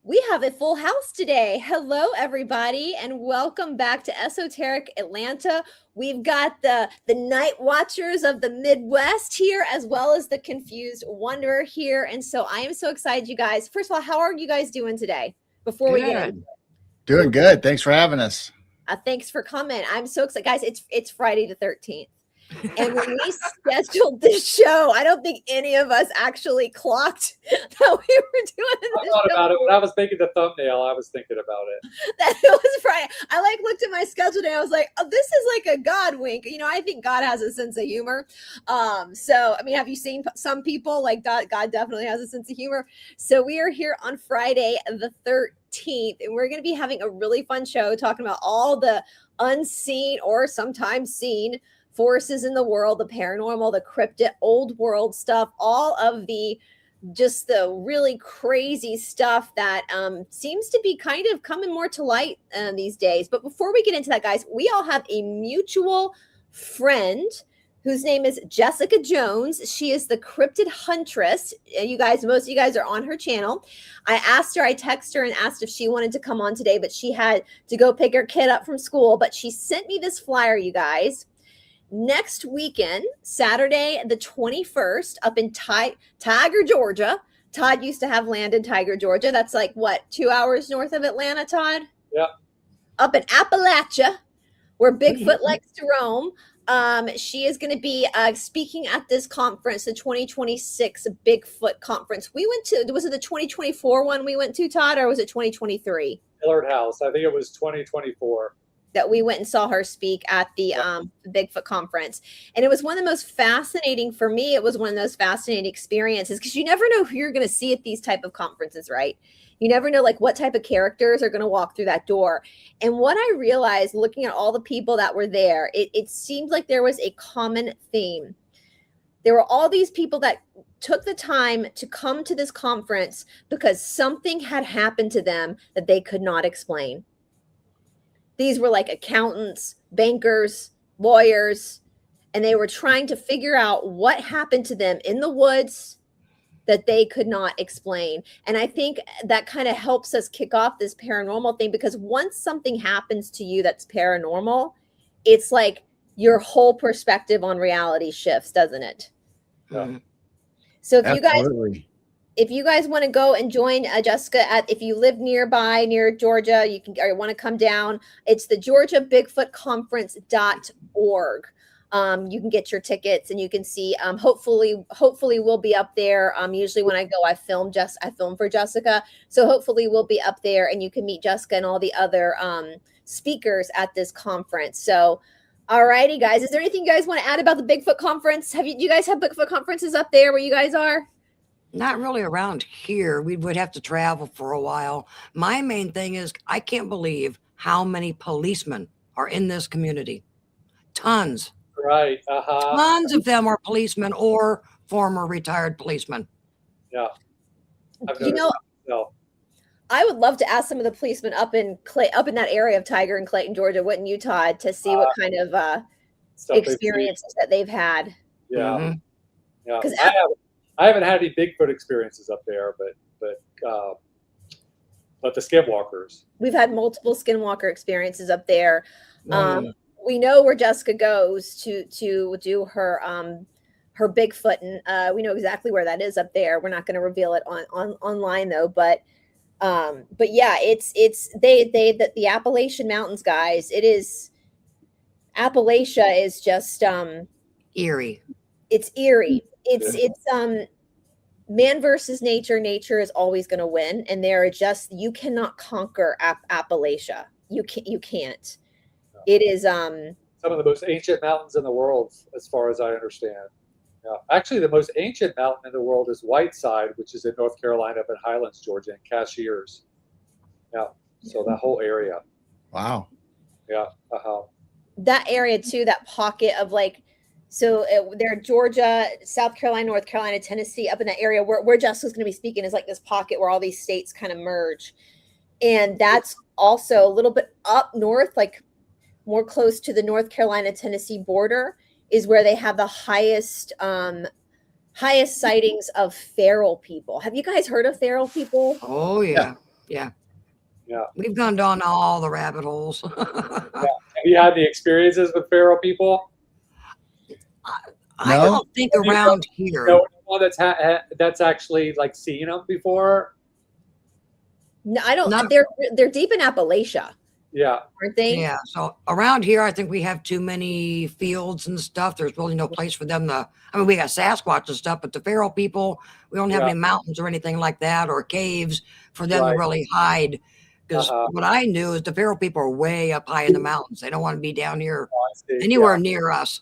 We have a full house today. Hello, everybody, and welcome back to Esoteric Atlanta. We've got the night watchers of the Midwest here, as well as the confused wanderer here. And so I am so excited, you guys. First of all, how are you guys doing today? Before we get into it? Doing good. Thanks for having us. Thanks for coming. I'm so excited, guys. It's Friday the 13th. And when we scheduled this show, I don't think any of us actually clocked that we were doing this. I thought about it when I was making the thumbnail. I was thinking about it. That it was Friday. I looked at my schedule today. I was like, oh, this is like a God wink. You know, I think God has a sense of humor. So I mean, have you seen some people like God definitely has a sense of humor. So we are here on Friday the 13th, and we're going to be having a really fun show talking about all the unseen or sometimes seen forces in the world, the paranormal, the cryptid, old world stuff, all of the just the really crazy stuff that seems to be kind of coming more to light these days. But before we get into that, guys, we all have a mutual friend whose name is Jessica Jones. She is the Cryptid Huntress. You guys, most of you guys are on her channel. I texted her and asked if she wanted to come on today, but she had to go pick her kid up from school. But she sent me this flyer, you guys. Next weekend, Saturday the 21st, up in Tiger, Georgia. Todd used to have land in Tiger, Georgia. That's like, what, 2 hours north of Atlanta, Todd? Yeah. Up in Appalachia, where Bigfoot likes to roam. She is going to be speaking at this conference, the 2026 Bigfoot conference. We went to, was it the 2024 one we went to, Todd, or was it 2023? Millard House. I think it was 2024. That we went and saw her speak at the Bigfoot conference. And it was one of the most fascinating, for me, it was one of those fascinating experiences, because you never know who you're going to see at these type of conferences, right? You never know like what type of characters are going to walk through that door. And what I realized looking at all the people that were there, it seemed like there was a common theme. There were all these people that took the time to come to this conference because something had happened to them that they could not explain. These were like accountants, bankers, lawyers, and they were trying to figure out what happened to them in the woods that they could not explain. And I think that kind of helps us kick off this paranormal thing, because once something happens to you that's paranormal, it's like your whole perspective on reality shifts, doesn't it? Yeah. So if you guys want to go and join Jessica if you live nearby, near Georgia, you can, or want to come down, it's the GeorgiaBigfootConference.org. You can get your tickets and you can see, hopefully we'll be up there. Usually when I go, I film for Jessica. So hopefully we'll be up there and you can meet Jessica and all the other speakers at this conference. So, all righty, guys, is there anything you guys want to add about the Bigfoot conference? Do you guys have Bigfoot conferences up there where you guys are? Not really around here. We would have to travel for a while. My main thing is I can't believe how many policemen are in this community. Tons. Right. Tons of them are policemen or former retired policemen. Yeah. You know, I would love to ask some of the policemen up in that area of Tiger and Clayton, Georgia, wouldn't you, Todd, to see what kind of experiences that they've had. Yeah. Mm-hmm. Yeah. I haven't had any Bigfoot experiences up there, but the skinwalkers. We've had multiple skinwalker experiences up there. We know where Jessica goes to do her Bigfoot, and we know exactly where that is up there. We're not going to reveal it online though, but yeah, it's the Appalachian Mountains, guys. It is, Appalachia is just eerie. It's eerie. It's man versus nature. Nature is always going to win, and you cannot conquer Appalachia. You can't. It is some of the most ancient mountains in the world, as far as I understand. Yeah. Actually, the most ancient mountain in the world is Whiteside, which is in North Carolina, up in Highlands, Georgia, and Cashiers. Yeah. So that whole area. Wow. Yeah. That area too, that pocket of like, so they're Georgia, South Carolina, North Carolina, Tennessee, up in that area where Jessica's going to be speaking is like this pocket where all these states kind of merge. And that's also a little bit up north, like more close to the North Carolina, Tennessee border is where they have the highest sightings of feral people. Have you guys heard of feral people? Oh yeah. Yeah. Yeah. We've gone down all the rabbit holes. Have you had the experiences with feral people? I No? don't think Have you around here. No one that's actually like seen them before. No, I don't. Not- They're deep in Appalachia, Yeah. aren't they? Yeah. So around here, I think we have too many fields and stuff. There's really no place for them to. I mean, we got Sasquatch and stuff, but the feral people, we don't have Yeah. any mountains or anything like that or caves for them Right. to really hide. Because Uh-huh. what I knew is the feral people are way up high in the mountains. They don't want to be down here I see. anywhere Yeah. near us.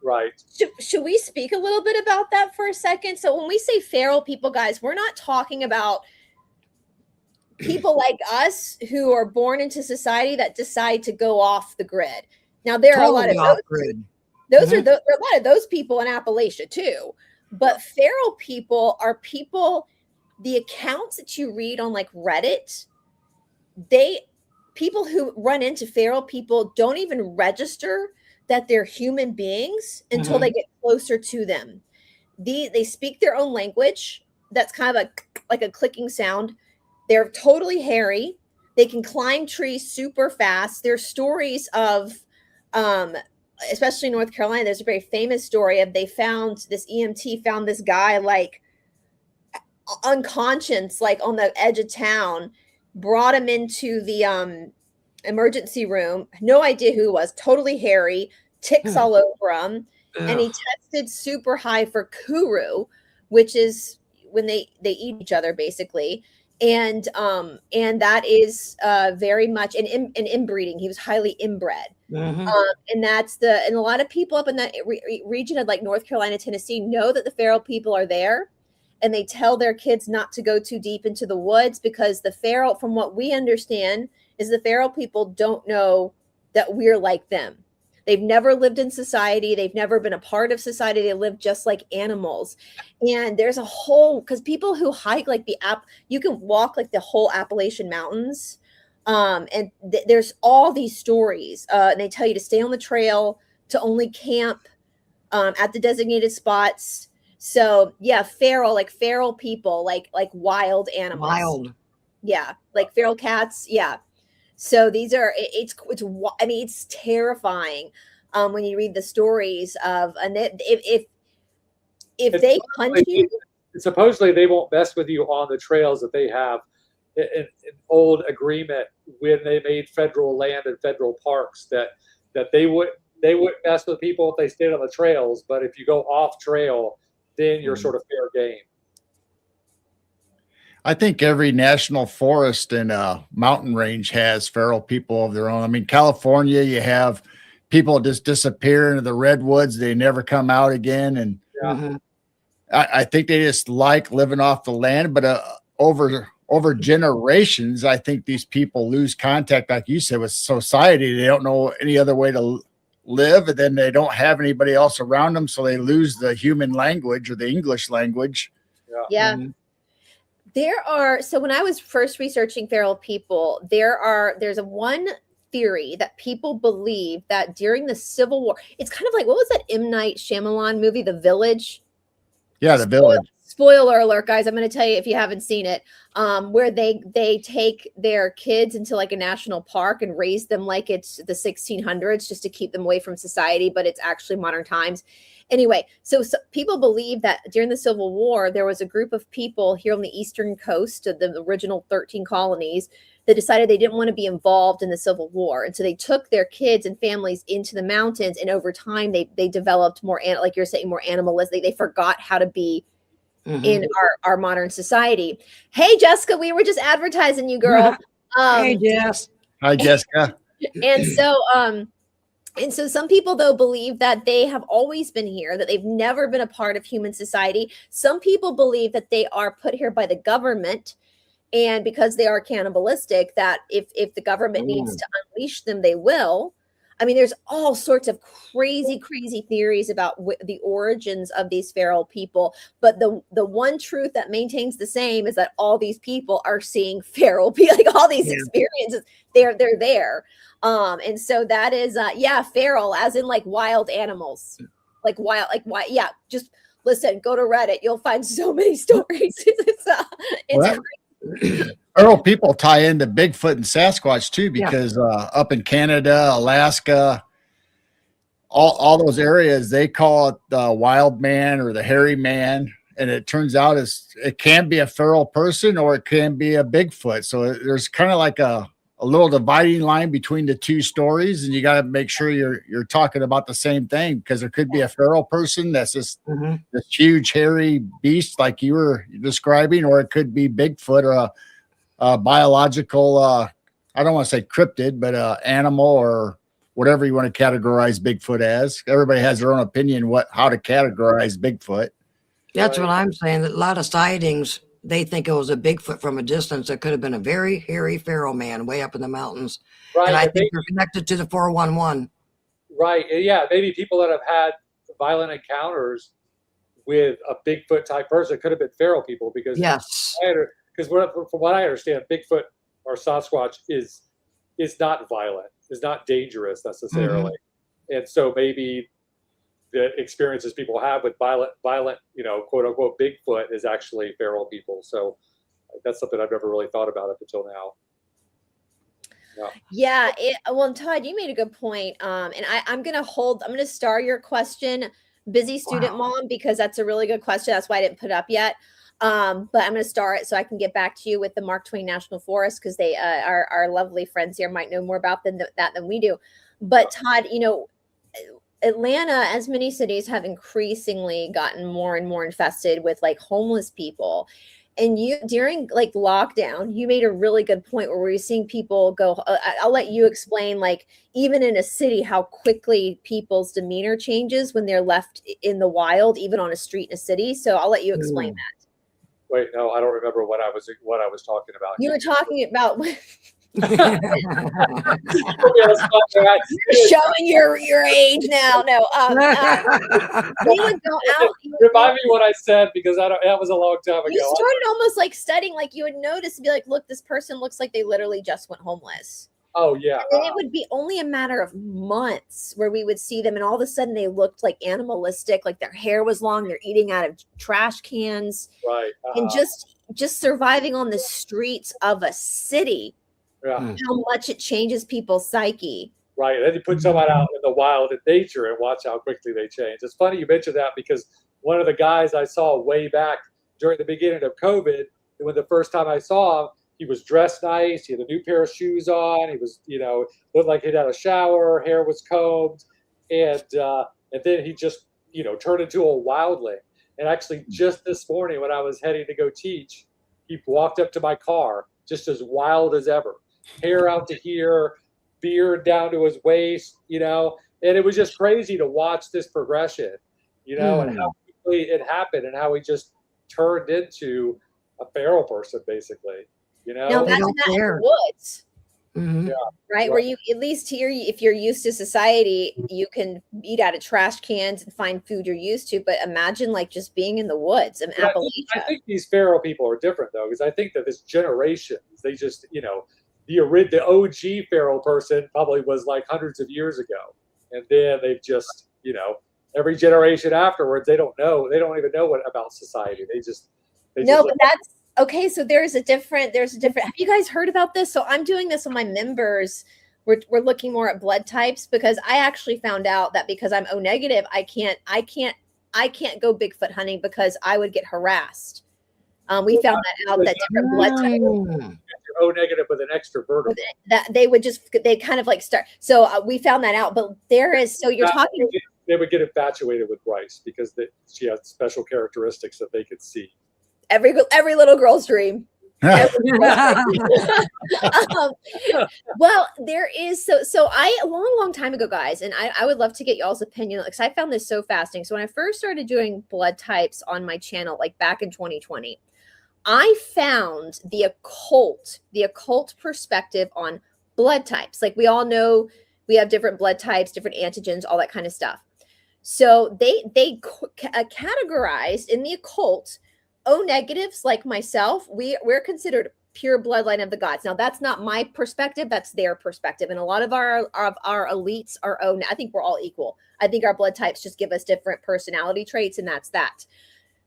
Right. Should we speak a little bit about that for a second? So when we say feral people, guys, we're not talking about people like us who are born into society that decide to go off the grid. Now there are a lot of Totally off-grid. those are there are a lot of those people in Appalachia too. But feral people are people, the accounts that you read on like Reddit, people who run into feral people don't even register that they're human beings until they get closer to them. They speak their own language. That's kind of like a clicking sound. They're totally hairy. They can climb trees super fast. There's stories of, especially in North Carolina, there's a very famous story of this EMT found this guy like unconscious, like on the edge of town, brought him into the emergency room. No idea who he was, totally hairy, ticks all over him. And he tested super high for kuru, which is when they eat each other basically. And that is very much an inbreeding. He was highly inbred. And a lot of people up in that region of like North Carolina, Tennessee know that the feral people are there, and they tell their kids not to go too deep into the woods because the feral, from what we understand, is the feral people don't know that we're like them. They've never lived in society. They've never been a part of society. They live just like animals. And there's a whole, because people who hike like you can walk like the whole Appalachian Mountains. And there's all these stories. And they tell you to stay on the trail, to only camp at the designated spots. So yeah, feral people, like wild animals. Wild. Yeah, like feral cats. Yeah. So these are I mean, it's terrifying when you read the stories of, and if they punch you, supposedly they won't mess with you on the trails that they have an old agreement when they made federal land and federal parks that they wouldn't mess with people if they stayed on the trails, but if you go off trail, then you're sort of fair game. I think every national forest and mountain range has feral people of their own. I mean, California, you have people just disappear into the redwoods. They never come out again. And I think they just like living off the land. But over generations, I think these people lose contact, like you said, with society. They don't know any other way to live. And then they don't have anybody else around them. So they lose the human language or the English language. Yeah. So when I was first researching feral people, there's one theory that people believe that during the Civil War, it's kind of like, what was that M. Night Shyamalan movie, The Village? Yeah, The Village. Spoiler alert, guys. I'm going to tell you if you haven't seen it, where they take their kids into like a national park and raise them like it's the 1600s just to keep them away from society, but it's actually modern times. Anyway, so people believe that during the Civil War, there was a group of people here on the eastern coast of the original 13 colonies that decided they didn't want to be involved in the Civil War. And so they took their kids and families into the mountains. And over time, they developed more, like you're saying, more animalistic. They forgot how to be in our modern society. Hey, Jessica, we were just advertising you, girl. Hey, Jess. Hi, Jessica. And so some people, though, believe that they have always been here, that they've never been a part of human society. Some people believe that they are put here by the government And because they are cannibalistic, that if the government needs to unleash them, they will. I mean, there's all sorts of crazy theories about the origins of these feral people. But the one truth that maintains the same is that all these people are seeing feral people, like all these experiences. They're there. And so that is feral, as in like wild animals, like wild. Yeah, just listen, go to Reddit. You'll find so many stories. It's Feral people tie into Bigfoot and Sasquatch too, because up in Canada, Alaska, all those areas, they call it the wild man or the hairy man. And it turns out it can be a feral person or it can be a Bigfoot. So there's kind of like a little dividing line between the two stories. And you got to make sure you're talking about the same thing, because there could be a feral person that's just this huge hairy beast like you were describing, or it could be Bigfoot or a biological, I don't want to say cryptid, but animal or whatever you want to categorize Bigfoot as. Everybody has their own opinion how to categorize Bigfoot. That's what I'm saying. That a lot of sightings, they think it was a Bigfoot from a distance. It could have been a very hairy feral man way up in the mountains. Right. And I think they're connected to the 411. Right. Yeah. Maybe people that have had violent encounters with a Bigfoot type person could have been feral people, because from what I understand, Bigfoot or Sasquatch is not violent, is not dangerous necessarily. And so maybe the experiences people have with violent, quote unquote, Bigfoot is actually feral people. So that's something I've never really thought about up until now. Yeah. Well, Todd, you made a good point. And I'm going to star your question, busy student mom, because that's a really good question. That's why I didn't put it up yet. But I'm going to star it so I can get back to you with the Mark Twain National Forest, because they our lovely friends here might know more about that than we do. But Todd, Atlanta, as many cities, have increasingly gotten more and more infested with like homeless people. And during like lockdown, you made a really good point where we're seeing people go. I'll let you explain, like, even in a city, how quickly people's demeanor changes when they're left in the wild, even on a street in a city. So I'll let you explain that. Wait, no, I don't remember what I was talking about. You were talking about You're showing your age now. No, we would go out. Remind me what I said, because that was a long time ago. You started almost like studying, like you would notice and be like, look, this person looks like they literally just went homeless. Oh yeah. And it would be only a matter of months where we would see them, and all of a sudden they looked like animalistic, like their hair was long, they're eating out of trash cans, right? And just surviving on the streets of a city. Yeah. How much it changes people's psyche. Right. And then you put someone out in the wild in nature and watch how quickly they change. It's funny you mentioned that, because one of the guys I saw way back during the beginning of COVID, when the first time I saw him, he was dressed nice. He had a new pair of shoes on. He was, looked like he'd had a shower, hair was combed. And then he just, turned into a wildling. And actually just this morning when I was heading to go teach, he walked up to my car just as wild as ever. Hair out to here, beard down to his waist, and it was just crazy to watch this progression, and how quickly it happened, and how he just turned into a feral person, basically. Now imagine that in the woods, Yeah, right? Where you, at least here, if you're used to society, you can eat out of trash cans and find food you're used to. But imagine like just being in the woods in Appalachia. I think these feral people are different though, because I think that this generation, they just, the OG feral person probably was like hundreds of years ago, and then they've just, every generation afterwards, they don't even know what about society. But that's okay. So there's a different. Have you guys heard about this? So I'm doing this on my members. We're looking more at blood types, because I actually found out that because I'm O negative, I can't go Bigfoot hunting because I would get harassed. We found that out, that different blood types. You're O negative with an extra vertebrae. That they kind of like start. So we found that out, but there is. So you're talking. They would get infatuated with Bryce because she has special characteristics that they could see. Every little girl's dream. Well, there is so I a long time ago, guys, and I would love to get y'all's opinion, because I found this so fascinating. So when I first started doing blood types on my channel, like back in 2020, I found the occult perspective on blood types. Like we all know we have different blood types, different antigens, all that kind of stuff. So they categorized in the occult O negatives like myself. We're considered pure bloodline of the gods. Now that's not my perspective, that's their perspective. And a lot of our elites are O. I think we're all equal. I think our blood types just give us different personality traits, and that's that.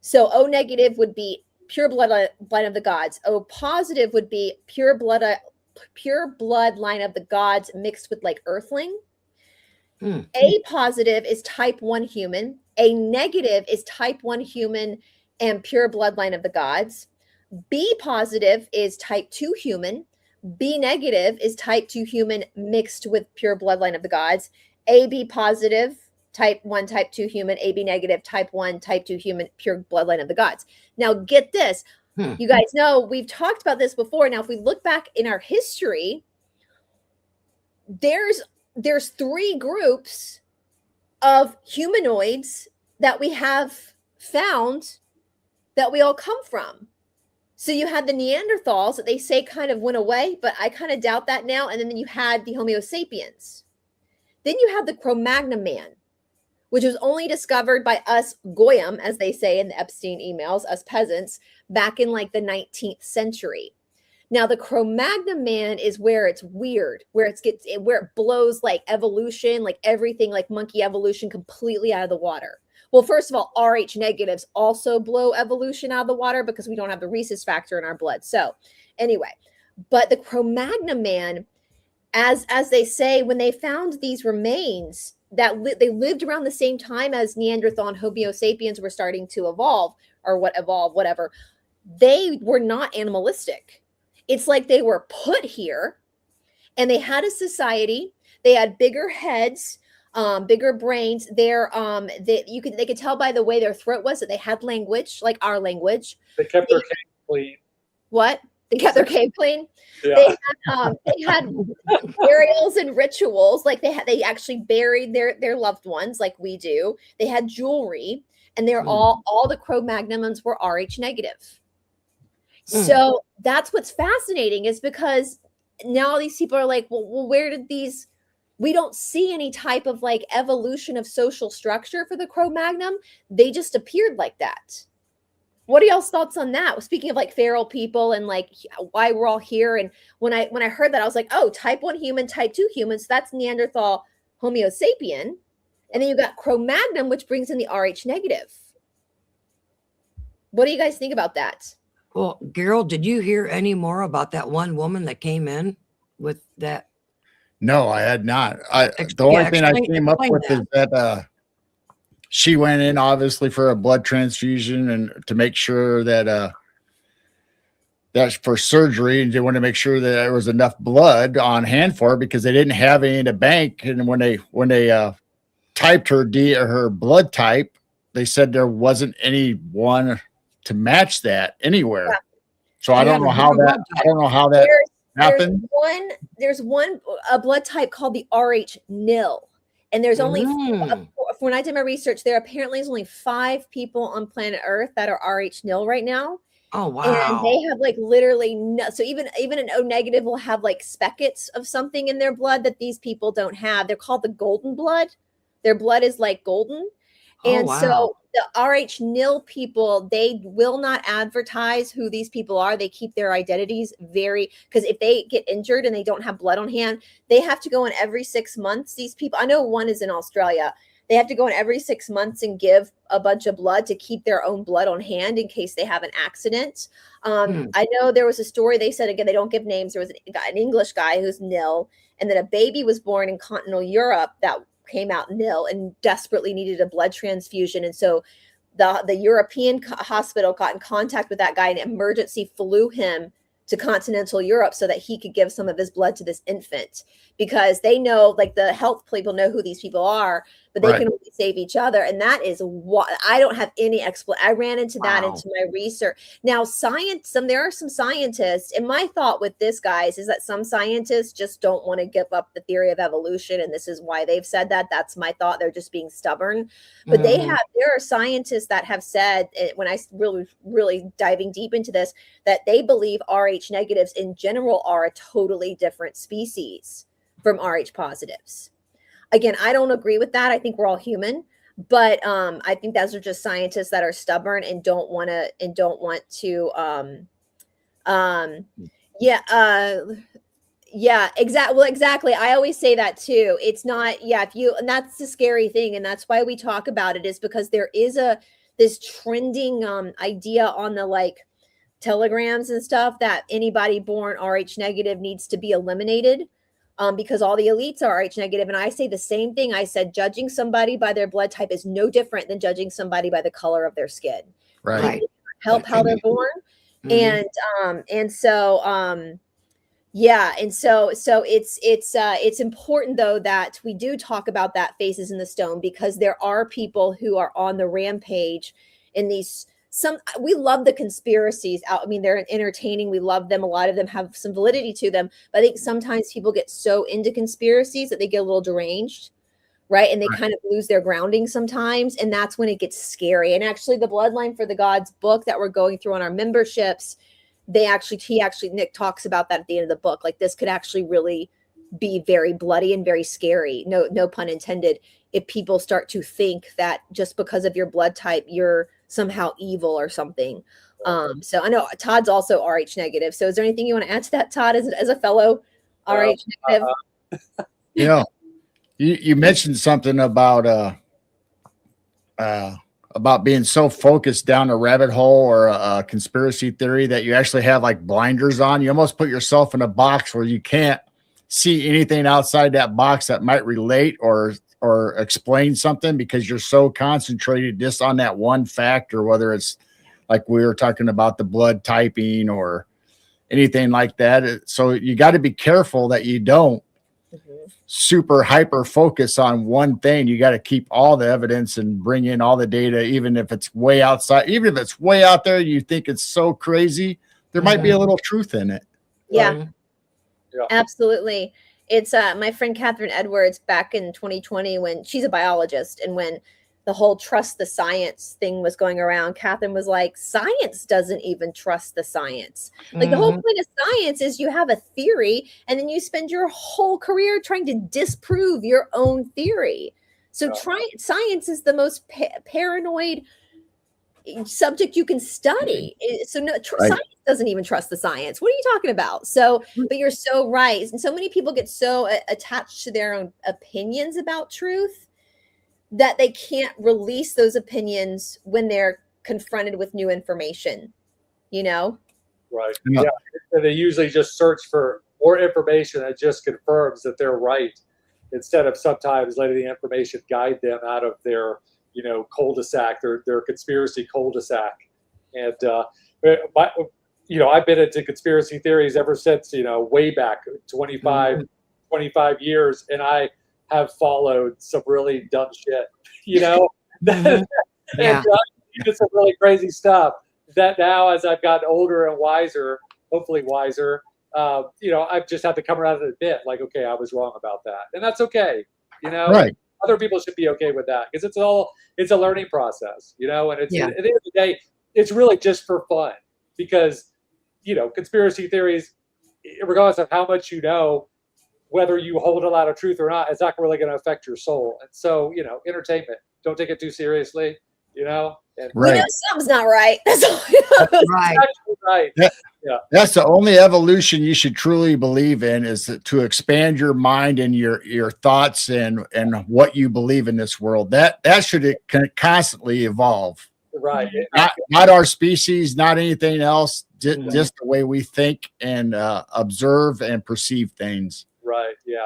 So O negative would be pure bloodline of the gods. O positive would be pure bloodline of the gods mixed with like earthling. A positive is type 1 human. A negative is type 1 human and pure bloodline of the gods. B positive is type 2 human. B negative is type 2 human mixed with pure bloodline of the gods. AB positive, type 1, type 2 human. AB negative, type 1, type 2 human, pure bloodline of the gods. Now get this. You guys know we've talked about this before. Now, if we look back in our history, there's 3 groups of humanoids that we have found that we all come from. So you had the Neanderthals that they say kind of went away, but I kind of doubt that now. And then you had the Homo sapiens. Then you have the Cro-Magnon man, which was only discovered by us Goyim, as they say in the Epstein emails, us peasants, back in like the 19th century. Now, the Cro-Magnon man is where it's weird, where it blows like evolution, like everything, like monkey evolution, completely out of the water. Well, first of all, Rh negatives also blow evolution out of the water because we don't have the rhesus factor in our blood. So, anyway, but the Cro-Magnon man, as they say, when they found these remains that they lived around the same time as Neanderthal and Homo sapiens were starting to evolve, or whatever, they were not animalistic. It's like they were put here and they had a society. They had bigger heads, bigger brains. They could tell by the way their throat was that they had language, like our language. They kept their cave clean. What? They kept their cave clean. Yeah. They had burials and rituals. Like they actually buried their loved ones, like we do. They had jewelry, and they're all the Cro-Magnons were Rh negative. So that's what's fascinating, is because now these people are like, well, where did these? We don't see any type of like evolution of social structure for the Cro-Magnon. They just appeared like that. What are y'all's thoughts on that? Speaking of like feral people and like why we're all here. And when I heard that, I was like, oh, type 1 human, type 2 human. So that's Neanderthal, Homo sapien. And then you got Cro-Magnon, which brings in the Rh negative. What do you guys think about that? Well, Gerald, did you hear any more about that one woman that came in with that? No, I had not. The only thing I came up with is that she went in obviously for a blood transfusion and to make sure that that's for surgery, and they wanted to make sure that there was enough blood on hand for her because they didn't have any in the bank. And when they typed her blood type, they said there wasn't any one to match that anywhere. Yeah. So I don't know how that happened. There's a blood type called the Rh nil. And there's only, when I did my research, there apparently is only 5 people on planet Earth that are Rh nil right now. Oh, wow. And they have like literally no, so even an O negative will have like speckets of something in their blood that these people don't have. They're called the golden blood. Their blood is like golden. And so the Rh nil people, they will not advertise who these people are. They keep their identities because if they get injured and they don't have blood on hand, they have to go in every 6 months. These people, I know one is in Australia. They have to go in every 6 months and give a bunch of blood to keep their own blood on hand in case they have an accident. I know there was a story, they said, again, they don't give names. There was an English guy who's nil, and then a baby was born in continental Europe that came out nil and desperately needed a blood transfusion. And so the European hospital got in contact with that guy and emergency flew him to continental Europe so that he could give some of his blood to this infant, because they know, like the health people know who these people are, but they Right. can only save each other. And that is what I don't have any explanation. I ran into that Wow. into my research. Now, there are some scientists, and my thought with this, guys, is that some scientists just don't want to give up the theory of evolution, and this is why they've said that. That's my thought. They're just being stubborn. But Mhm. there are scientists that have said, when I really diving deep into this, that they believe RH negatives in general are a totally different species from RH positives. Again, I don't agree with that. I think we're all human, but I think those are just scientists that are stubborn and don't want to yeah yeah, exactly. Well, exactly. I always say that too. It's not, if you, and that's the scary thing. And that's why we talk about it, is because there is this trending idea on the like telegrams and stuff that anybody born RH negative needs to be eliminated, because all the elites are RH negative. And I say the same thing. I said, judging somebody by their blood type is no different than judging somebody by the color of their skin. Right. Right. Help how they're born. Mhm. So it's important though that we do talk about that faces in the stone, because there are people who are on the rampage in these. We love the conspiracies out. I mean, they're entertaining. We love them. A lot of them have some validity to them. But I think sometimes people get so into conspiracies that they get a little deranged, right? And they kind of lose their grounding sometimes. And that's when it gets scary. And actually, the Bloodline for the Gods book that we're going through on our memberships, Nick talks about that at the end of the book. Like, this could actually really be very bloody and very scary. No pun intended. If people start to think that just because of your blood type, you're somehow evil or something. So I know Todd's also RH negative. So is there anything you want to add to that, Todd, as a fellow RH negative? You know, you mentioned something about being so focused down a rabbit hole or a conspiracy theory that you actually have like blinders on. You almost put yourself in a box where you can't see anything outside that box that might relate or explain something, because you're so concentrated just on that one factor, whether it's like we were talking about the blood typing or anything like that. So you got to be careful that you don't super hyper focus on one thing. You got to keep all the evidence and bring in all the data, even if it's way outside, even if it's way out there, you think it's so crazy, there might be a little truth in it. Yeah, absolutely. It's my friend Catherine Edwards back in 2020, when she's a biologist, and when the whole trust the science thing was going around, Catherine was like, science doesn't even trust the science. Like, the whole point of science is you have a theory and then you spend your whole career trying to disprove your own theory. So science is the most paranoid subject you can study. So science doesn't even trust the science. What are you talking about? So, but you're so right. And so many people get so attached to their own opinions about truth that they can't release those opinions when they're confronted with new information, you know? Right. Yeah. And they usually just search for more information that just confirms that they're right, instead of sometimes letting the information guide them out of their, cul-de-sac, their conspiracy cul-de-sac. And, I've been into conspiracy theories ever since, way back 25 years. And I have followed some really dumb shit, and even some really crazy stuff that now, as I've gotten older and wiser, hopefully wiser, I've just had to come around and admit, like, okay, I was wrong about that. And that's okay. Right. Other people should be okay with that, because it's a learning process, and it's at the end of the day, it's really just for fun, because, conspiracy theories, regardless of how much whether you hold a lot of truth or not, it's not really going to affect your soul. And so, entertainment, don't take it too seriously, and right. We know something's not right. That's all we know. Right. Right. That's the only evolution you should truly believe in, is to expand your mind and your thoughts and what you believe in this world. That should constantly evolve. Right. Not our species, not anything else, just the way we think and observe and perceive things. Right. Yeah.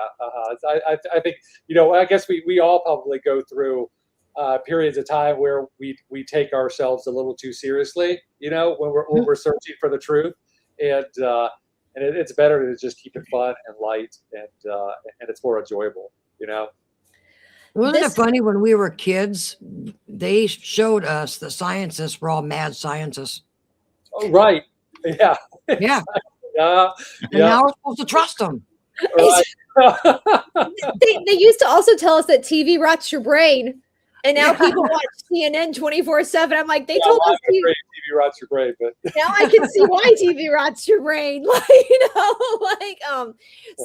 I think, I guess we all probably go through periods of time where we take ourselves a little too seriously, when we're searching for the truth, and it's better to just keep it fun and light, and it's more enjoyable, Wasn't This it funny when we were kids? They showed us that scientists were all mad scientists. Oh, right. Yeah. Yeah. Yeah. And Yeah. now we're supposed to trust them. Right. they used to also tell us that TV rots your brain. And now Yeah. people watch CNN 24/7. I'm like, they Yeah, told well, us I'm afraid TV rots your brain, but now I can see why TV rots your brain.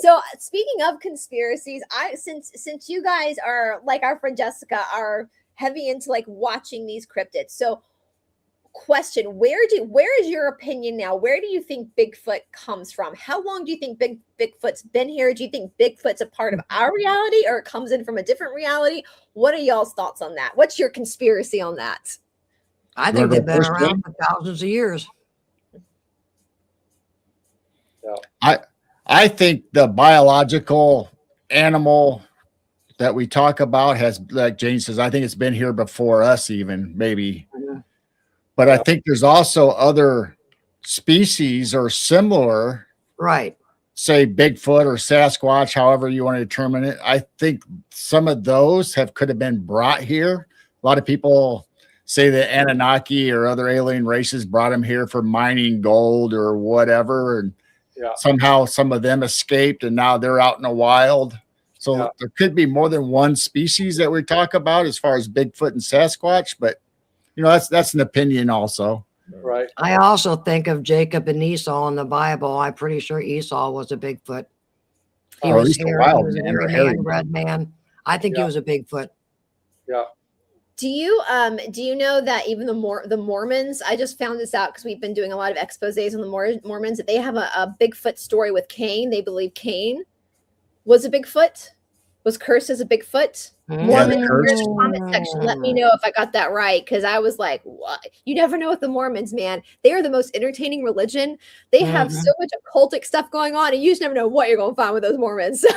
So speaking of conspiracies, since you guys are like our friend Jessica are heavy into like watching these cryptids. So question, where is your opinion now? Where do you think Bigfoot comes from? How long do you think Bigfoot's been here? Do you think Bigfoot's a part of our reality or it comes in from a different reality? What are y'all's thoughts on that? What's your conspiracy on that? I You think wanna they've go been first, around for thousands of years. I think the biological animal that we talk about has, like Jane says, I think it's been here before us, even maybe. Mhm. But I think there's also other species or similar, Right. say Bigfoot or Sasquatch, however you want to determine it. I think some of those could have been brought here. A lot of people say that Anunnaki or other alien races brought them here for mining gold or whatever, and yeah. somehow some of them escaped and now they're out in the wild. So Yeah. there could be more than one species that we talk about as far as Bigfoot and Sasquatch, but that's an opinion also. Right. I also think of Jacob and Esau in the Bible. I'm pretty sure Esau was a Bigfoot. He Or at was least a hairy. He wild was a man or hairy hairy man, red man. I think he Yeah. was a Bigfoot. Yeah. Do you know that even the Mormons, I just found this out because we've been doing a lot of exposés on the Mormons, that they have a Bigfoot story with Cain. They believe Cain was a Bigfoot, was cursed as a Bigfoot. Mormons, in the comment section, let me know if I got that right, because I was like, what? You never know with the Mormons, man. They are the most entertaining religion. They have so much occultic stuff going on, and you just never know what you're going to find with those Mormons. Do you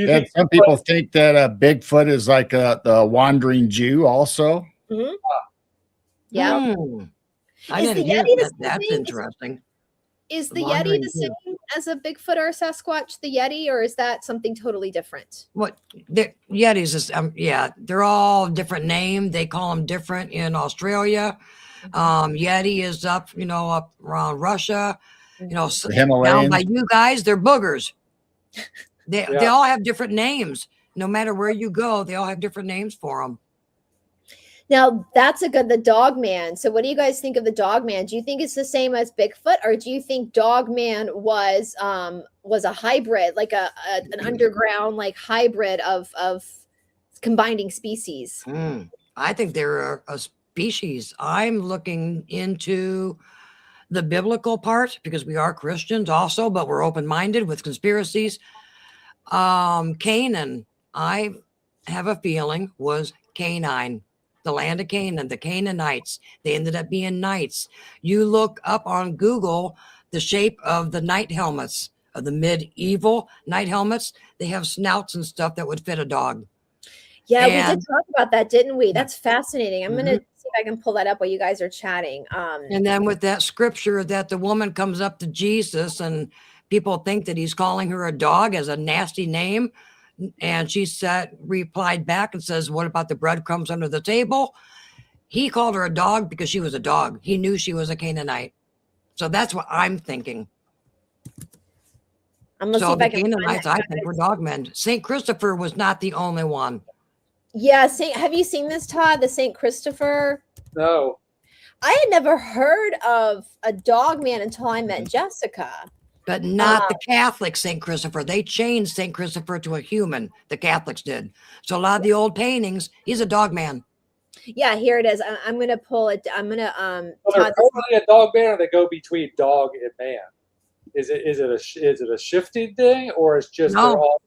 Yeah, think some people think that Bigfoot is like the wandering Jew also. Mhm. Yeah. I Is the didn't hear Yeti the that. same That's thing? interesting. Is The the Yeti wandering the Jew. same as a Bigfoot or a Sasquatch, the Yeti, or is that something totally different? What the Yetis is? Yeah, they're all different name. They call them different in Australia. Yeti is up, up around Russia. The Down by Himalayans. you guys, they're boogers. They Yeah. all have different names. No matter where you go, they all have different names for them. Now that's the dog man. So what do you guys think of the dog man? Do you think it's the same as Bigfoot, or do you think dog man was a hybrid, like an underground like hybrid of combining species? I think they're a species. I'm looking into the biblical part because we are Christians also, but we're open-minded with conspiracies. Canaan, I have a feeling, was Canine, the land of Canaan, the Canaanites. They ended up being knights. You look up on Google the shape of the knight helmets, of the medieval knight helmets. They have snouts and stuff that would fit a dog. Yeah, we did talk about that, didn't we? That's fascinating. I'm gonna Mhm. see if I can pull that up while you guys are chatting. And then with that scripture that the woman comes up to Jesus and people think that he's calling her a dog as a nasty name. And she replied back and says, what about the breadcrumbs under the table? He called her a dog because she was a dog. He knew she was a Canaanite. So that's what I'm thinking. I'm gonna see So if the I can find Canaanites, that, I think, were dogmen. St. Christopher was not the only one. Yeah, have you seen this, Todd? The St. Christopher? No. I had never heard of a dog man until I met Jessica. But not the Catholic St. Christopher. They changed St. Christopher to a human. The Catholics did. So a lot of the old paintings, he's a dog man. Yeah, here it is. I'm gonna pull it. I'm gonna Well, they're totally a dog man, or they go between dog and man. Is it a shifting thing, or it's just No. they're all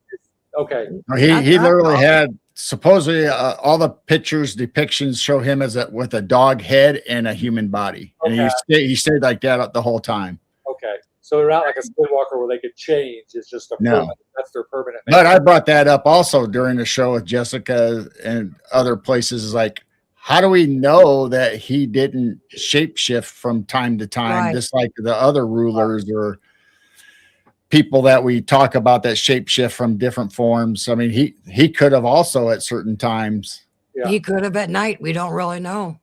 okay? He literally had supposedly all the pictures depictions show him with a dog head and a human body, and he stayed like that the whole time. Okay, so they're not like a skinwalker where they could change. It's just that's their permanent. But I brought that up also during the show with Jessica and other places. Is like, how do we know that he didn't shapeshift from time to time, just like the other rulers? Or people that we talk about that shapeshift from different forms. I mean, he could have also at certain times. Yeah. He could have at night. We don't really know.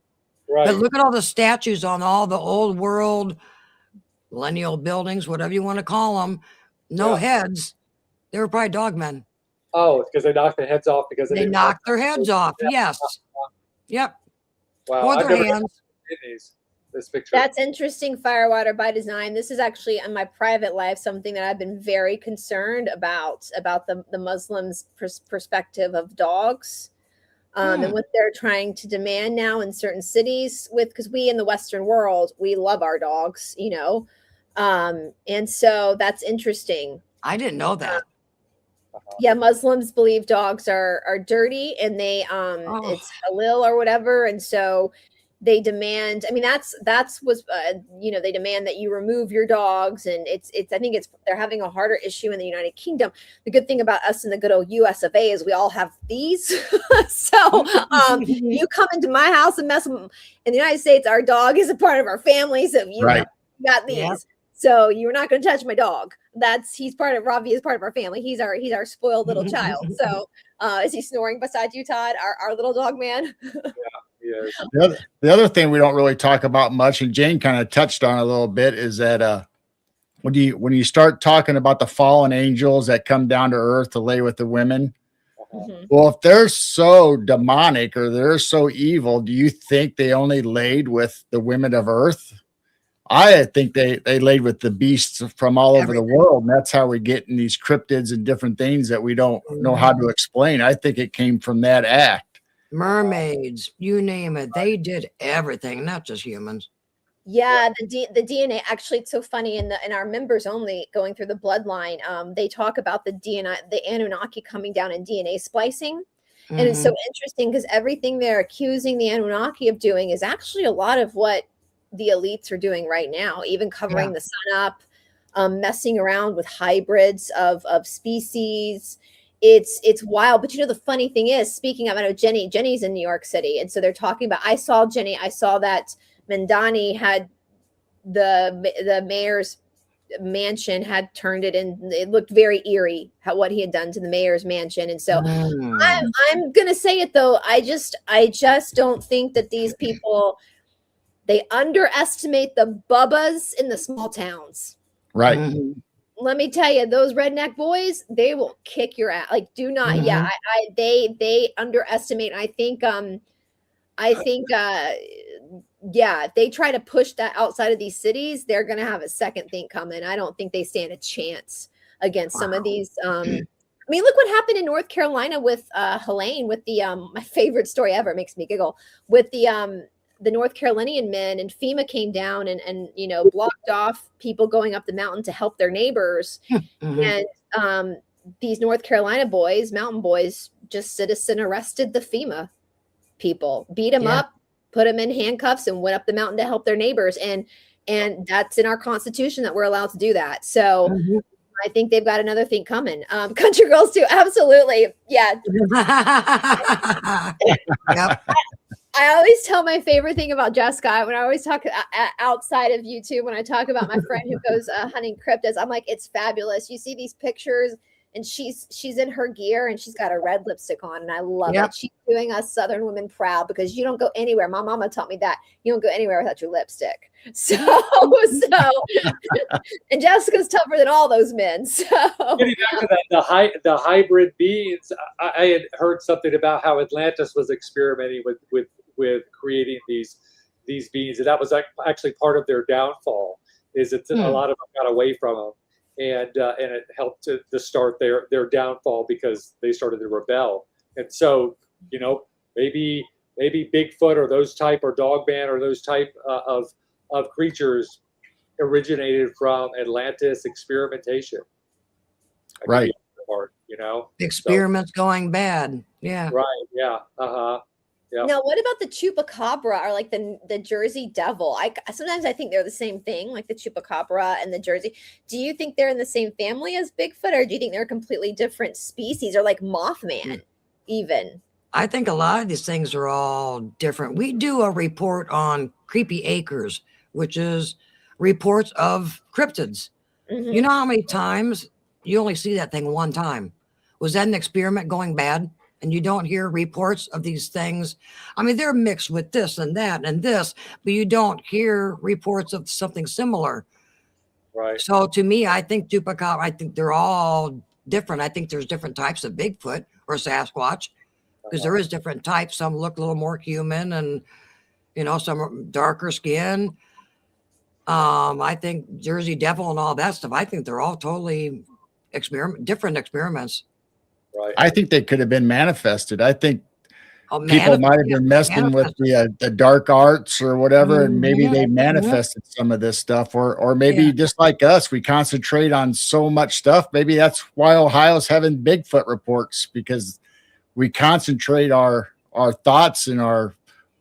Right. But look at all the statues on all the old world millennial buildings, whatever you want to call them. No heads. They were probably dogmen. Oh, it's because they knocked their heads off because They knocked their heads off. Yeah. Yes. Yep. Wow. Or I've their never hands. seen this picture. That's interesting, Firewater by design. This is actually in my private life something that I've been very concerned about the Muslims' perspective of dogs, and what they're trying to demand now in certain cities. Because we in the Western world, we love our dogs, you know, and so that's interesting. I didn't know that. Yeah, Muslims believe dogs are dirty, and they it's halal or whatever, and so they demand. I mean, that's was you know, they demand that you remove your dogs, and it's I think they're having a harder issue in the United Kingdom. The good thing about us in the good old US of A is we all have these. So you come into my house and mess with them. In the United States, our dog is a part of our family, so you got these. Yeah. So you're not going to touch my dog. Ravi is part of our family. He's our spoiled little child. So is he snoring beside you, Todd? Our little dog man? Yes. The other thing we don't really talk about much, and Jane kind of touched on a little bit, is that when you start talking about the fallen angels that come down to earth to lay with the women, well, if they're so demonic or they're so evil, do you think they only laid with the women of earth? I think they laid with the beasts from all over the world, and that's how we get in these cryptids and different things that we don't know how to explain. I think it came from that act. Mermaids, you name it. They did everything, not just humans. Yeah, the DNA. Actually, it's so funny in our members only going through the bloodline. They talk about the DNA, the Anunnaki coming down and DNA splicing, and it's so interesting because everything they're accusing the Anunnaki of doing is actually a lot of what the elites are doing right now, even covering the sun up, messing around with hybrids of species. It's wild. But you know, the funny thing is, speaking of, I know Jenny's in New York City, and so they're talking about, I saw that Mandani had the mayor's mansion had turned it in. It looked very eerie what he had done to the mayor's mansion. And so I'm gonna say it though, I just don't think that these people, they underestimate the bubbas in the small towns. Right. Let me tell you, those redneck boys, they will kick your ass. Like, do not. Yeah, they underestimate. I think if they try to push that outside of these cities, they're going to have a second thing coming. I don't think they stand a chance against some of these. I mean, look what happened in North Carolina with Helene, with the my favorite story ever. It makes me giggle, with the North Carolinian men, and FEMA came down and you know, blocked off people going up the mountain to help their neighbors. And these North Carolina boys, mountain boys, just citizen arrested the FEMA people, beat them up, put them in handcuffs, and went up the mountain to help their neighbors. And that's in our Constitution that we're allowed to do that. So I think they've got another thing coming. Country girls too. Absolutely. Yeah. Yep. I always tell my favorite thing about Jessica when I always talk outside of YouTube, when I talk about my friend who goes hunting cryptids, I'm like, it's fabulous. You see these pictures and she's in her gear and she's got a red lipstick on, and I love it. She's doing us Southern women proud, because you don't go anywhere. My mama taught me that you don't go anywhere without your lipstick. So and Jessica's tougher than all those men. So getting back to that, the hybrid beings, I had heard something about how Atlantis was experimenting with creating these beings, and that was actually part of their downfall. Is that a lot of them got away from them, and it helped to start their downfall, because they started to rebel. And so, you know, maybe Bigfoot or those type, or Dogman or those type of creatures originated from Atlantis experimentation. Right. Part, you know, Experiments going bad. Yeah. Right. Yeah. Yeah. Now, what about the chupacabra, or like the Jersey Devil? Sometimes I think they're the same thing, like the chupacabra and the Jersey. Do you think they're in the same family as Bigfoot, or do you think they're completely different species, or like Mothman even? I think a lot of these things are all different. We do a report on Creepy Acres, which is reports of cryptids. Mhm. You know how many times you only see that thing one time? Was that an experiment going bad? And you don't hear reports of these things. I mean, they're mixed with this and that and this, but you don't hear reports of something similar. Right. So to me, I think Chupacabra, I think they're all different. I think there's different types of Bigfoot or Sasquatch because there is different types. Some look a little more human and, you know, some are darker skin. I think Jersey Devil and all that stuff, I think they're all totally different experiments. Right. I think they could have been manifested. I think Oh, people might have been messing with the dark arts or whatever, and maybe they manifested some of this stuff, or maybe just like us, we concentrate on so much stuff. Maybe that's why Ohio's having Bigfoot reports, because we concentrate our thoughts and our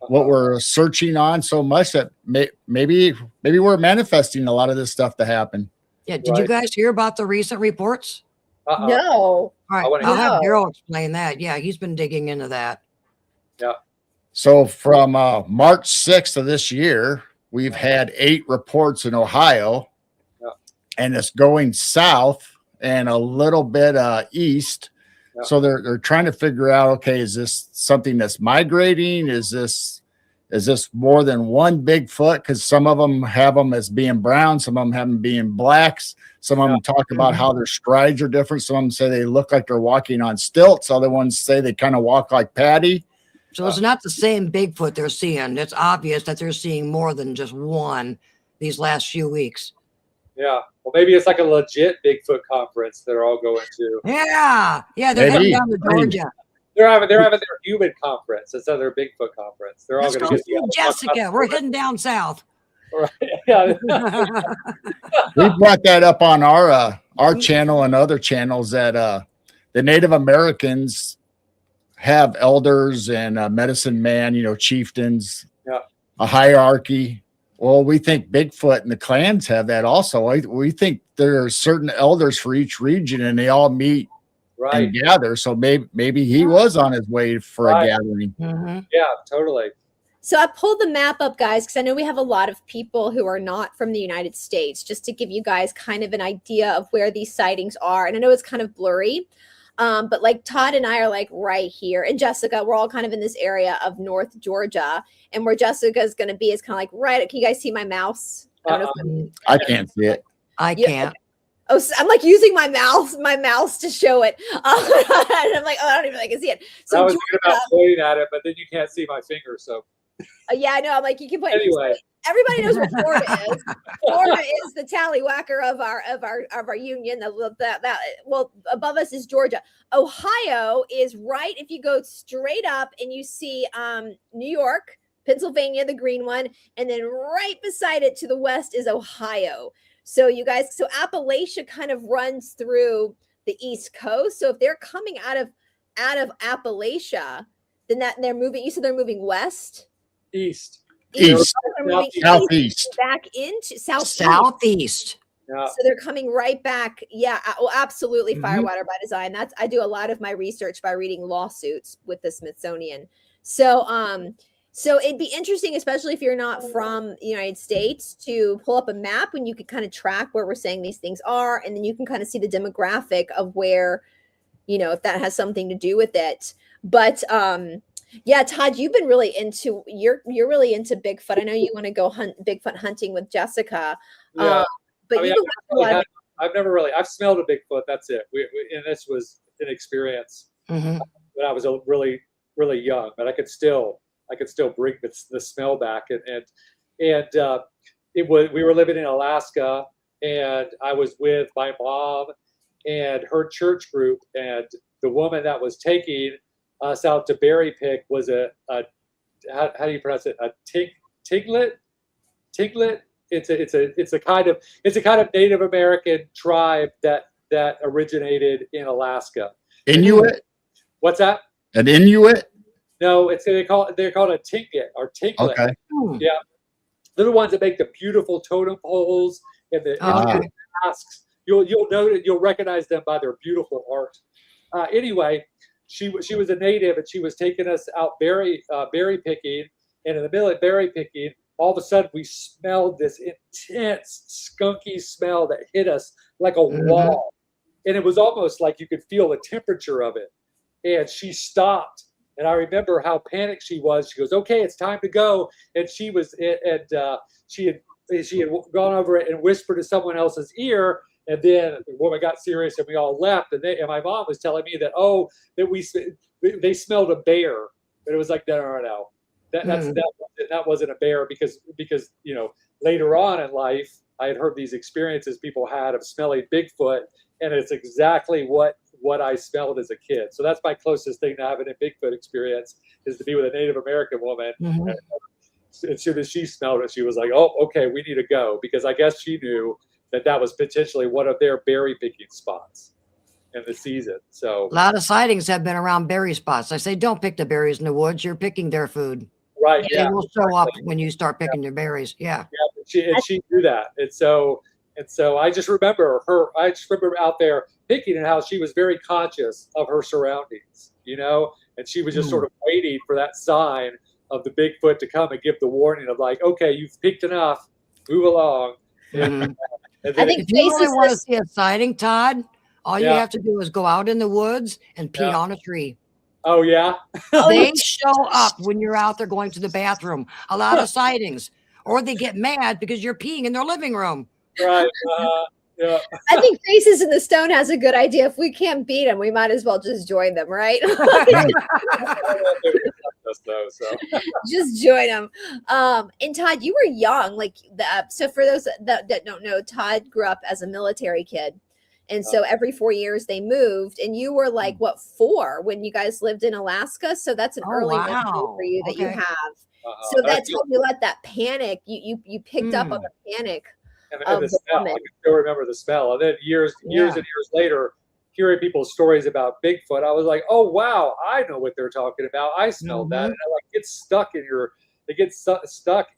what we're searching on so much that maybe we're manifesting a lot of this stuff to happen. Yeah. Did you guys hear about the recent reports? No. All right, I'll have No. Daryl explain that. Yeah, he's been digging into that. Yeah. So from March 6th of this year, we've had 8 reports in Ohio, and it's going south and a little bit east. So they're trying to figure out, okay, is this something that's migrating? Is this more than one Bigfoot? Because some of them have them as being brown, some of them have them being blacks. Some of them talk about how their strides are different. Some of them say they look like they're walking on stilts. Other ones say they kind of walk like Patty. So it's not the same Bigfoot they're seeing. It's obvious that they're seeing more than just one these last few weeks. Yeah. Well, maybe it's like a legit Bigfoot conference they're all going to. Yeah. Yeah. They're heading down to Georgia. They're having their human conference instead of their Bigfoot conference. They're all Let's going go to get see Jessica. We're heading down south. Right. Yeah. We brought that up on our channel and other channels that the Native Americans have elders and medicine man, you know, chieftains, a hierarchy. Well, we think Bigfoot and the clans have that also. We think there are certain elders for each region, and they all meet and gather. So maybe he was on his way for a gathering. Yeah, totally. So I pulled the map up, guys, because I know we have a lot of people who are not from the United States, just to give you guys kind of an idea of where these sightings are. And I know it's kind of blurry, but like Todd and I are like right here, and Jessica, we're all kind of in this area of North Georgia, and where Jessica is going to be is kind of like right. Can you guys see my mouse? I can't see it. I can't. Oh, so I'm like using my mouse to show it. And I'm like, oh, I don't even think I can see it. So I was thinking about pointing at it, but then you can't see my finger. So yeah, I know. I'm like, you can put anyway. Everybody knows what Florida is. Florida is the tallywhacker of our union. Well, above us is Georgia. Ohio is right. If you go straight up and you see New York, Pennsylvania, the green one, and then right beside it to the west is Ohio. So you guys, so Appalachia kind of runs through the East Coast. So if they're coming out of Appalachia, then they're moving. You said they're moving west, east, southeast, back into southeast. Yeah. So they're coming right back. Yeah, well, absolutely. Firewater by design. I do a lot of my research by reading lawsuits with the Smithsonian. So it'd be interesting, especially if you're not from the United States, to pull up a map and you could kind of track where we're saying these things are. And then you can kind of see the demographic of where, you know, if that has something to do with it. But yeah, Todd, you've been really you're really into Bigfoot. I know you want to go Bigfoot hunting with Jessica. Yeah. But I've never really, I've smelled a Bigfoot. That's it. And this was an experience when I was really, really young, but I could still bring the smell back. We were living in Alaska, and I was with my mom and her church group, and the woman that was taking us out to berry pick was how do you pronounce it? A tinglet. It's a kind of Native American tribe that originated in Alaska. Inuit? What's that? An Inuit? No, they're called a tinglet or tinglet. Okay. Yeah, they're the ones that make the beautiful totem poles and the masks. You'll recognize them by their beautiful art. Anyway, she was a native, and she was taking us out berry picking, and in the middle of berry picking, all of a sudden we smelled this intense skunky smell that hit us like a wall. And it was almost like you could feel the temperature of it. And she stopped. And I remember how panicked she was. She goes, "Okay, it's time to go." And she had gone over it and whispered to someone else's ear. And then the woman got serious and we all left. And my mom was telling me that they smelled a bear. And it was like, no. That wasn't a bear because later on in life, I had heard these experiences people had of smelling Bigfoot, and it's exactly what I smelled as a kid. So that's my closest thing to having a Bigfoot experience, is to be with a Native American woman. And as soon as she smelled it, she was like, "Oh, okay, we need to go," because I guess she knew that was potentially one of their berry picking spots in the season. So a lot of sightings have been around berry spots. I say, don't pick the berries in the woods. You're picking their food. Right. They will show up when you start picking your berries. Yeah. She knew that. And so I just remember out there picking, and how she was very conscious of her surroundings, and she was just sort of waiting for that sign of the Bigfoot to come and give the warning of like, "Okay, you've picked enough, move along." I think if you really want to see a sighting, Todd, all you have to do is go out in the woods and pee on a tree. Oh, yeah? They show up when you're out there going to the bathroom. A lot of sightings. Or they get mad because you're peeing in their living room. Right. Yeah. I think Faces in the Stone has a good idea. If we can't beat them, we might as well just join them, right? Just join them. And Todd, you were young. So for those that don't know, Todd grew up as a military kid. And so every 4 years they moved, and you were like, 4 when you guys lived in Alaska? So that's an early memory for you that you have. So that's how you let that panic. You picked up on the panic. And the smell. I can still remember the smell. And then years and years later, hearing people's stories about Bigfoot, I was like, "Oh wow, I know what they're talking about. I smelled that." And it gets stuck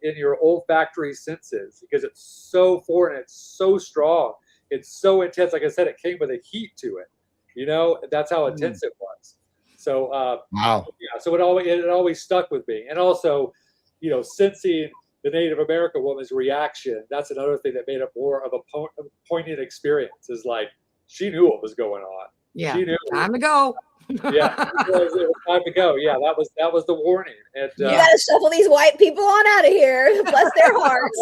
in your olfactory senses because it's so foreign, it's so strong, it's so intense. Like I said, it came with a heat to it. That's how intense it was. So wow. Yeah. So it always stuck with me. And also, sensing the Native American woman's reaction, that's another thing that made it more of a poignant experience, is like, she knew what was going on. Yeah. She knew. Time to go. Yeah. It was time to go. Yeah. That was the warning. And you got to shuffle these white people on out of here. Bless their hearts.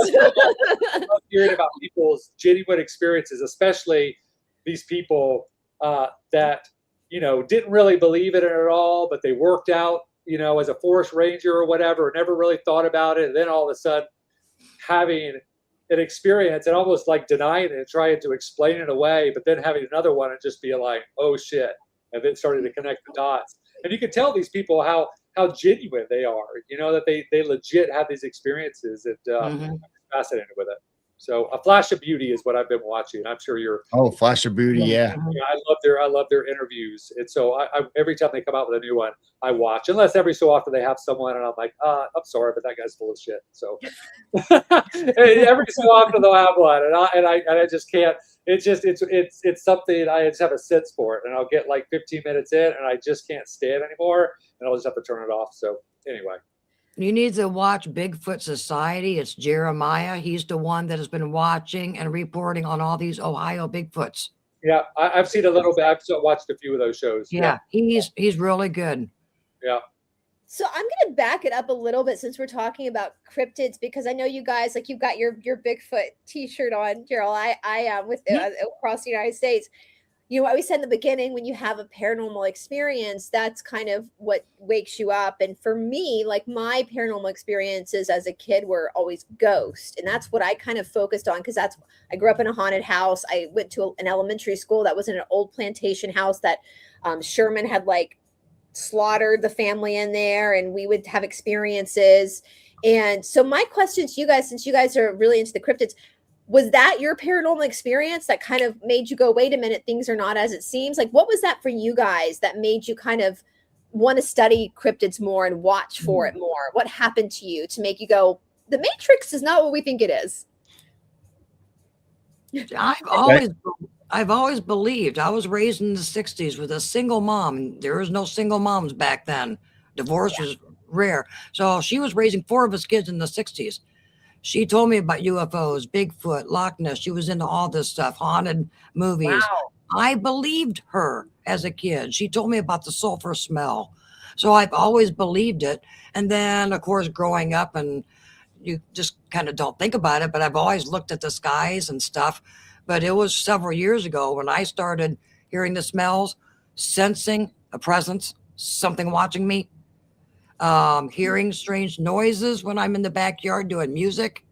I love hearing about people's genuine experiences, especially these people that, didn't really believe in it at all, but they worked out, as a forest ranger or whatever, never really thought about it. And then all of a sudden having an experience and almost like denying it and trying to explain it away, but then having another one and just being like, "Oh shit." And then starting to connect the dots. And you can tell these people how genuine they are, that they legit have these experiences, and I'm fascinated with it. So A Flash of Beauty is what I've been watching. I'm sure you're. Oh, Flash of Beauty, yeah. I love their interviews, and so I every time they come out with a new one, I watch. Unless every so often they have someone, and I'm like, I'm sorry, but that guy's full of shit. So every so often they'll have one, and I just can't. It's something I just have a sense for it, and I'll get like 15 minutes in, and I just can't stand it anymore, and I'll just have to turn it off. So anyway. You need to watch Bigfoot Society. It's Jeremiah. He's the one that has been watching and reporting on all these Ohio Bigfoots. Yeah, I've seen a little bit. I've watched a few of those shows. Yeah. He's really good. Yeah. So I'm going to back it up a little bit since we're talking about cryptids, because I know you guys, like, you've got your Bigfoot t-shirt on, Gerald. I am with across the United States. I always said in the beginning, when you have a paranormal experience, that's kind of what wakes you up. And for me, like, my paranormal experiences as a kid were always ghosts. And that's what I kind of focused on, because I grew up in a haunted house. I went to an elementary school that was in an old plantation house that Sherman had like slaughtered the family in there, and we would have experiences. And so my question to you guys, since you guys are really into the cryptids, was that your paranormal experience that kind of made you go, wait a minute, things are not as it seems? Like, what was that for you guys that made you kind of want to study cryptids more and watch for it more? What happened to you to make you go, the Matrix is not what we think it is? I've always believed. I was raised in the 60s with a single mom. There was no single moms back then. Divorce was rare. So she was raising 4 of us kids in the 60s. She told me about UFOs, Bigfoot, Loch Ness. She was into all this stuff, haunted movies. Wow. I believed her as a kid. She told me about the sulfur smell. So I've always believed it. And then, of course, growing up, and you just kind of don't think about it, but I've always looked at the skies and stuff. But it was several years ago when I started hearing the smells, sensing a presence, something watching me, hearing strange noises when I'm in the backyard doing music.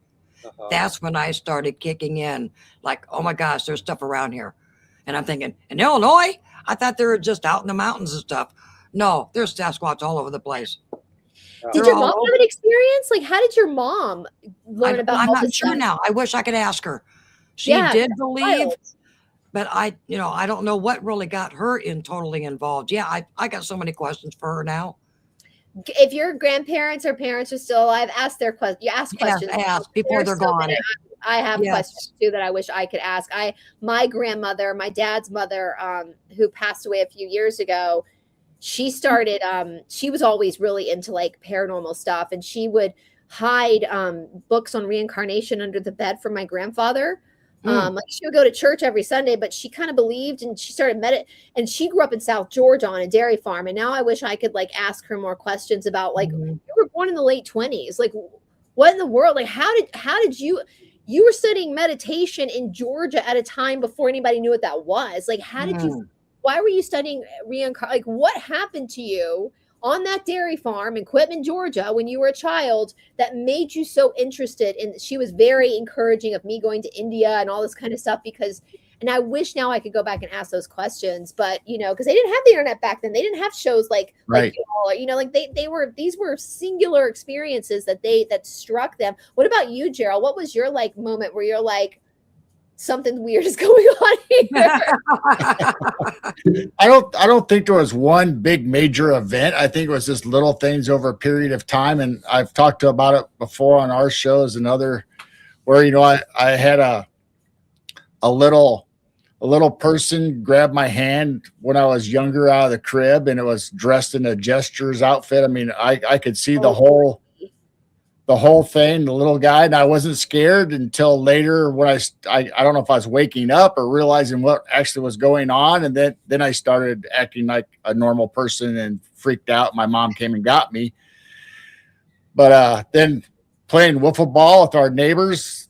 Uh-huh. That's when I started kicking in, like, oh my gosh, there's stuff around here. And I'm thinking, in Illinois, I thought they were just out in the mountains and stuff. No, there's Sasquatch all over the place. Did They're your all mom over. have an experience? Like, how did your mom learn about I'm all not this sure stuff? now. I wish I could ask her. She Yeah, did that's believe, wild. but I don't know what really got her in totally involved. Yeah, I got so many questions for her now. If your grandparents or parents are still alive, ask their questions. You ask Yes, questions ask before they're still gone. there. I have Yes. questions too that I wish I could ask. My grandmother, my dad's mother, who passed away a few years ago, she started. She was always really into like paranormal stuff, and she would hide books on reincarnation under the bed for my grandfather. Like she would go to church every Sunday, but she kind of believed, and she started and she grew up in South Georgia on a dairy farm. And now I wish I could like ask her more questions about like, Mhm. you were born in the late 20s. Like, what in the world? Like, how did you were studying meditation in Georgia at a time before anybody knew what that was? Like, how did you, why were you studying reincarnation? Like, what happened to you on that dairy farm in Quitman, Georgia, when you were a child that made you so interested in? She was very encouraging of me going to India and all this kind of stuff and I wish now I could go back and ask those questions, but because they didn't have the internet back then, they didn't have shows like Right. you all, like these were singular experiences that struck them. What about you, Gerald? What was your like moment where you're like, something weird is going on here? I don't think there was one big major event. I think it was just little things over a period of time. And I've talked about it before on our shows and other where, I had a little person grab my hand when I was younger out of the crib, and it was dressed in a Gestures outfit. I mean, I could see the whole thing, the little guy, and I wasn't scared until later when I don't know if I was waking up or realizing what actually was going on. And then I started acting like a normal person and freaked out. My mom came and got me. But then playing wiffle ball with our neighbors,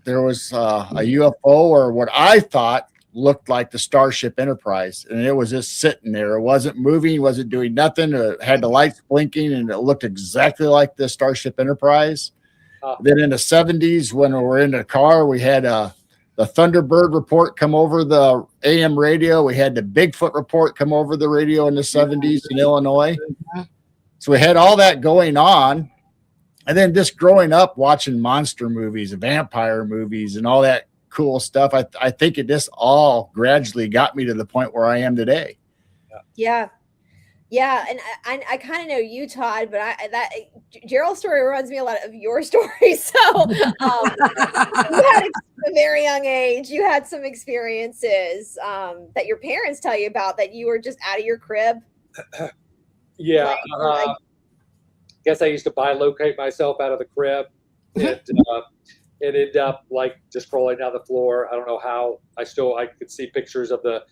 there was a UFO, or what I thought looked like the Starship Enterprise, and it was just sitting there. It wasn't moving, wasn't doing nothing. It had the lights blinking, and it looked exactly like the Starship Enterprise. Then in the 70s, when we were in the car, we had the Thunderbird report come over the AM radio. We had the Bigfoot report come over the radio in the 70s in Illinois. So we had all that going on. And then just growing up watching monster movies, vampire movies, and all that cool stuff, I think it just all gradually got me to the point where I am today. Yeah. And I kind of know you, Todd, but Gerald's story reminds me a lot of your story. So you had a very young age. You had some experiences that your parents tell you about, that you were just out of your crib. Yeah. Guess I used to bilocate myself out of the crib, and it ended up like just crawling down the floor. I don't know how. I could see pictures of the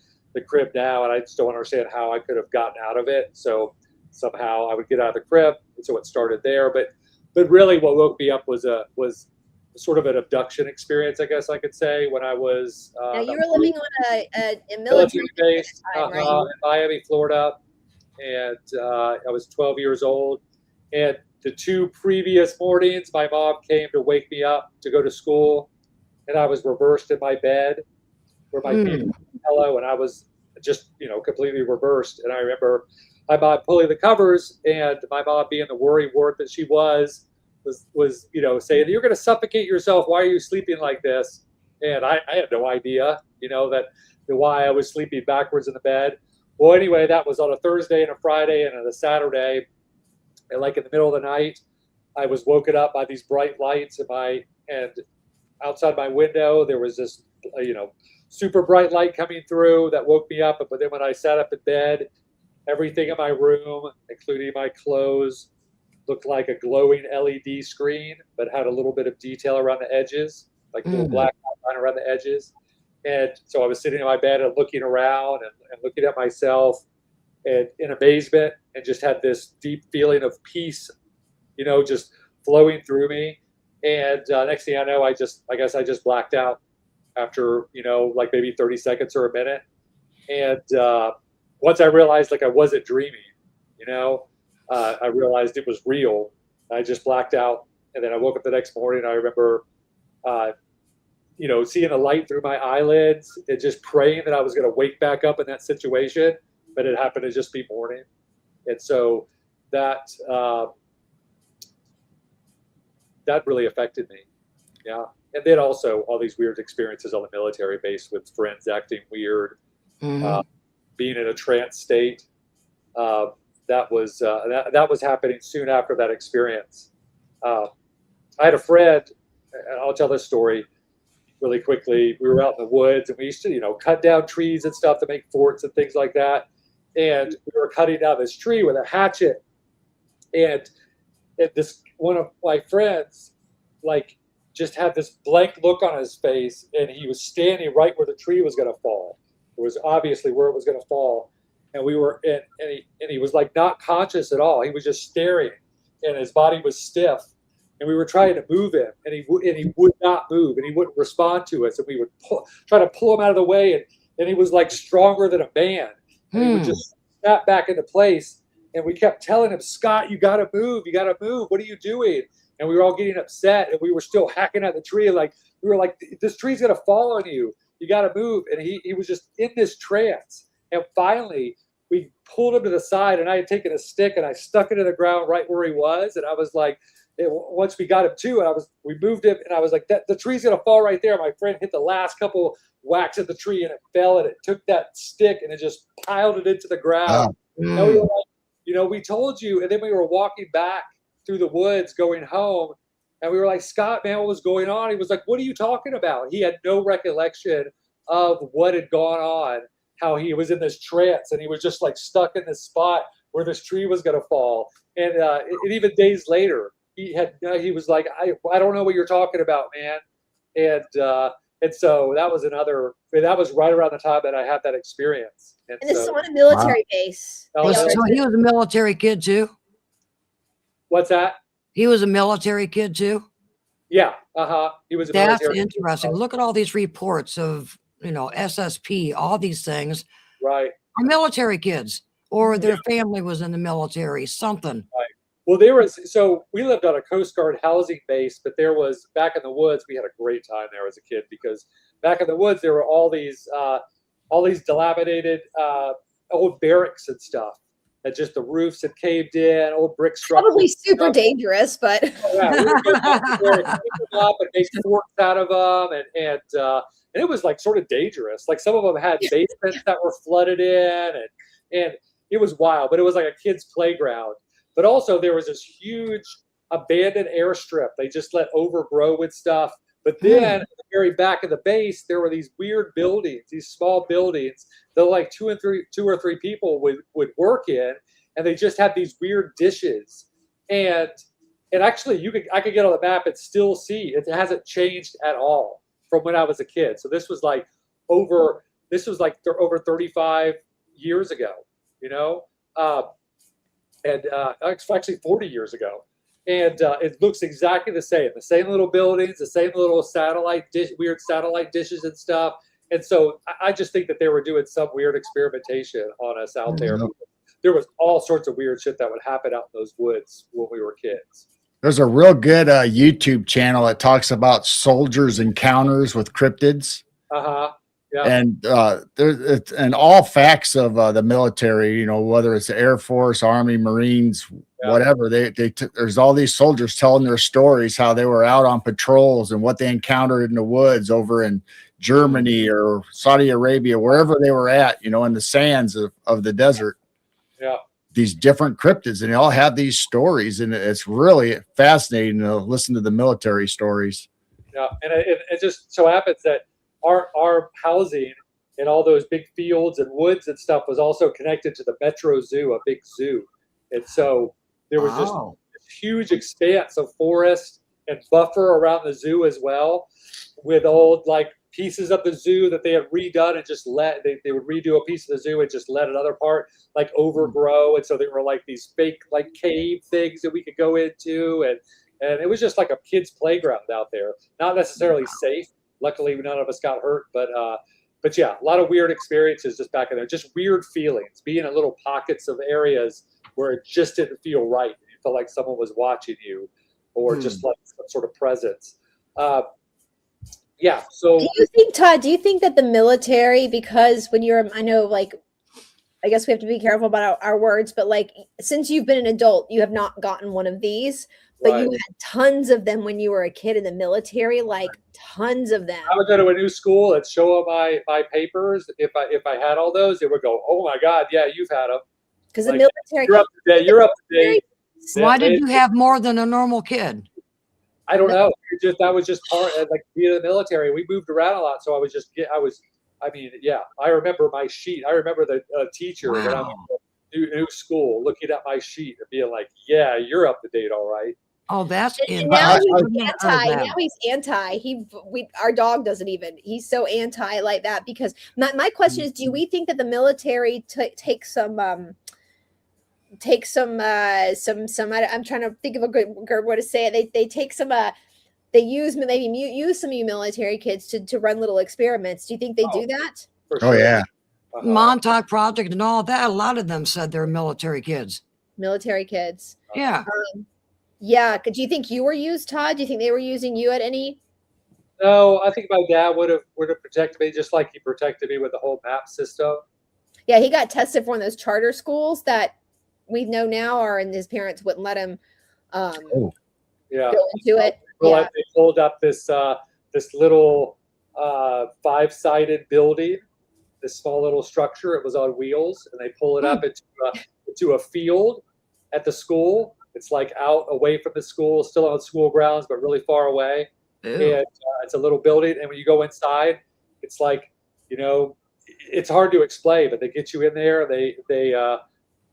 crib now, and I just don't understand how I could have gotten out of it. So somehow I would get out of the crib, and so it started there. But really, what woke me up was sort of an abduction experience, I guess I could say, when I was. Now you were living on a military base time, right? in Miami, Florida, and I was 12 years old. And the 2 previous mornings, my mom came to wake me up to go to school, and I was reversed in my bed where my feet were on the pillow, and I was just, completely reversed. And I remember my mom pulling the covers, and my mom, being the worry wart that she was saying, "You're going to suffocate yourself. Why are you sleeping like this?" And I had no idea, why I was sleeping backwards in the bed. Well, anyway, that was on a Thursday and a Friday and on a Saturday. And like in the middle of the night, I was woken up by these bright lights, and outside my window there was this, super bright light coming through that woke me up. But then when I sat up in bed, everything in my room, including my clothes, looked like a glowing LED screen, but had a little bit of detail around the edges, like a little black outline around the edges. And so I was sitting in my bed and looking around and looking at myself and in amazement, and just had this deep feeling of peace, just flowing through me. And next thing I know, I guess I just blacked out after, like maybe 30 seconds or a minute. And once I realized like I wasn't dreaming, I realized it was real. I just blacked out. And then I woke up the next morning. I remember, seeing a light through my eyelids and just praying that I was going to wake back up in that situation. But it happened to just be morning. And so that really affected me. Yeah. And then also all these weird experiences on the military base with friends acting weird, being in a trance state. That was happening soon after that experience. I had a friend, and I'll tell this story really quickly. We were out in the woods, and we used to, cut down trees and stuff to make forts and things like that. And we were cutting down this tree with a hatchet. And this one of my friends, like, just had this blank look on his face, and he was standing right where the tree was going to fall. It was obviously where it was going to fall. And we were, and he was like not conscious at all. He was just staring, and his body was stiff. And we were trying to move him, and he would not move, and he wouldn't respond to us. And we would try to pull him out of the way, and he was like stronger than a man. And he would just snap back into place. And we kept telling him, Scott, you got to move. You got to move. What are you doing? And we were all getting upset, and we were still hacking at the tree. Like, we were like, this tree's going to fall on you. You got to move. And he was just in this trance. And finally, we pulled him to the side, and I had taken a stick, and I stuck it in the ground right where he was. And I was like, once we got him to, we moved him, and I was like, the tree's going to fall right there. My friend hit the last couple whacks at the tree, and it fell, and it took that stick, and it just piled it into the ground. And we were like, we told you. And then we were walking back through the woods going home, and we were like, Scott, man, what was going on? He was like, what are you talking about? He had no recollection of what had gone on, how he was in this trance, and he was just like stuck in this spot where this tree was going to fall. And even days later, he was like, I don't know what you're talking about, man. And so that was right around the time that I had that experience. And this is on a military base. So he was a military kid too? What's that? He was a military kid too? Yeah. He was a military That's interesting. Look at all these reports of, SSP, all these things. Right. Are military kids, or their family was in the military, something. Right. Well, so we lived on a Coast Guard housing base, but there was, back in the woods, we had a great time there as a kid, because back in the woods, there were all these dilapidated old barracks and stuff that just the roofs had caved in, old brick structures. Probably super dangerous, but we would go back there and pick them up and make forts out of them, and it was like sort of dangerous. Like some of them had basements that were flooded in, and it was wild, but it was like a kid's playground. But also there was this huge abandoned airstrip they just let overgrow with stuff. But then at the very back of the base, there were these weird buildings, these small buildings that like two or three people would work in, and they just had these weird dishes. And actually I could get on the map and still see it hasn't changed at all from when I was a kid. So this was like over 35 years ago, and actually 40 years ago. And it looks exactly the same little buildings, the same little weird satellite dishes and stuff. And so I just think that they were doing some weird experimentation on us out there. There was all sorts of weird shit that would happen out in those woods when we were kids. There's a real good YouTube channel that talks about soldiers' encounters with cryptids. Yeah. And and all facts of the military, whether it's the Air Force, Army, Marines, whatever, there's all these soldiers telling their stories, how they were out on patrols and what they encountered in the woods over in Germany or Saudi Arabia, wherever they were at, in the sands of the desert. Yeah. These different cryptids, and they all have these stories, and it's really fascinating to listen to the military stories. Yeah. And it just so happens that our housing and all those big fields and woods and stuff was also connected to the Metro Zoo, a big zoo. And so there was just this huge expanse of forest and buffer around the zoo as well, with old like pieces of the zoo that they had redone and just they would redo a piece of the zoo and just let another part like overgrow. And so they were like these fake like cave things that we could go into, and it was just like a kid's playground out there. Not necessarily safe. Luckily, none of us got hurt, but yeah, a lot of weird experiences just back in there. Just weird feelings, being in little pockets of areas where it just didn't feel right. You felt like someone was watching you, or just like some sort of presence. Yeah. So do you think, Todd, do you think that the military, because when you're, I know, like, I guess we have to be careful about our words, but like, since you've been an adult, you have not gotten one of these, but right. you had tons of them when you were a kid in the military, like tons of them. I would go to a new school and show them my papers. If I had all those, they would go, "Oh my God, yeah, you've had them." Because like, the military, you're up to date. You're up to date. Why did you have more than a normal kid? I don't know. That was just part of like being in the military. We moved around a lot, so I mean, yeah. I remember my sheet. I remember the teacher when I went to new school looking at my sheet and being like, "Yeah, you're up to date, all right." Oh, that's and now he's anti. Now he's anti. Our dog doesn't even. He's so anti like that because my question is: do we think that the military takes some? I'm trying to think of a good way to say it. They take some. They use some of you military kids to run little experiments. Do you think they do that? For sure. Oh yeah. Montauk Project and all that. A lot of them said they're military kids. Military kids. Yeah. Yeah. Do you think you were used, Todd? Do you think they were using you at any? No, I think my dad would have protected me just like he protected me with the whole map system. Yeah, he got tested for one of those charter schools that we know now are, and his parents wouldn't let him Yeah. go into it. Well, they pulled up this little 5-sided building, this small little structure. It was on wheels, and they pull it up into a field at the school. It's like out away from the school, still on school grounds, but really far away. Ew. And it's a little building, and when you go inside, it's like, it's hard to explain, but they get you in there. They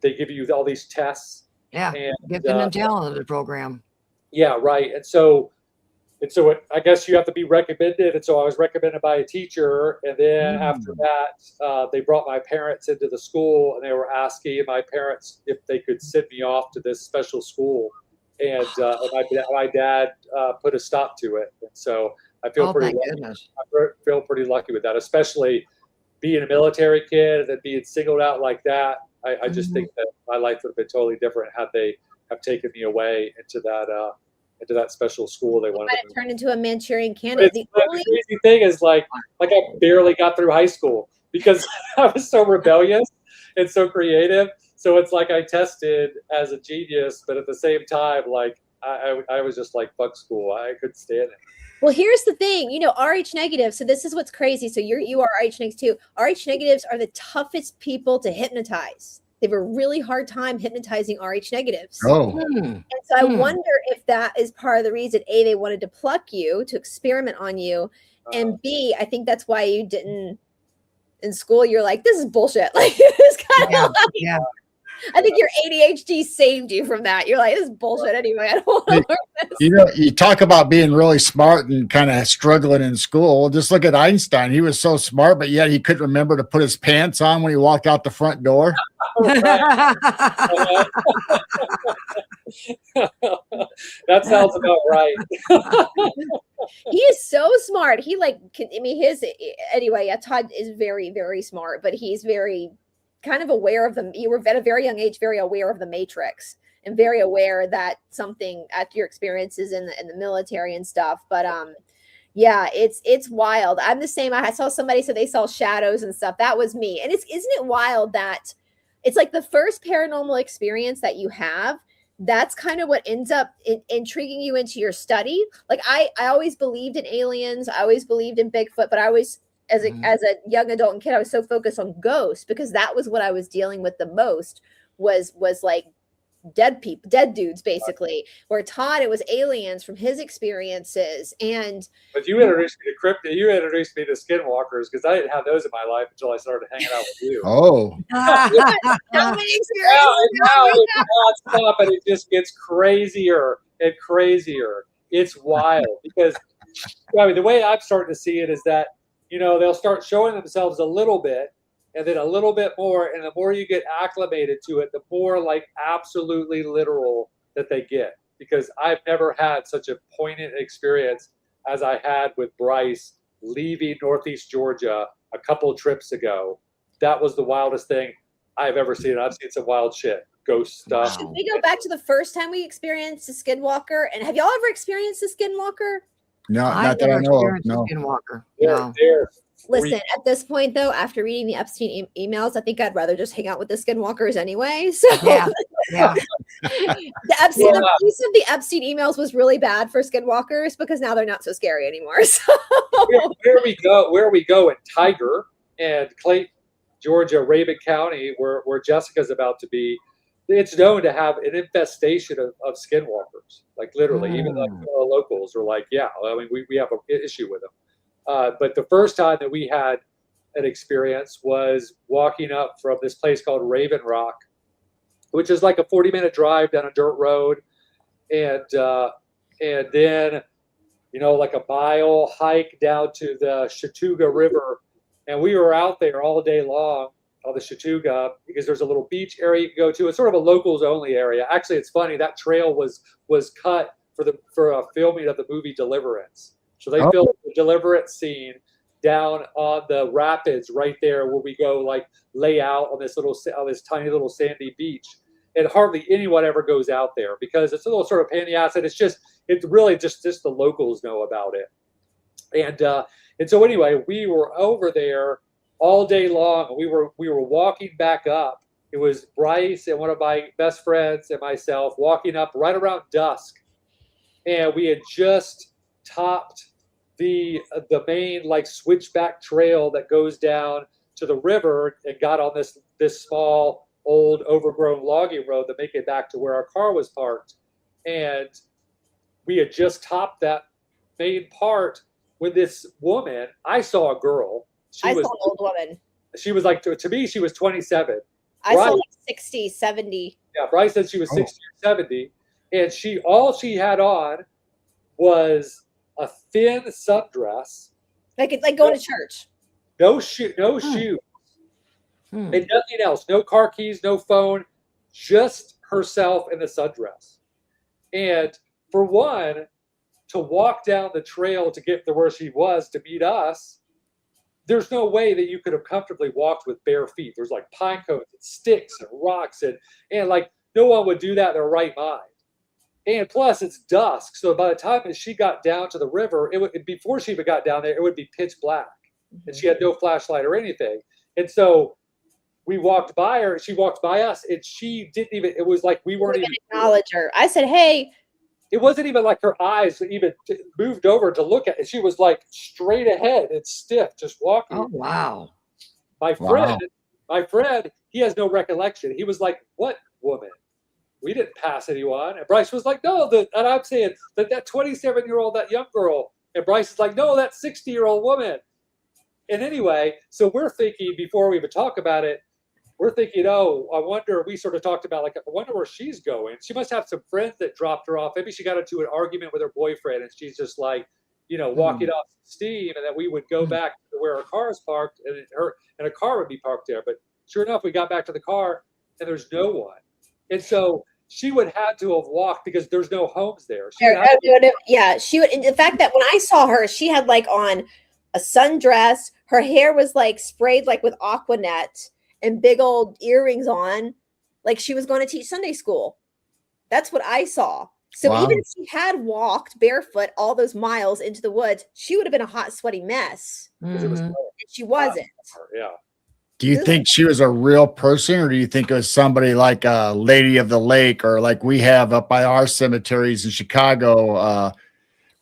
give you all these tests. Yeah, and, gifted and talented program. Yeah, right. And so I guess you have to be recommended. And so I was recommended by a teacher. And then after that, they brought my parents into the school, and they were asking my parents if they could send me off to this special school. And my dad put a stop to it. And so I feel pretty lucky. I feel pretty lucky with that, especially being a military kid and then being singled out like that. I just think that my life would have been totally different had they have taken me away into that special school they wanted to turn into a Manchurian candidate. The crazy thing is like I barely got through high school because I was so rebellious and so creative. So it's like I tested as a genius, but at the same time, like I was just like, fuck school. I couldn't stand it. Well, here's the thing, RH negative. So this is what's crazy. So you are RH negatives too. RH negatives are the toughest people to hypnotize. They have a really hard time hypnotizing RH negatives. Oh. And so I wonder if that is part of the reason, A, they wanted to pluck you, to experiment on you. And B, I think that's why you didn't, in school, you're like, this is bullshit. Like, it's kind of like, I think your ADHD saved you from that. You're like, this is bullshit anyway. I don't want to learn this. You talk about being really smart and kind of struggling in school. Just look at Einstein. He was so smart, but yet he couldn't remember to put his pants on when he walked out the front door. That sounds about right. He is so smart. He Todd is very, very smart, but he's very kind of aware of them. You were at a very young age, very aware of the matrix and very aware that something after your experiences in the military and stuff. But yeah, it's wild. I'm the same. I saw somebody said they saw shadows and stuff. That was me. And isn't it wild that it's like the first paranormal experience that you have, that's kind of what ends up intriguing you into your study. Like I always believed in aliens. I always believed in Bigfoot, but I always, as a young adult and kid, I was so focused on ghosts because that was what I was dealing with the most was like dead people, dead dudes, basically. Where Todd, it was aliens from his experiences. And but you introduced me to Cryptid. You introduced me to skinwalkers because I didn't have those in my life until I started hanging out with you. Oh, how many experiences? Now it's nonstop, and it just gets crazier and crazier. It's wild because I mean, the way I'm starting to see it is that, you know, they'll start showing themselves a little bit and then a little bit more. And the more you get acclimated to it, the more like absolutely literal that they get. Because I've never had such a poignant experience as I had with Bryce leaving Northeast Georgia a couple of trips ago. That was the wildest thing I've ever seen. I've seen some wild shit, ghost stuff. Should we go back to the first time we experienced a skinwalker? And have y'all ever experienced a skinwalker? no, I've not that I never know of. experienced a No. skinwalker. They're, No. they're Listen, at this point, though, after reading the Epstein emails, I think I'd rather just hang out with the skinwalkers anyway. So Yeah. Yeah. the Epstein, the piece of the Epstein emails was really bad for skinwalkers because now they're not so scary anymore. So where we go in Tiger and Clayton, Georgia, Raven County, where Jessica's about to be, it's known to have an infestation of skinwalkers. Like literally, even like locals are like, yeah, I mean, we have an issue with them. But the first time that we had an experience was walking up from this place called Raven Rock, which is like a 40-minute drive down a dirt road, and then, you know, like a mile hike down to the Chattooga River, and we were out there all day long on the Chattooga because there's a little beach area you can go to. It's sort of a locals only area. Actually, it's funny, that trail was cut for a filming of the movie Deliverance. So they filmed the Deliverance scene down on the rapids right there where we go like lay out on this tiny little sandy beach. And hardly anyone ever goes out there because it's a little sort of pain in the ass, and it's really just the locals know about it. And so anyway, we were over there all day long. We were walking back up. It was Bryce and one of my best friends and myself walking up right around dusk, and we had just topped the main like switchback trail that goes down to the river and got on this small old overgrown logging road that make it back to where our car was parked. And we had just topped that main part when this woman, I saw a girl. I saw an old woman. She was like, to me, she was 27. I saw like 60, 70. Yeah, Bryce said she was 60 or 70. And all she had on was a thin sundress. Like going to church. No shoes. And nothing else. No car keys, no phone, just herself in the sundress. And for one, to walk down the trail to get to where she was to meet us, there's no way that you could have comfortably walked with bare feet. There's like pine cones and sticks and rocks and like no one would do that in their right mind. And plus it's dusk. So by the time that she got down to the river, before she even got down there, it would be pitch black. And she had no flashlight or anything. And so we walked by her, she walked by us, and she didn't even, it was like we weren't even acknowledge her. I said, hey. It wasn't even like her eyes even moved over to look at it. She was like straight ahead and stiff, just walking. Oh, wow. My friend, he has no recollection. He was like, what woman? We didn't pass anyone. And Bryce was like, no, and I'm saying that 27-year-old, that young girl. And Bryce is like, no, that 60-year-old woman. And anyway, so we're thinking, before we even talk about it, we're thinking, oh, I wonder, we sort of talked about, like, I wonder where she's going. She must have some friends that dropped her off. Maybe she got into an argument with her boyfriend and she's just like, you know, walking off steam, and that we would go back to where our car is parked and a car would be parked there. But sure enough, we got back to the car and there's no one. And so she would have to have walked because there's no homes there. She would. And the fact that when I saw her, she had like on a sundress. Her hair was like sprayed like with Aquanet and big old earrings on, like she was going to teach Sunday school. That's what I saw. So even if she had walked barefoot all those miles into the woods, she would have been a hot, sweaty mess. And she wasn't. Yeah. Do you think she was a real person, or do you think it was somebody like a Lady of the Lake, or like we have up by our cemeteries in Chicago,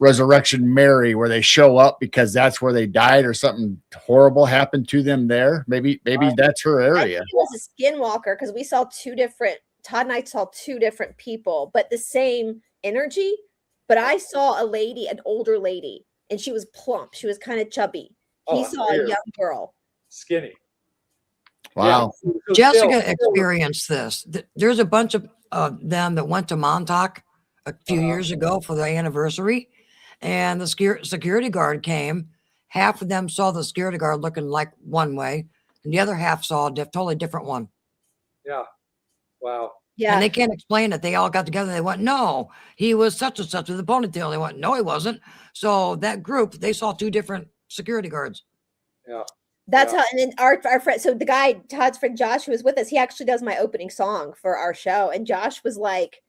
Resurrection Mary, where they show up because that's where they died or something horrible happened to them there? Maybe that's her area. I think it was a skinwalker because we saw two different Todd and I saw two different people, but the same energy. But I saw a lady, an older lady, and she was plump. She was kind of chubby. He saw a young girl. Skinny. Wow. Yeah. So Jessica experienced this. There's a bunch of them that went to Montauk a few years ago for the anniversary, and the security guard came. Half of them saw the security guard looking like one way, and the other half saw a totally different one. Yeah. Wow. Yeah. And they can't explain it. They all got together. They went, no, he was such and such with a ponytail. They went, no, he wasn't. So that group, they saw two different security guards. Yeah. That's how, and then our friend, so the guy, Todd's friend Josh, who was with us, he actually does my opening song for our show. And Josh was like,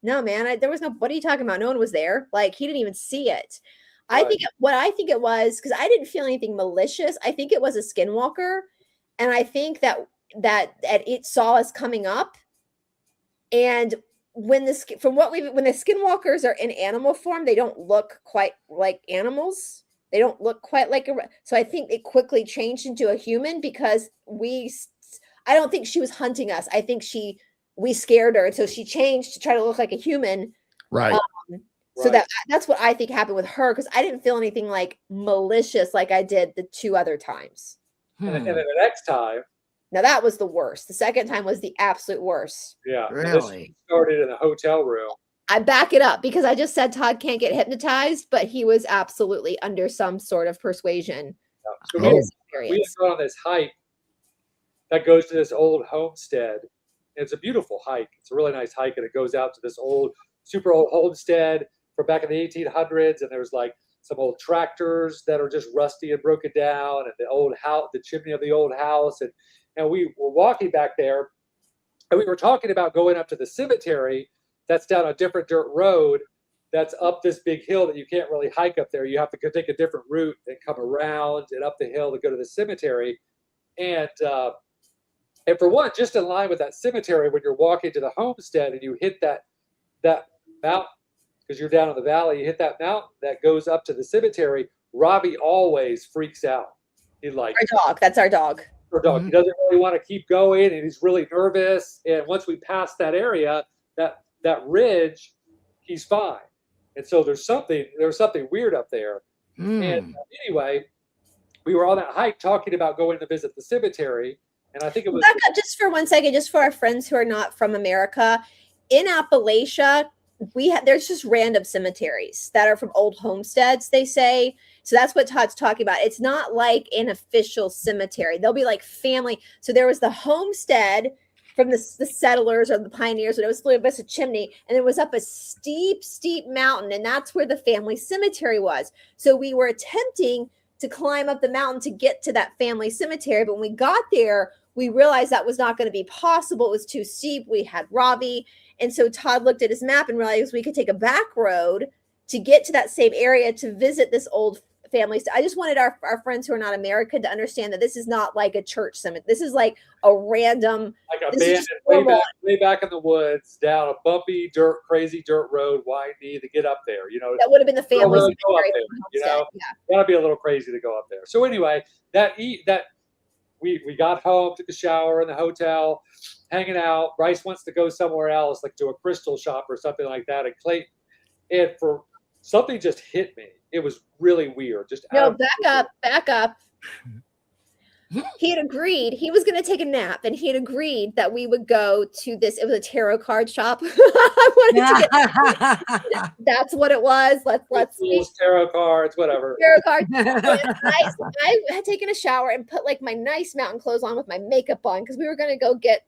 no, man, there was no, what are you talking about? No one was there. Like, he didn't even see it. I think what I think it was, because I didn't feel anything malicious. I think it was a skinwalker. And I think that it saw us coming up. And when the skinwalkers are in animal form, they don't look quite like animals. They don't look quite like so I think it quickly changed into a human because I don't think she was hunting us. I think we scared her. So she changed to try to look like a human. Right. So that's what I think happened with her. Cause I didn't feel anything like malicious like I did the two other times. And then the next time. Now that was the worst. The second time was the absolute worst. Yeah. Really? This started in a hotel room. I back it up because I just said Todd can't get hypnotized, but he was absolutely under some sort of persuasion. So we had gone on this hike that goes to this old homestead. It's a beautiful hike. It's a really nice hike, and it goes out to this super old homestead from back in the 1800s. And there's like some old tractors that are just rusty and broken down, and the old house, the chimney of the old house. And we were walking back there, and we were talking about going up to the cemetery. That's down a different dirt road that's up this big hill that you can't really hike up there. You have to go take a different route and come around and up the hill to go to the cemetery. And for one, just in line with that cemetery, when you're walking to the homestead and you hit that mountain, because you're down in the valley, you hit that mountain that goes up to the cemetery, Robbie always freaks out. He's like, our dog. That's our dog. Our dog. Mm-hmm. He doesn't really want to keep going, and he's really nervous. And once we pass that area, that ridge, he's fine. And so there was something weird up there. And anyway, we were on that hike talking about going to visit the cemetery. And I think it was back up just for 1 second, just for our friends who are not from America. In Appalachia, there's just random cemeteries that are from old homesteads, they say. So that's what Todd's talking about. It's not like an official cemetery. They'll be like family. So there was the homestead from the settlers or the pioneers, when it was just a chimney, and it was up a steep mountain, and that's where the family cemetery was. So we were attempting to climb up the mountain to get to that family cemetery, but when we got there, we realized that was not going to be possible. It was too steep. We had Robbie, and so Todd looked at his map and realized we could take a back road to get to that same area to visit this old family. I just wanted our friends who are not American to understand that this is not like a church cemetery. This is like a random, like abandoned, way back in the woods, down a bumpy, crazy dirt road, windy to get up there. You know, that would have been the family cemetery. That'd be a little crazy to go up there. So anyway, we got home, took a shower in the hotel, hanging out. Bryce wants to go somewhere else, like to a crystal shop or something like that in Clayton. And for something just hit me. It was really weird. Back up. He had agreed. He was going to take a nap, and he had agreed that we would go to this. It was a tarot card shop. That's what it was. Let's see. Tarot cards, whatever. Tarot cards. I had taken a shower and put like my nice mountain clothes on with my makeup on because we were going to go get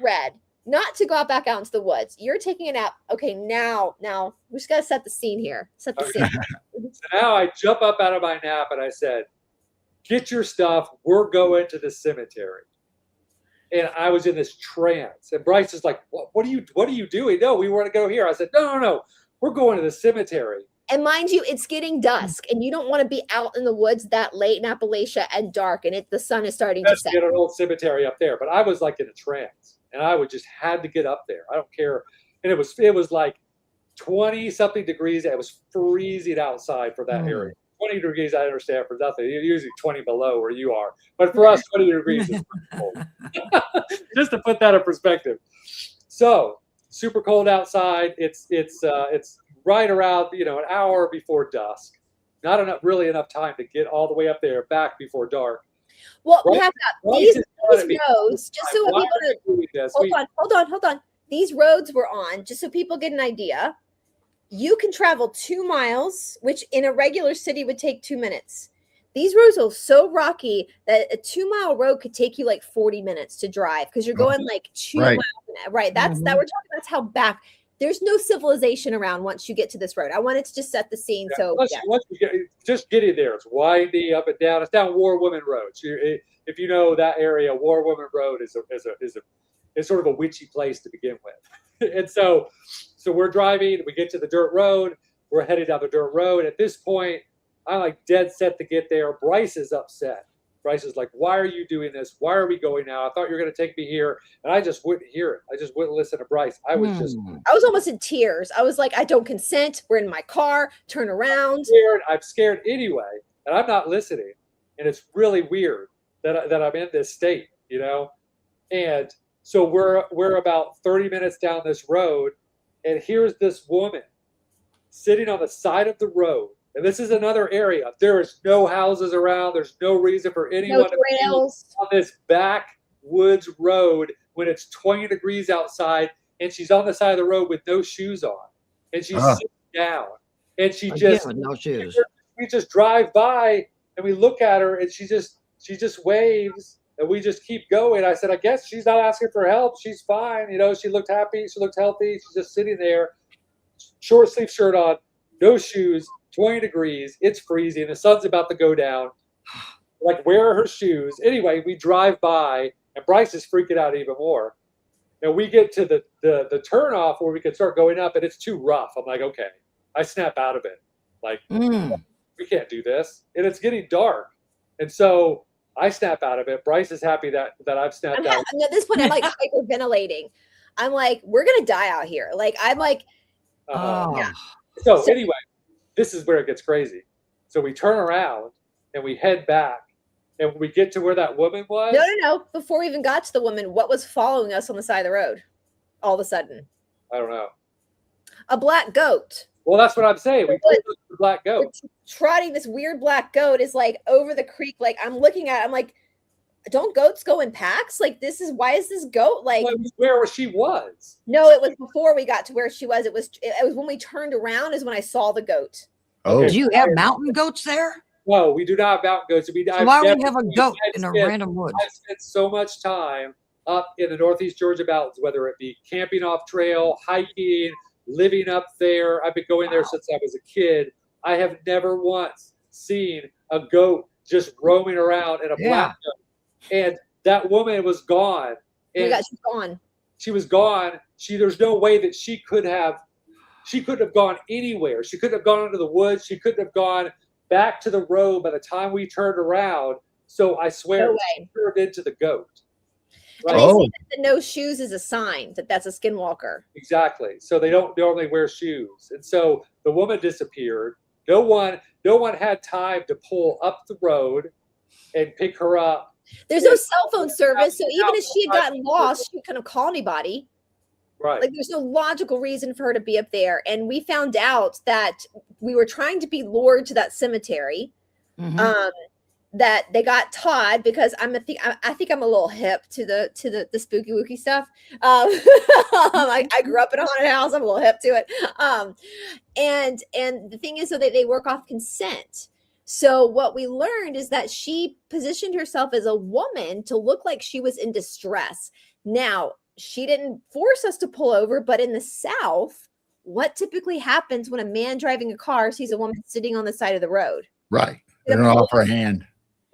red. Not to go back out into the woods. You're taking a nap. Okay, now we just got to set the scene here. Set the scene. So now I jump up out of my nap and I said, get your stuff. We're going to the cemetery. And I was in this trance. And Bryce is like, what are you doing? No, we want to go here. I said, no. We're going to the cemetery. And mind you, it's getting dusk, and you don't want to be out in the woods that late in Appalachia and dark, and the sun is starting to set. Get an old cemetery up there. But I was like in a trance. And I had to get up there. I don't care. And it was like 20 something degrees. It was freezing outside for that area. 20 degrees, I understand for nothing. You're usually 20 below where you are. But for us, 20 degrees is pretty cold. Just to put that in perspective. So super cold outside. It's right around an hour before dusk. Not really enough time to get all the way up there back before dark. Well, we have these roads, just so people hold on. These roads we're on, just so people get an idea. You can travel 2 miles, which in a regular city would take 2 minutes. These roads are so rocky that a 2-mile road could take you like 40 minutes to drive because you're going like 2 miles. Right. That's that we're talking. That's how back. There's no civilization around once you get to this road. I wanted to just set the scene. Yeah, once you just getting there, it's windy up and down. It's down War Woman Road. So if you know that area, War Woman Road is sort of a witchy place to begin with. And so we're driving. We get to the dirt road. We're headed down the dirt road. At this point, I'm like dead set to get there. Bryce is upset. Bryce is like, why are you doing this? Why are we going now? I thought you were going to take me here. And I just wouldn't hear it. I just wouldn't listen to Bryce. I was almost in tears. I was like, I don't consent. We're in my car. Turn around. I'm scared anyway. And I'm not listening. And it's really weird that I'm in this state, And so we're about 30 minutes down this road. And here's this woman sitting on the side of the road. And this is another area. There is no houses around. There's no reason for anyone to be on this backwoods road when it's 20 degrees outside, and she's on the side of the road with no shoes on, and she's sitting down, and she just no shoes. We just drive by and we look at her, and she just waves, and we just keep going. I said, I guess she's not asking for help. She's fine. She looked happy. She looked healthy. She's just sitting there, short sleeve shirt on, no shoes. 20 degrees, it's freezing, the sun's about to go down. Like, where are her shoes? Anyway, we drive by, and Bryce is freaking out even more. And we get to the turnoff where we can start going up, and it's too rough. I'm like, okay. I snap out of it. Like, we can't do this. And it's getting dark. And so I snap out of it. Bryce is happy that I've snapped out. At this point, I'm like hyperventilating. I'm like, we're going to die out here. Like, I'm like, yeah. So anyway, this is where it gets crazy. So we turn around and we head back, and we get to where that woman was. No. Before we even got to the woman, what was following us on the side of the road? All of a sudden, I don't know. A black goat. Well, that's what I'm saying. We pulled the black goat. Trotting this weird black goat is like over the creek. Like, I'm looking at it, I'm like, don't goats go in packs? Like, why is this goat like where she was? No, it was before we got to where she was. It was when we turned around is when I saw the goat. Oh, do you have mountain goats there? No, we do not have mountain goats. So why would you have a goat in a random woods? I've spent so much time up in the Northeast Georgia mountains, whether it be camping off trail, hiking, living up there. I've been going there since I was a kid. I have never once seen a goat just roaming around in a black goat. And that woman was gone. And she's gone. She was gone. There's no way that she couldn't have gone anywhere. She couldn't have gone into the woods. She couldn't have gone back to the road by the time we turned around. So I swear she turned into the goat. Right? And they say that the no shoes is a sign that that's a skinwalker. Exactly. So they don't normally wear shoes. And so the woman disappeared. No one had time to pull up the road and pick her up. There's no cell phone service, so even if she had gotten lost, she couldn't call anybody. Right. Like, there's no logical reason for her to be up there. And we found out that we were trying to be lured to that cemetery. That they got Todd, because I think I'm a little hip to the spooky wooky stuff. I grew up in a haunted house. I'm a little hip to it. And the thing is, so they work off consent. So what we learned is that she positioned herself as a woman to look like she was in distress. Now, she didn't force us to pull over, but in the South, what typically happens when a man driving a car sees a woman sitting on the side of the road? Right. They're going to offer a hand.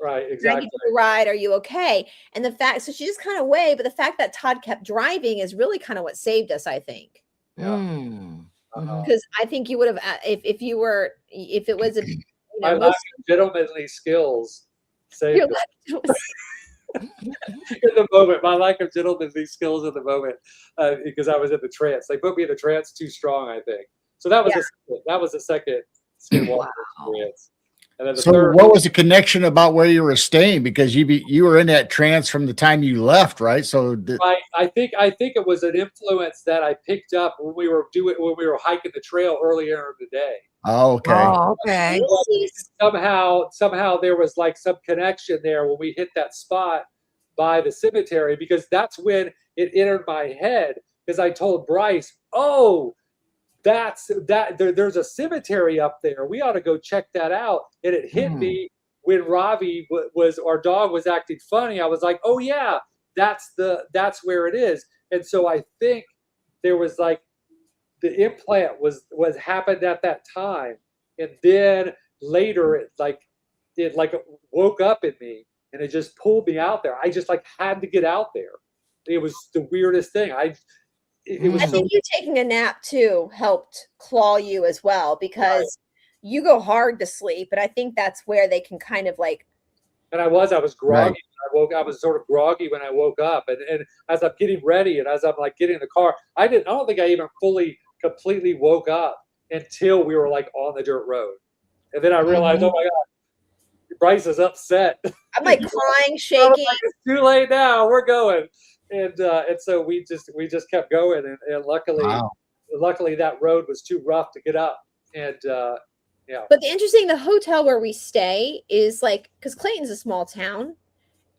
Right, exactly. Ride, are you okay? And the fact, so she just kind of waved, but the fact that Todd kept driving is really kind of what saved us, I think. Because I think you would have, if it was a, my lack of gentlemanly skills saved us. In the moment, my lack of gentlemanly skills in the moment, because I was in the trance. They put me in the trance too strong, I think. So that was the second skinwalker experience. And then the So third, what was the connection about where you were staying? Because you were in that trance from the time you left, right? So I think it was an influence that I picked up when we were hiking the trail earlier in the day. oh, okay. Oh, okay. Somehow there was like some connection there when we hit that spot by the cemetery, because that's when it entered my head, because I told Bryce, oh, there's a cemetery up there, we ought to go check that out. And it hit me when Ravi our dog was acting funny. I was like, oh yeah, that's where it is. And so I think there was like the implant was happened at that time, and then later it woke up in me, and it just pulled me out there. I just like had to get out there. It was the weirdest thing. It was I so think you taking a nap too helped claw you as well, because you go hard to sleep, and I think that's where they can kind of like. And I was groggy. Right. I was sort of groggy when I woke up, and as I'm getting ready and as I'm like getting in the car, I don't think I even completely woke up until we were like on the dirt road. And then I realized, oh my God, Bryce is upset. I'm like crying, I shaking. was like, it's too late now. We're going. And so we just kept going, and luckily that road was too rough to get up. And yeah. But the hotel where we stay is like, because Clayton's a small town,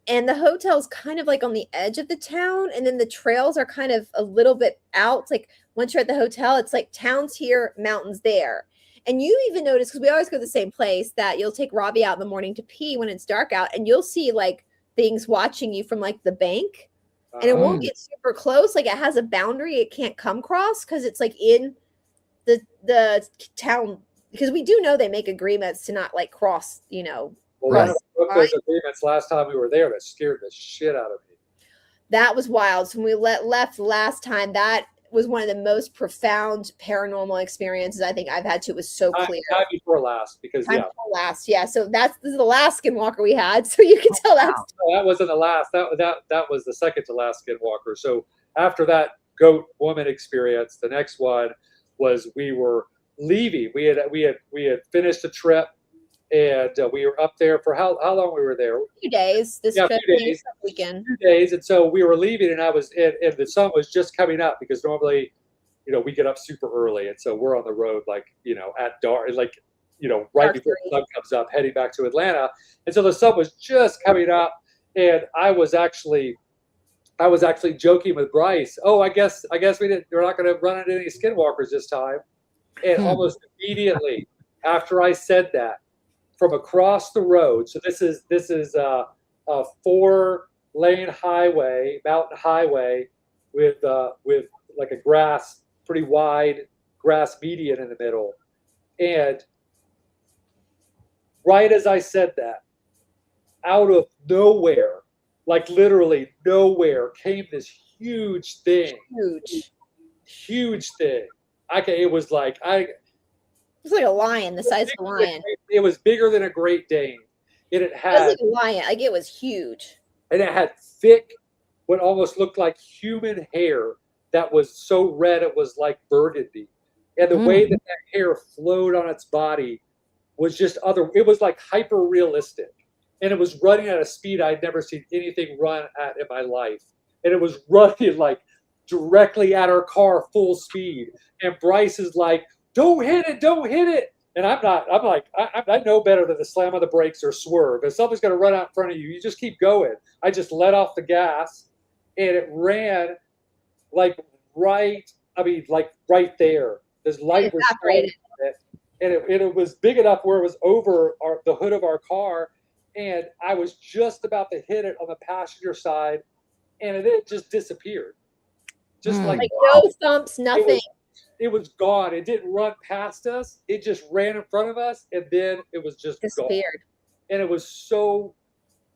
and the hotel's kind of like on the edge of the town, and then the trails are kind of a little bit out. It's like once you're at the hotel, it's like towns here, mountains there. And you even notice, because we always go to the same place, that you'll take Robbie out in the morning to pee when it's dark out, and you'll see like things watching you from like the bank. And it won't get super close. Like it has a boundary it can't come across, because it's like in the town. Because we do know they make agreements to not like cross, Well, Right. one of those agreements last time we were there that scared the shit out of me. That was wild. So when we left last time, that was one of the most profound paranormal experiences I think I've had too. It was so clear. Time before last, because Time before last, yeah. So this is the last skinwalker we had. So you can tell that's that wasn't the last. That was the second to last skinwalker. So after that goat woman experience, the next one was we were leaving. We had finished the trip, and we were up there for how long we were there? a few days. This Yeah, a trip, few days. weekend. 2 days, and so we were leaving, and and the sun was just coming up, because normally, we get up super early, and so we're on the road like at dark, like right Dark before three. the sun comes up, heading back to Atlanta, and so the sun was just coming up, and I was actually joking with Bryce. Oh, I guess we're not going to run into any skinwalkers this time, and almost immediately after I said that, from across the road. So this is a 4-lane highway, mountain highway, with like a pretty wide grass median in the middle. And right as I said that, out of nowhere, like literally nowhere, came this huge thing. Huge thing. It was like It's like a lion, the size of a lion. It was bigger than a Great Dane. And it It was had like a lion. Like it was huge. and it had thick, what almost looked like human hair that was so red it was like burgundy. And the way that hair flowed on its body was just it was like hyper realistic. And it was running at a speed I'd never seen anything run at in my life. And it was running like directly at our car full speed. And Bryce is like, don't hit it. And I'm like, I know better than to slam on the brakes or swerve. If something's going to run out in front of you, you just keep going. I just let off the gas, and it ran like right there. This light was shining on it, and it was big enough where it was over the hood of our car, and I was just about to hit it on the passenger side, and it just disappeared. Just Like no thumps, nothing. It was gone. It didn't run past us. It just ran in front of us, and then it was just Disappeared. gone. And it was so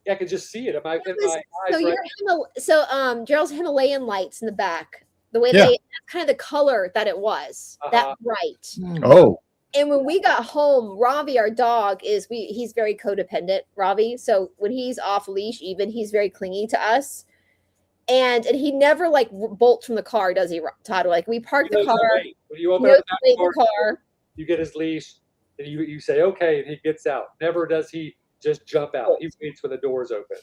I could just see it in my eyes. So Gerald's Himalayan lights in the back, the way they kind of the color that it was, that bright. Oh. And when we got home, Ravi, our dog, he's very codependent, Ravi. So when he's off leash, even he's very clingy to us. And he never like bolts from the car, does he, Todd? Like we park the car. When you open up the car, car, you get his leash. And you say, okay, and he gets out. Never does he just jump out. He waits when the door's open.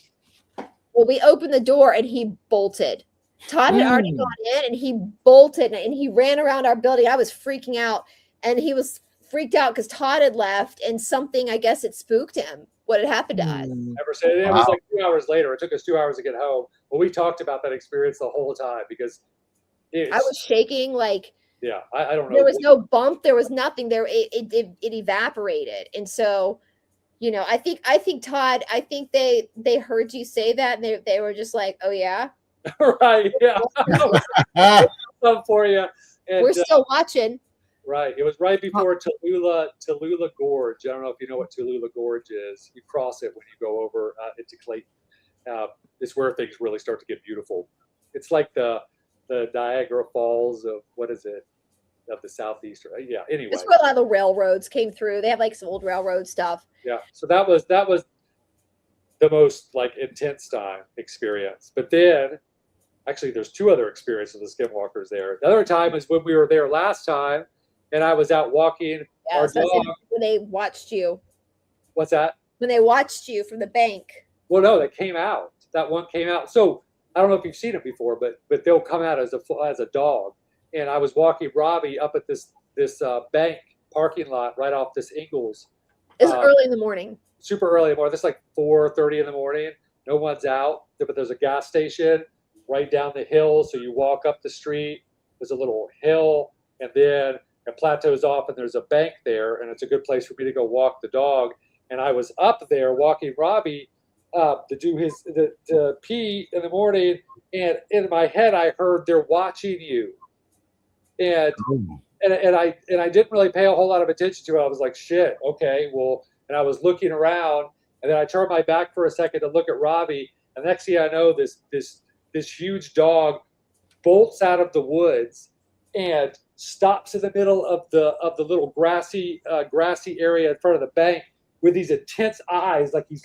Well, we opened the door and he bolted. Todd had already gone in and he bolted and he ran around our building. I was freaking out and he was freaked out because Todd had left and something, I guess it spooked him, what had happened to us. Never said it. It was like 2 hours later. It took us 2 hours to get home. But we talked about that experience the whole time because I was shaking like, yeah, I don't know. There was no bump. There was nothing there. It evaporated. And so, you know, I think Todd, I think they heard you say that and they were just like, oh yeah. Right. Yeah. Something for you. And, we're still watching. Right. It was right before Tallulah Gorge. I don't know if you know what Tallulah Gorge is. You cross it when you go over into Clayton. It's where things really start to get beautiful. It's like the Niagara Falls of what is it? Of the southeast. Yeah. Anyway. It's where a lot of the railroads came through. They have like some old railroad stuff. Yeah. So that was the most like intense time experience. But then actually there's two other experiences with skinwalkers there. The other time is when we were there last time and I was out walking our dog. When they watched you. What's that? When they watched you from the bank. Well, no, that came out. That one came out. So I don't know if you've seen it before, but they'll come out as a dog. And I was walking Robbie up at this bank parking lot right off this Ingalls. It's early in the morning. Super early in the morning. It's like 4:30 in the morning. No one's out, but there's a gas station right down the hill. So you walk up the street. There's a little hill, and then it plateaus off, and there's a bank there, and it's a good place for me to go walk the dog. And I was up there walking Robbie to pee in the morning, and in my head I heard they're watching you. And I didn't really pay a whole lot of attention to it. I was like, shit, okay, well, and I was looking around, and then I turned my back for a second to look at Robbie, and next thing I know, this huge dog bolts out of the woods and stops in the middle of the little grassy area in front of the bank with these intense eyes, like he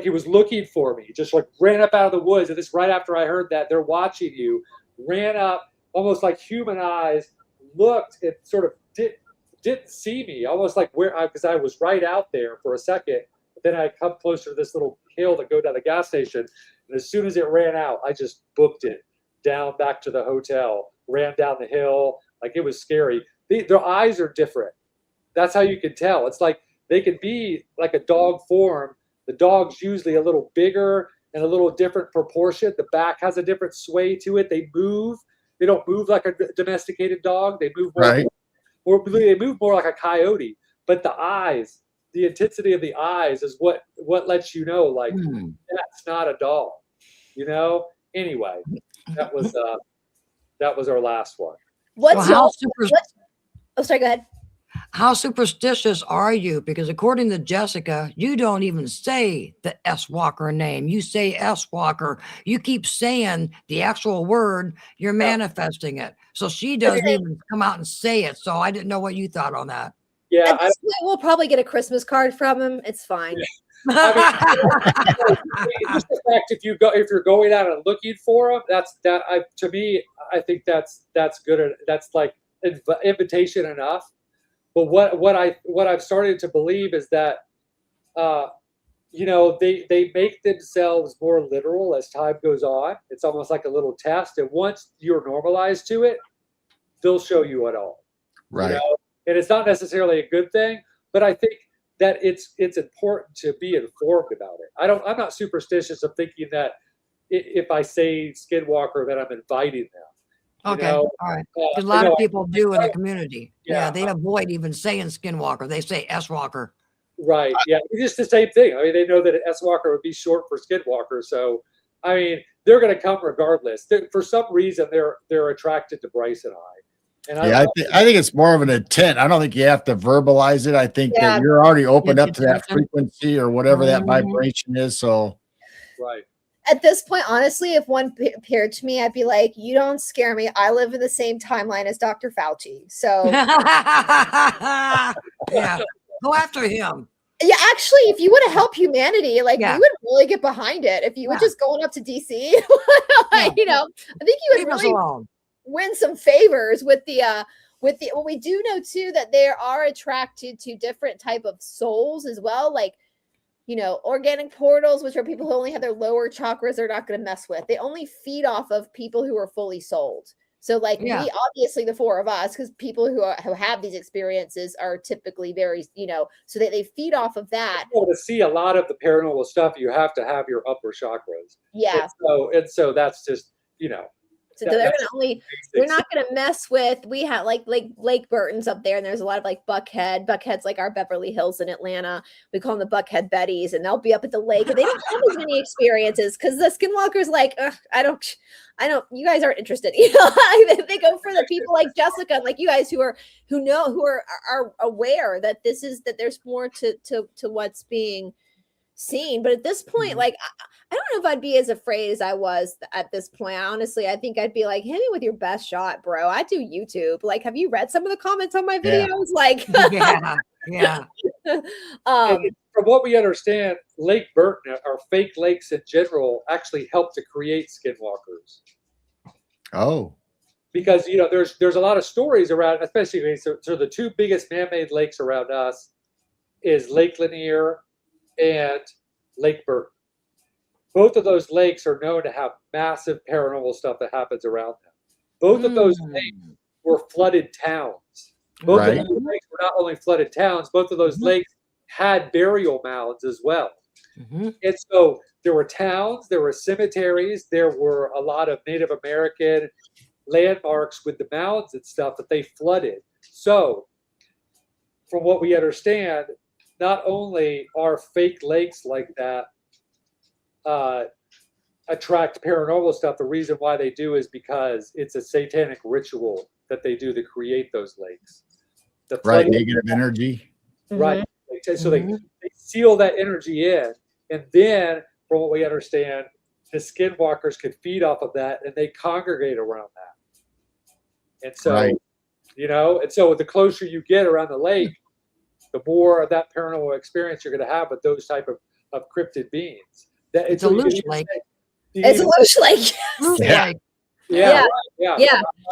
was looking for me. Just like ran up out of the woods, and this right after I heard that they're watching you, ran up. Almost like human eyes, looked and sort of didn't see me, almost like because I was right out there for a second. But then I come closer to this little hill that go down the gas station, and as soon as it ran out, I just booked it down back to the hotel, ran down the hill. Like it was scary. Their eyes are different. That's how you can tell. It's like they can be like a dog form. The dog's usually a little bigger and a little different proportion. The back has a different sway to it. They move. They don't move like a domesticated dog. They move they move more like a coyote. But the eyes, the intensity of the eyes is what lets you know, like that's not a dog. You know. Anyway, that was our last one. Sorry, go ahead. How superstitious are you? Because according to Jessica, you don't even say the S Walker name. You say S Walker. You keep saying the actual word. You're manifesting it. So she doesn't even come out and say it. So I didn't know what you thought on that. Yeah, we'll probably get a Christmas card from him. It's fine. Yeah. I mean, just the fact if you're going out and looking for him, to me, I think that's good. That's like invitation enough. But what I've started to believe is that, they make themselves more literal as time goes on. It's almost like a little test, and once you're normalized to it, they'll show you it all. Right. You know? And it's not necessarily a good thing, but I think that it's important to be informed about it. I'm not superstitious of thinking that if I say skinwalker that I'm inviting them. Okay, all right. Because a lot of people do in the community. Yeah, they avoid even saying skinwalker. They say S-walker. Right, yeah. It's just the same thing. I mean, they know that S-walker would be short for skinwalker. So, I mean, they're going to come regardless. For some reason, they're attracted to Bryce and I. And I think it's more of an intent. I don't think you have to verbalize it. I think that you're already opened up to that frequency or whatever that vibration is. So, right. At this point, honestly, if one appeared to me, I'd be like, you don't scare me. I live in the same timeline as Dr. Fauci. So yeah, go after him. Yeah, actually, if you would have helped humanity, we would really get behind it. If you were just going up to DC, I think you would really win some favors with the Well, we do know too that they are attracted to different type of souls as well, like, you know, organic portals, which are people who only have their lower chakras, they're not going to mess with. They only feed off of people who are fully sold. So, like, Yeah. we obviously, the four of us, because people who have these experiences are typically very, you know, so they feed off of that. To see a lot of the paranormal stuff, you have to have your upper chakras. Yeah. And so that's just, you know, So they're not gonna mess with. We have like Lake Burton's up there, and there's a lot of like Buckhead. Buckhead's like our Beverly Hills in Atlanta. We call them the Buckhead Betties, and they'll be up at the lake, and they don't have as many experiences because the skinwalker's like, I don't. You guys aren't interested. You know, they go for the people like Jessica, and like you guys who are aware that there's more to what's being seen. But at this point, like, I don't know if I'd be as afraid as I was at this point. Honestly, I think I'd be like, hit me with your best shot, bro. I do YouTube. Like, have you read some of the comments on my videos? Yeah. Like, yeah. From what we understand, Lake Burton or fake lakes in general actually help to create skinwalkers. Oh. Because, you know, there's a lot of stories around, especially so the two biggest man-made lakes around us is Lake Lanier and Lake Burton. Both of those lakes are known to have massive paranormal stuff that happens around them. Both of those lakes were flooded towns. Both of those lakes were not only flooded towns, both of those lakes had burial mounds as well. And so there were towns, there were cemeteries, there were a lot of Native American landmarks with the mounds and stuff that they flooded. So from what we understand, not only are fake lakes like that attract paranormal stuff, the reason why they do is because it's a satanic ritual that they do to create those lakes. Right, negative energy. Right. So they seal that energy in, and then from what we understand, the skinwalkers could feed off of that, and they congregate around that. And so, you know, and so the closer you get around the lake, the more of that paranormal experience you're going to have with those type of cryptid beings. It's a loose lake. It's a loose lake. Yeah. And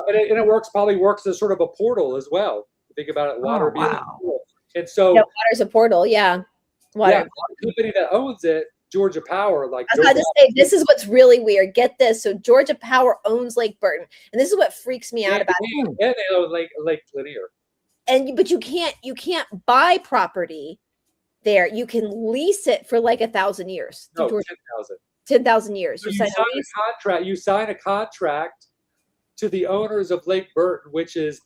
it probably works as sort of a portal as well. Think about it, water being a portal. And so water's a portal. Yeah. Water. Yeah, the company that owns it, Georgia Power, like I was about to say, this is what's really weird. Get this. So Georgia Power owns Lake Burton. And this is what freaks me out about it. And they own Lake Lanier. But you can't buy property there. You can lease it for like 1,000 years. No, 10,000. 10,000 years. So you sign a contract to the owners of Lake Burton, which is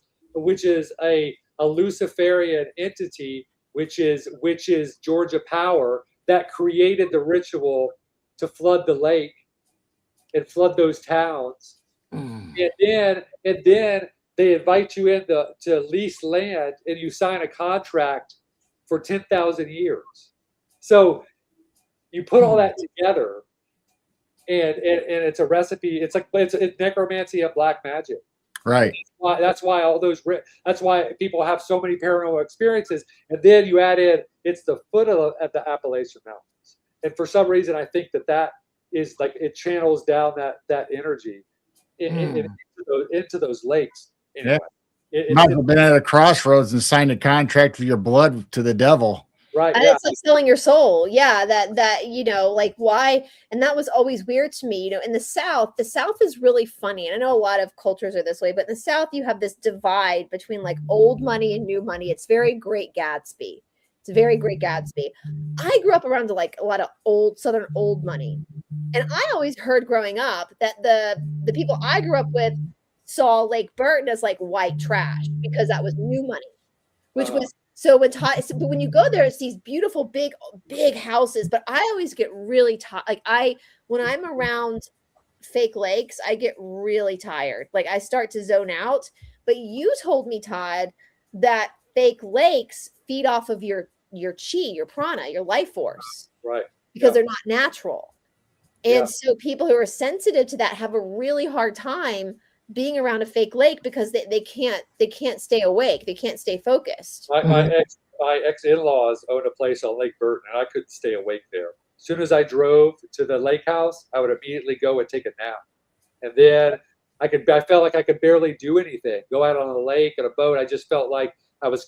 a Luciferian entity, which is Georgia Power, that created the ritual to flood the lake and flood those towns. And then they invite you in to lease land, and you sign a contract for 10,000 years. So you put all that together, and it's a recipe. It's necromancy and black magic. Right. That's why people have so many paranormal experiences. And then you add in, it's the foot at the Appalachian Mountains. And for some reason, I think that is like, it channels down that energy into those lakes. Anyway, you might have been at a crossroads and signed a contract with your blood to the devil. Right. And it's like selling your soul. Yeah. That, you know, like why? And that was always weird to me. You know, in the South is really funny. And I know a lot of cultures are this way, but in the South, you have this divide between like old money and new money. It's very Great Gatsby. It's very Great Gatsby. I grew up around like a lot of old Southern old money. And I always heard growing up that the people I grew up with saw Lake Burton as like white trash because that was new money, which was, so when you go there, it's these beautiful, big houses, but I always get really tired. Like when I'm around fake lakes, I get really tired. Like I start to zone out, but you told me, Todd, that fake lakes feed off of your chi, your prana, your life force, right? Because they're not natural. And so people who are sensitive to that have a really hard time being around a fake lake because they can't stay awake. They can't stay focused. My ex-in-laws own a place on Lake Burton, and I couldn't stay awake there. As soon as I drove to the lake house, I would immediately go and take a nap. And then I felt like I could barely do anything. Go out on a lake and a boat. I just felt like I was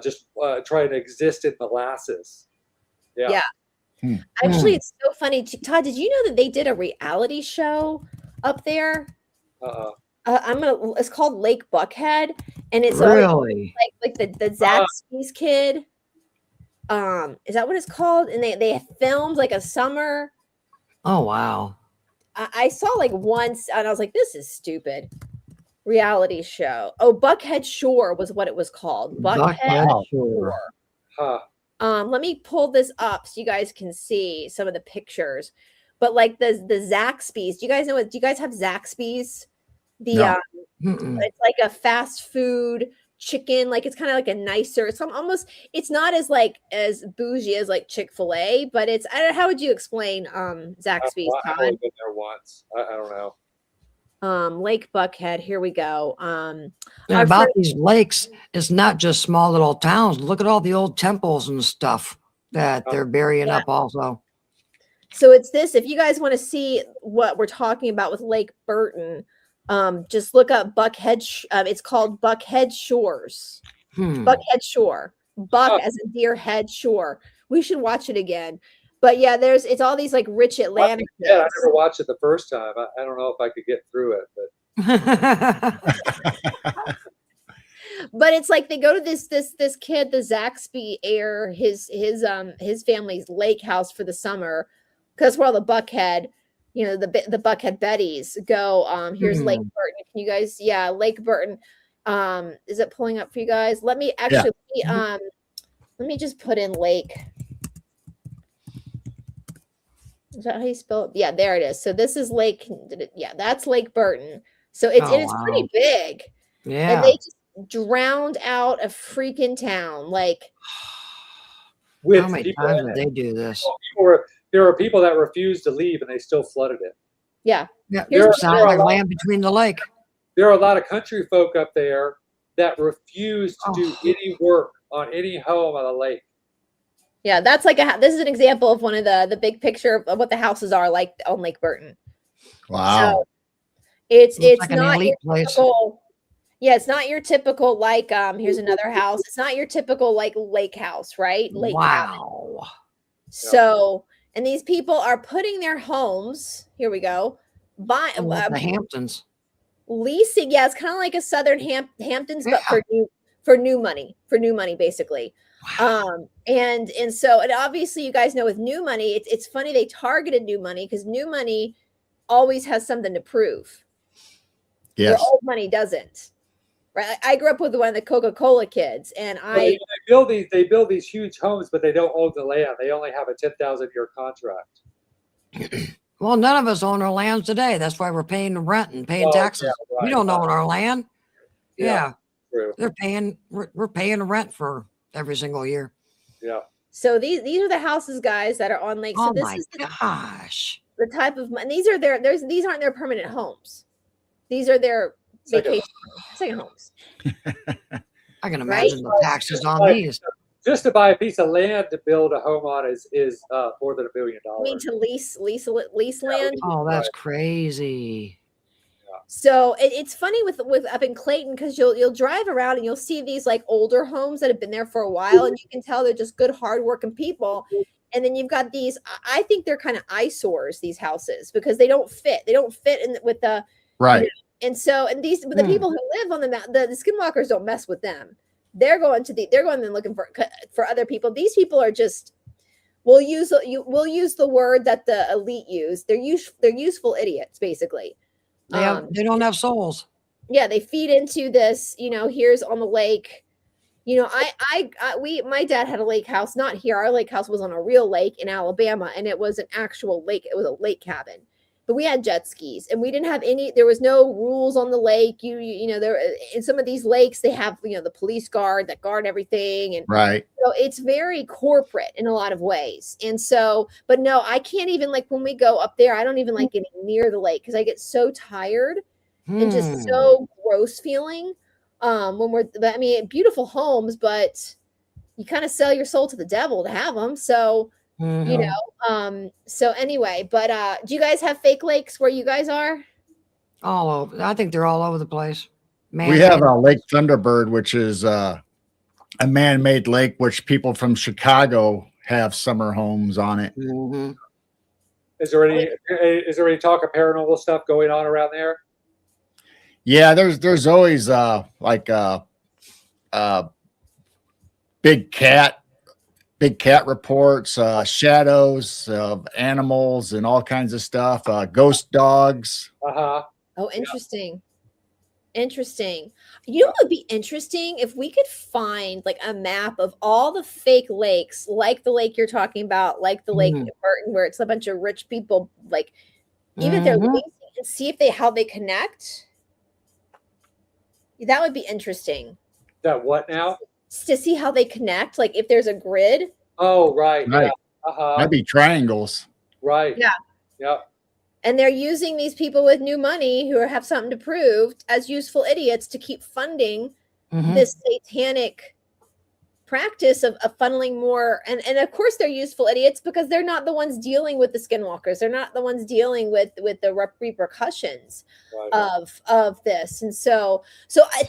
just trying to exist in molasses. Yeah. Yeah. Hmm. Actually, it's so funny. Todd, did you know that they did a reality show up there? Uh, It's called Lake Buckhead, and it's all Really? like the Zaxby's kid. Is that what it's called? And they filmed like a summer. Oh, wow. I saw like once, and I was like, this is stupid. Reality show. Oh, Buckhead Shore was what it was called. Buckhead Shore. huh. Let me pull this up so you guys can see some of the pictures. But like the Zaxby's, do you guys know what? Do you guys have Zaxby's? The No. it's like a fast food chicken. Like it's kind of like a nicer. It's not as like as bougie as like Chick-fil-A, but it's I don't know, how would you explain Zaxby's? I've only been there once. I don't know. Lake Buckhead. Here we go. And about these lakes, it's not just small little towns. Look at all the old temples and stuff that they're burying up also. So it's this. If you guys want to see what we're talking about with Lake Burton, just look up Buckhead. It's called Buckhead Shores. Buckhead Shore. Buck as a deer head shore. We should watch it again. But yeah, it's all these like rich Atlantic. Yeah, I never watched it the first time. I don't know if I could get through it, but But it's like they go to this kid, the Zaxby heir, his family's lake house for the summer, because where all the Buckhead, the Buckhead Betties go. Here's Lake Burton. Can you guys? Yeah, Lake Burton. Is it pulling up for you guys? Let me actually. Let me just put in Lake. Is that how you spell it? Yeah, there it is. So this is Lake. Yeah, that's Lake Burton. So it's pretty big. Yeah. And they just drowned out a freaking town. Like, how many times did they do this? There are people that refused to leave, and they still flooded it. Yeah. It sounds like land between the lake. There are a lot of country folk up there that refuse to do any work on any home on the lake. Yeah, that's like this is an example of one of the big picture of what the houses are like on Lake Burton. Wow. So it's like not your typical, it's not your typical like here's another house. It's not your typical like lake house, right? Lake wow. House. So and these people are putting their homes, here we go, the Hamptons. Leasing, yeah, it's kind of like a Southern Hamptons, but for new money, basically. Wow. And so, and obviously you guys know with new money, it's funny they targeted new money because new money always has something to prove. Yes. Where old money doesn't. Right. I grew up with one of the Coca-Cola kids, and they build these huge homes, but they don't own the land. They only have a 10,000-year contract. Well, none of us own our land today. That's why we're paying the rent and paying taxes. Yeah, right, we don't own our land. Yeah. True. They're paying. We're paying the rent for every single year. Yeah. So these are the houses, guys, that are on Lake. So this is the type of, and these are these aren't their permanent homes. These are their second homes. I can imagine the taxes on these. Just to buy a piece of land to build a home on is more than $1 billion. I mean, to lease land. Oh, that's crazy. So it's funny with up in Clayton because you'll drive around and you'll see these like older homes that have been there for a while, and you can tell they're just good, hardworking people. And then you've got these. I think they're kind of eyesores, these houses, because they don't fit. They don't fit in with the right. You know, and so the people who live on the skinwalkers don't mess with them. They're going and looking for other people. These people are just. We'll use the word that the elite use. They're useful idiots, basically. They don't have souls. Yeah, they feed into this, here's on the lake. My dad had a lake house, not here. Our lake house was on a real lake in Alabama, and it was an actual lake. It was a lake cabin. But we had jet skis, and we didn't have there was no rules on the lake. There in some of these lakes, they have, the police guard that guard everything. And right. So it's very corporate in a lot of ways. And so, but no, I can't even when we go up there, I don't even like getting near the lake because I get so tired and just so gross feeling. Beautiful homes, but you kind of sell your soul to the devil to have them. So, so anyway, but do you guys have fake lakes where you guys are? All over. I think they're all over the place. We have Man-made. Lake Thunderbird, which is a man-made lake, which people from Chicago have summer homes on it. Mhm. Is there any talk of paranormal stuff going on around there? Yeah, there's always like big cat reports, shadows of animals and all kinds of stuff, ghost dogs. Uh-huh. Oh, interesting. Interesting. You know what would be interesting if we could find like a map of all the fake lakes, like the lake you're talking about, like the lake in Burton, where it's a bunch of rich people, like even if they're Mhm. leasing, and see if they how they connect. That would be interesting That what now? to see how they connect. Like if there's a grid. Oh, right. Right. Yeah. Uh-huh. That'd be triangles. Right. Yeah. Yep. And they're using these people with new money who have something to prove as useful idiots to keep funding Mhm. this satanic practice of funneling more. And of course they're useful idiots because they're not the ones dealing with the skinwalkers. They're not the ones dealing with the repercussions Right. of this. And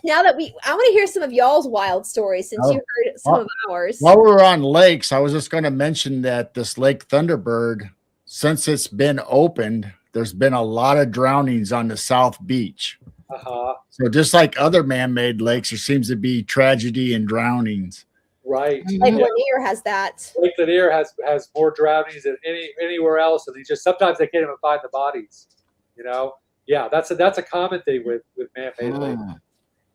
now that I want to hear some of y'all's wild stories since you heard some of ours. While we were on lakes, I was just going to mention that this Lake Thunderbird, since it's been opened, there's been a lot of drownings on the South Beach. Uh-huh. So just like other man-made lakes, there seems to be tragedy and drownings. Right. Like Mhm. Lanier has that. Lake Lanier has more drownings than anywhere else, and sometimes they can't even find the bodies. You know? Yeah, that's a common thing with man-made lakes.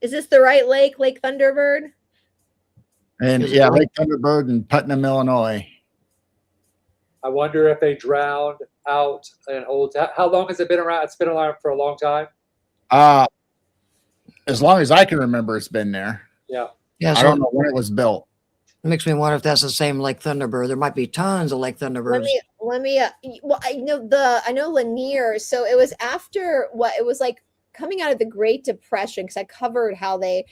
Is this the right lake, Lake Thunderbird? And Is it yeah, like- Lake Thunderbird in Putnam, Illinois. I wonder if they drowned out an old. How long has it been around? It's been around for a long time. As long as I can remember, it's been there. Yeah. Yeah, I so don't know when it was built. it makes me wonder if that's the same Lake Thunderbird. There might be tons of Lake Thunderbirds. Let me well, I know Lanier, so it was after it was like coming out of the Great Depression, because I covered how they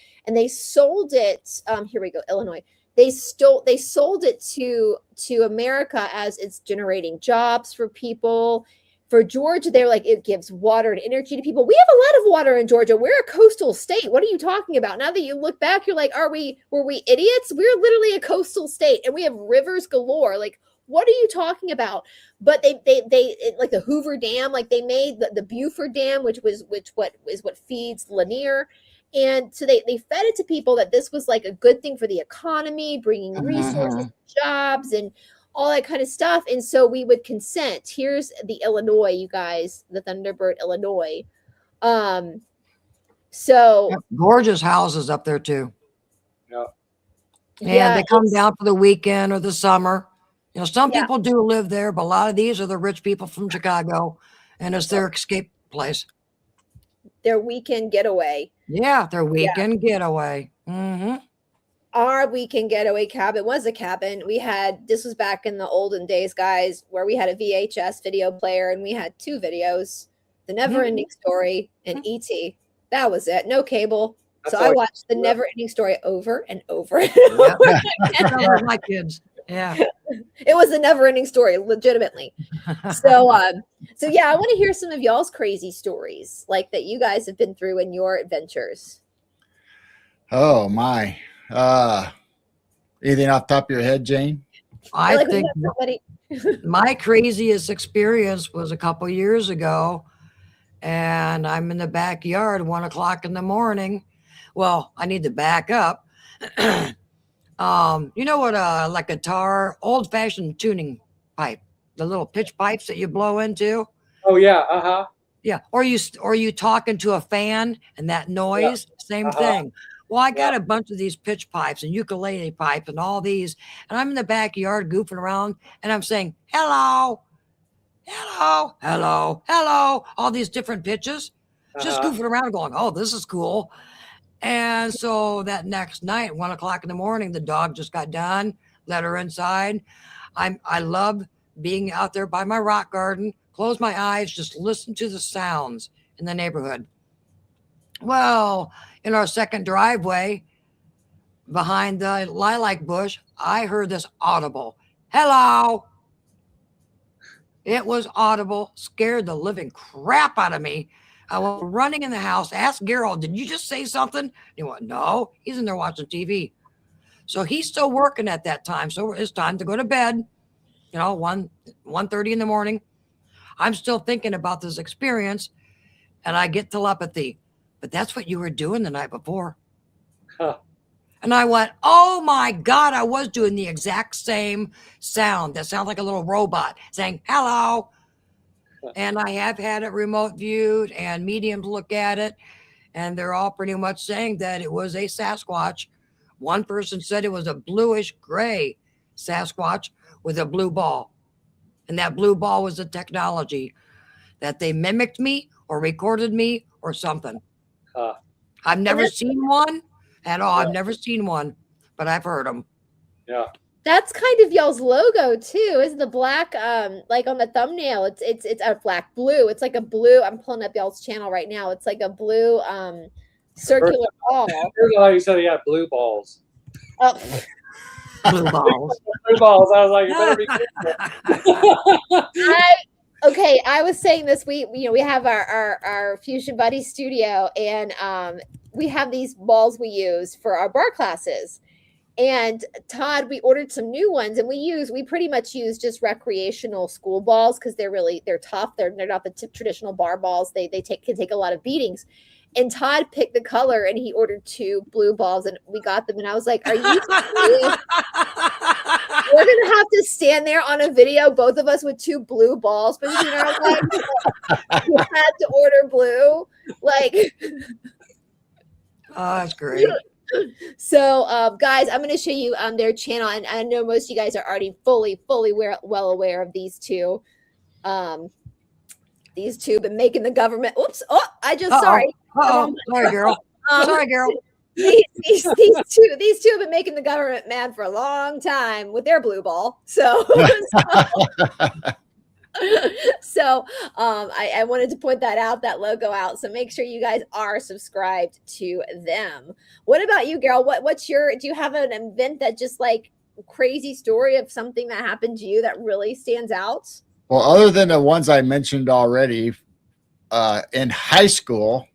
sold it. Here we go, Illinois. They sold it to America as it's generating jobs for people. For Georgia, they're like, it gives water and energy to people. We have a lot of water in Georgia. We're a coastal state. What are you talking about? Now that you look back, you're like, were we idiots? We're literally a coastal state and we have rivers galore. Like, what are you talking about? But they like the Hoover Dam, like they made the Buford Dam, which is what feeds Lanier. And so they fed it to people that this was like a good thing for the economy, bringing resources, jobs, and all that kind of stuff. And so we would consent. Here's the Illinois, you guys, the Thunderbird, Illinois. So Gorgeous houses up there too. Yeah. And they come down for the weekend or the summer. You know, some Yeah. people do live there, but a lot of these are the rich people from Chicago, and it's their escape place. their weekend getaway. Yeah, their weekend getaway. Mm-hmm. Our weekend getaway cabin was a cabin. This was back in the olden days, guys, where we had a VHS video player and we had two videos, The Never Ending Story and E.T. That was it. No cable. That's So I all- watched The Never Ending Story over and over. Yeah. Those are my kids. Yeah. It was a never ending story, legitimately. So yeah, I want to hear some of y'all's crazy stories, like that you guys have been through in your adventures. Oh my. Anything off the top of your head, Jane? I Like, we think have somebody- my craziest experience was a couple years ago, and I'm in the backyard, 1 o'clock in the morning. Well, I need to back up. You know what, like a guitar, old-fashioned tuning pipe, the little pitch pipes that you blow into. Oh yeah. Uh-huh. Yeah, or you talking to a fan and that noise, same Uh-huh. thing. Well, I got a bunch of these pitch pipes and ukulele pipes and all these, and I'm in the backyard goofing around, and I'm saying hello, hello, hello, hello, all these different pitches, just Uh-huh. goofing around, going, oh, this is cool. And so that next night, 1 o'clock in the morning, the dog just got done, let her inside. I love being out there by my rock garden, close my eyes, just listen to the sounds in the neighborhood. Well, in our second driveway behind the lilac bush, I heard this audible, hello. It was audible, scared the living crap out of me. I was running in the house, asked Gerald, did you just say something? He went, no, he's in there watching TV. So he's still working at that time. So it's time to go to bed, 1:30 in the morning. I'm still thinking about this experience and I get telepathy. But that's what you were doing the night before. Huh. And I went, oh my God, I was doing the exact same sound. That sounds like a little robot saying, hello. And I have had it remote viewed and mediums look at it. And they're all pretty much saying that it was a Sasquatch. One person said it was a bluish gray Sasquatch with a blue ball. And that blue ball was the technology that they mimicked me or recorded me or something. I've never seen one at all. I've never seen one, but I've heard them. Yeah. That's kind of y'all's logo too, is the black, like on the thumbnail, it's a black blue. It's like a blue. I'm pulling up y'all's channel right now. It's like a blue circular ball. Here's how you said he had blue balls. Oh. Blue balls. Blue balls. I was like, you better be careful. Okay, I was saying this week, we have our Fusion Buddy studio, and we have these balls we use for our bar classes. And Todd, we ordered some new ones, and we pretty much use just recreational school balls because they're tough. They're not the traditional bar balls. They can take a lot of beatings. And Todd picked the color, and he ordered 2 blue balls, and we got them. And I was like, "Are you serious? We're gonna have to stand there on a video, both of us with 2 blue balls between our legs. You had to order blue, like." Oh, that's great. So, guys, I'm going to show you their channel, and I know most of you guys are already fully well aware of these two. These two been making the government. Oops! Oh, sorry. Sorry, girl. Sorry, girl. These two have been making the government mad for a long time with their blue ball. So I wanted to point that logo out. So make sure you guys are subscribed to them. What about you, Gerald? Do you have an event that just like crazy story of something that happened to you that really stands out? Well, other than the ones I mentioned already, in high school,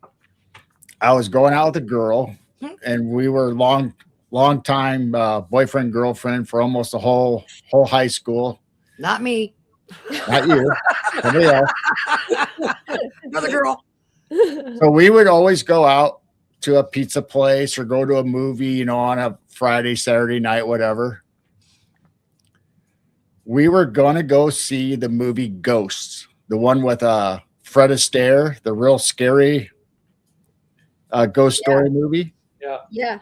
I was going out with a girl, and we were long time boyfriend, girlfriend for almost the whole high school. Not me. Not you. Somebody else. Another girl. So we would always go out to a pizza place or go to a movie, on a Friday, Saturday night, whatever. We were going to go see the movie Ghosts, the one with Fred Astaire, the real scary ghost story movie. Yeah. Yeah.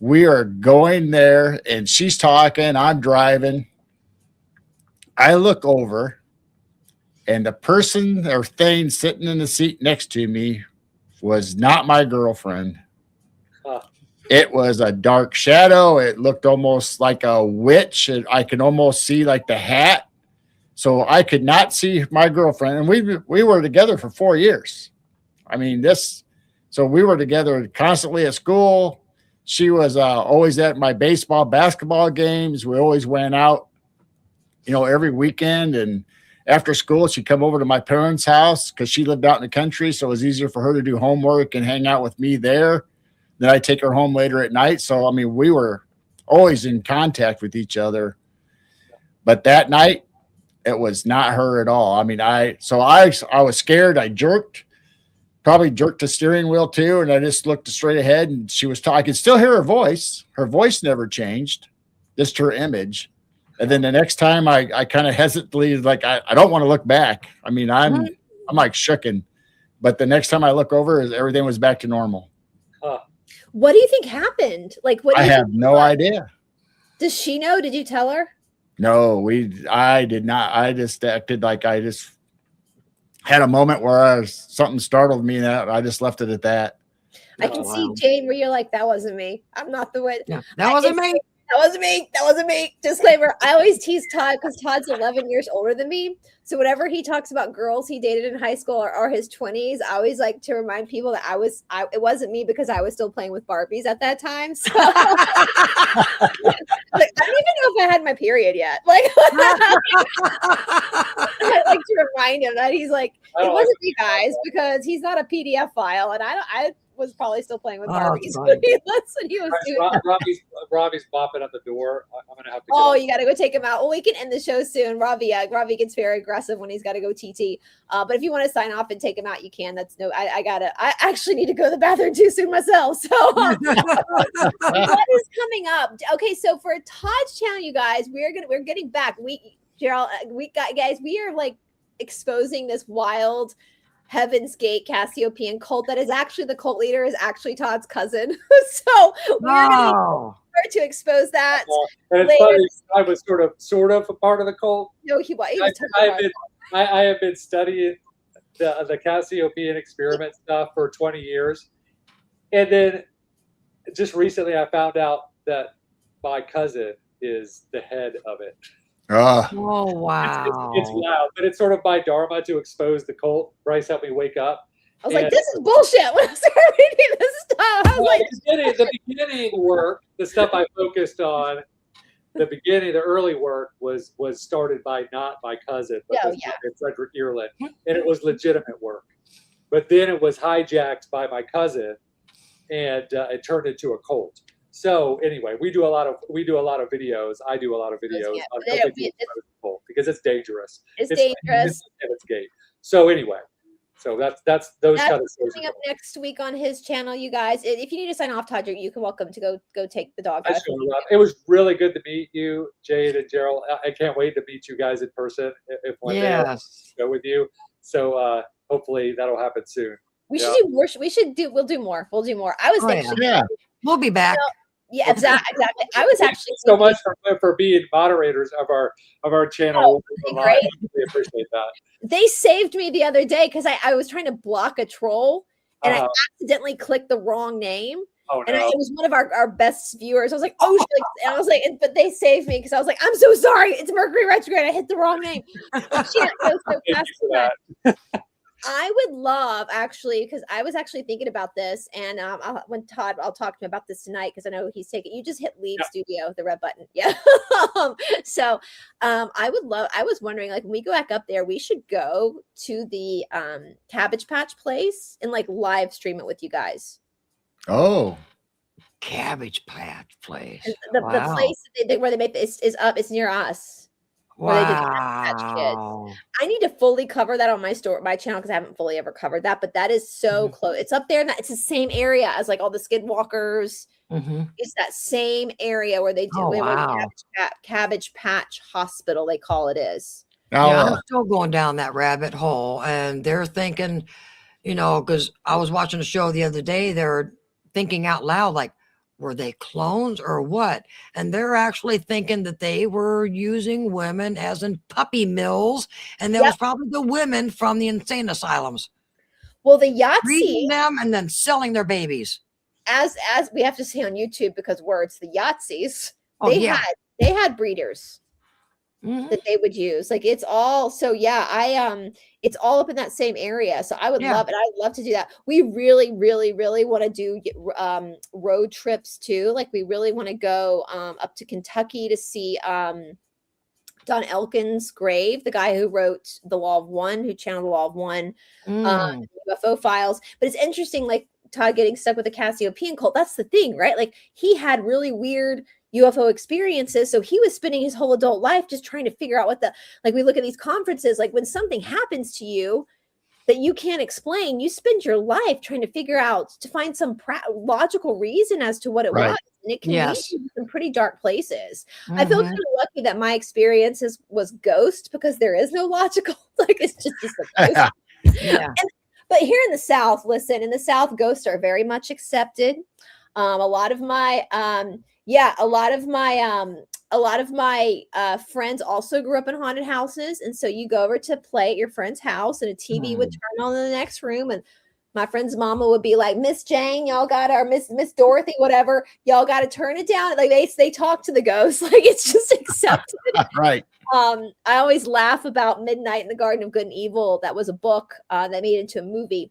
We are going there, and she's talking. I'm driving. I look over, and the person or thing sitting in the seat next to me was not my girlfriend. It was a dark shadow. It looked almost like a witch. I could almost see like the hat. So I could not see my girlfriend. And we were together for 4 years. I mean, so we were together constantly at school. She was always at my basketball games. We always went out, every weekend. And after school, she'd come over to my parents' house because she lived out in the country. So it was easier for her to do homework and hang out with me there. Then I'd take her home later at night. So, I mean, we were always in contact with each other. But that night, it was not her at all. I mean, I was scared. I probably jerked the steering wheel too. And I just looked straight ahead, and she was I could still hear her voice. Her voice never changed, just her image. And then the next time I kind of hesitantly, like, I don't want to look back. I mean, I'm like shooken. But the next time I look over, everything was back to normal. What do you think happened? Like, I have no idea. Does she know? Did you tell her? No, I did not. I just acted like I just had a moment where something startled me, and I just left it at that. I can see Jane where you're like, that wasn't me. I'm not the one. Yeah, that wasn't me. That wasn't me. That wasn't me. Disclaimer. I always tease Todd because Todd's 11 years older than me. So whenever he talks about girls he dated in high school or his 20s, I always like to remind people that it wasn't me because I was still playing with Barbies at that time. So like, I don't even know if I had my period yet. Like, I like to remind him that he's like, it wasn't me, guys, because he's not a PDF file, and I was probably still playing with Barbies. That's what he was doing. Robbie's bopping at the door. I'm gonna have to. Oh, you got to go take him out. Well, we can end the show soon. Robbie gets very aggressive when he's got to go TT. But if you want to sign off and take him out, you can. That's no. I actually need to go to the bathroom too soon myself. So what is coming up? Okay, so for Todd's channel, you guys, we're getting back. Gerald, we are like exposing this wild Heaven's Gate Cassiopean cult that is actually the cult leader is actually Todd's cousin. So we're going to expose that. And it's funny, I was sort of a part of the cult. No, he was. I have been studying the Cassiopean experiment stuff for 20 years, and then just recently I found out that my cousin is the head of it. Oh wow! It's loud, but it's sort of my dharma to expose the cult. Bryce helped me wake up. I was like, "This is bullshit." When I started reading this stuff, I was like, "The beginning work, the stuff I focused on, the early work was started by not my cousin, but Frederick Earlin, and it was legitimate work. But then it was hijacked by my cousin, and it turned into a cult." So anyway, we do a lot of videos. I do a lot of videos on because it's dangerous. It's dangerous. It's gay. So anyway, that's those kind of things. Coming up next week on his channel, you guys. If you need to sign off, Todd, you can welcome to go take the dog out. It was really good to meet you, Jade and Gerald. I can't wait to meet you guys in person if one day I go with you. So hopefully that'll happen soon. We should do more. We'll do more. I was thinking. We'll be back. Yeah, exactly. I was actually so much for being moderators of our channel. Great. We appreciate that. They saved me the other day because I was trying to block a troll and I accidentally clicked the wrong name. Oh, no. And it was one of our best viewers. I was like, oh shit. And I was like, but they saved me because I was like, I'm so sorry. It's Mercury retrograde. I hit the wrong name. Shit, goes so fast for that. I would love actually, because I was actually thinking about this, and when Todd, I'll talk to him about this tonight because I know he's taking. You just hit leave studio, the red button, So, I was wondering, like, when we go back up there, we should go to the Cabbage Patch place and like live stream it with you guys. Oh, Cabbage Patch place. The place where they make this is up. It's near us. Wow. I need to fully cover that on my channel because I haven't fully ever covered that, but that is so close. It's up there, and it's the same area as like all the skinwalkers. It's that same area where they do Cabbage Patch Hospital, they call it is. I'm still going down that rabbit hole, and they're thinking, because I was watching a show the other day, they're thinking out loud, like, were they clones or what? And they're actually thinking that they were using women as in puppy mills. And that was probably the women from the insane asylums. Well, the Yahtzee. Breeding them and then selling their babies. As we have to see on YouTube because words, the Yahtzees, they had breeders that they would use. Like it's all, it's all up in that same area. So I would love it. I'd love to do that. We really, really, really want to do road trips too. Like we really want to go up to Kentucky to see Don Elkin's grave, the guy who wrote The Law of One, who channeled The Law of One, UFO files. But it's interesting, like Todd getting stuck with the Cassiopean cult. That's the thing, right? Like he had really weird UFO experiences. So he was spending his whole adult life just trying to figure out we look at these conferences, like when something happens to you that you can't explain, you spend your life trying to figure out, to find some logical reason as to what it was. And it can lead you to some pretty dark places. I feel kind of lucky that my experiences was ghost because there is no logical, like it's just a ghost. But here in the South, in the South, ghosts are very much accepted. A lot of my friends also grew up in haunted houses, and so you go over to play at your friend's house, and a TV would turn on in the next room, and my friend's mama would be like, Miss Jane, y'all got our Miss Dorothy, whatever, y'all got to turn it down. Like they talk to the ghosts, like it's just accepted. Right. I always laugh about Midnight in the Garden of Good and Evil. That was a book that made it into a movie.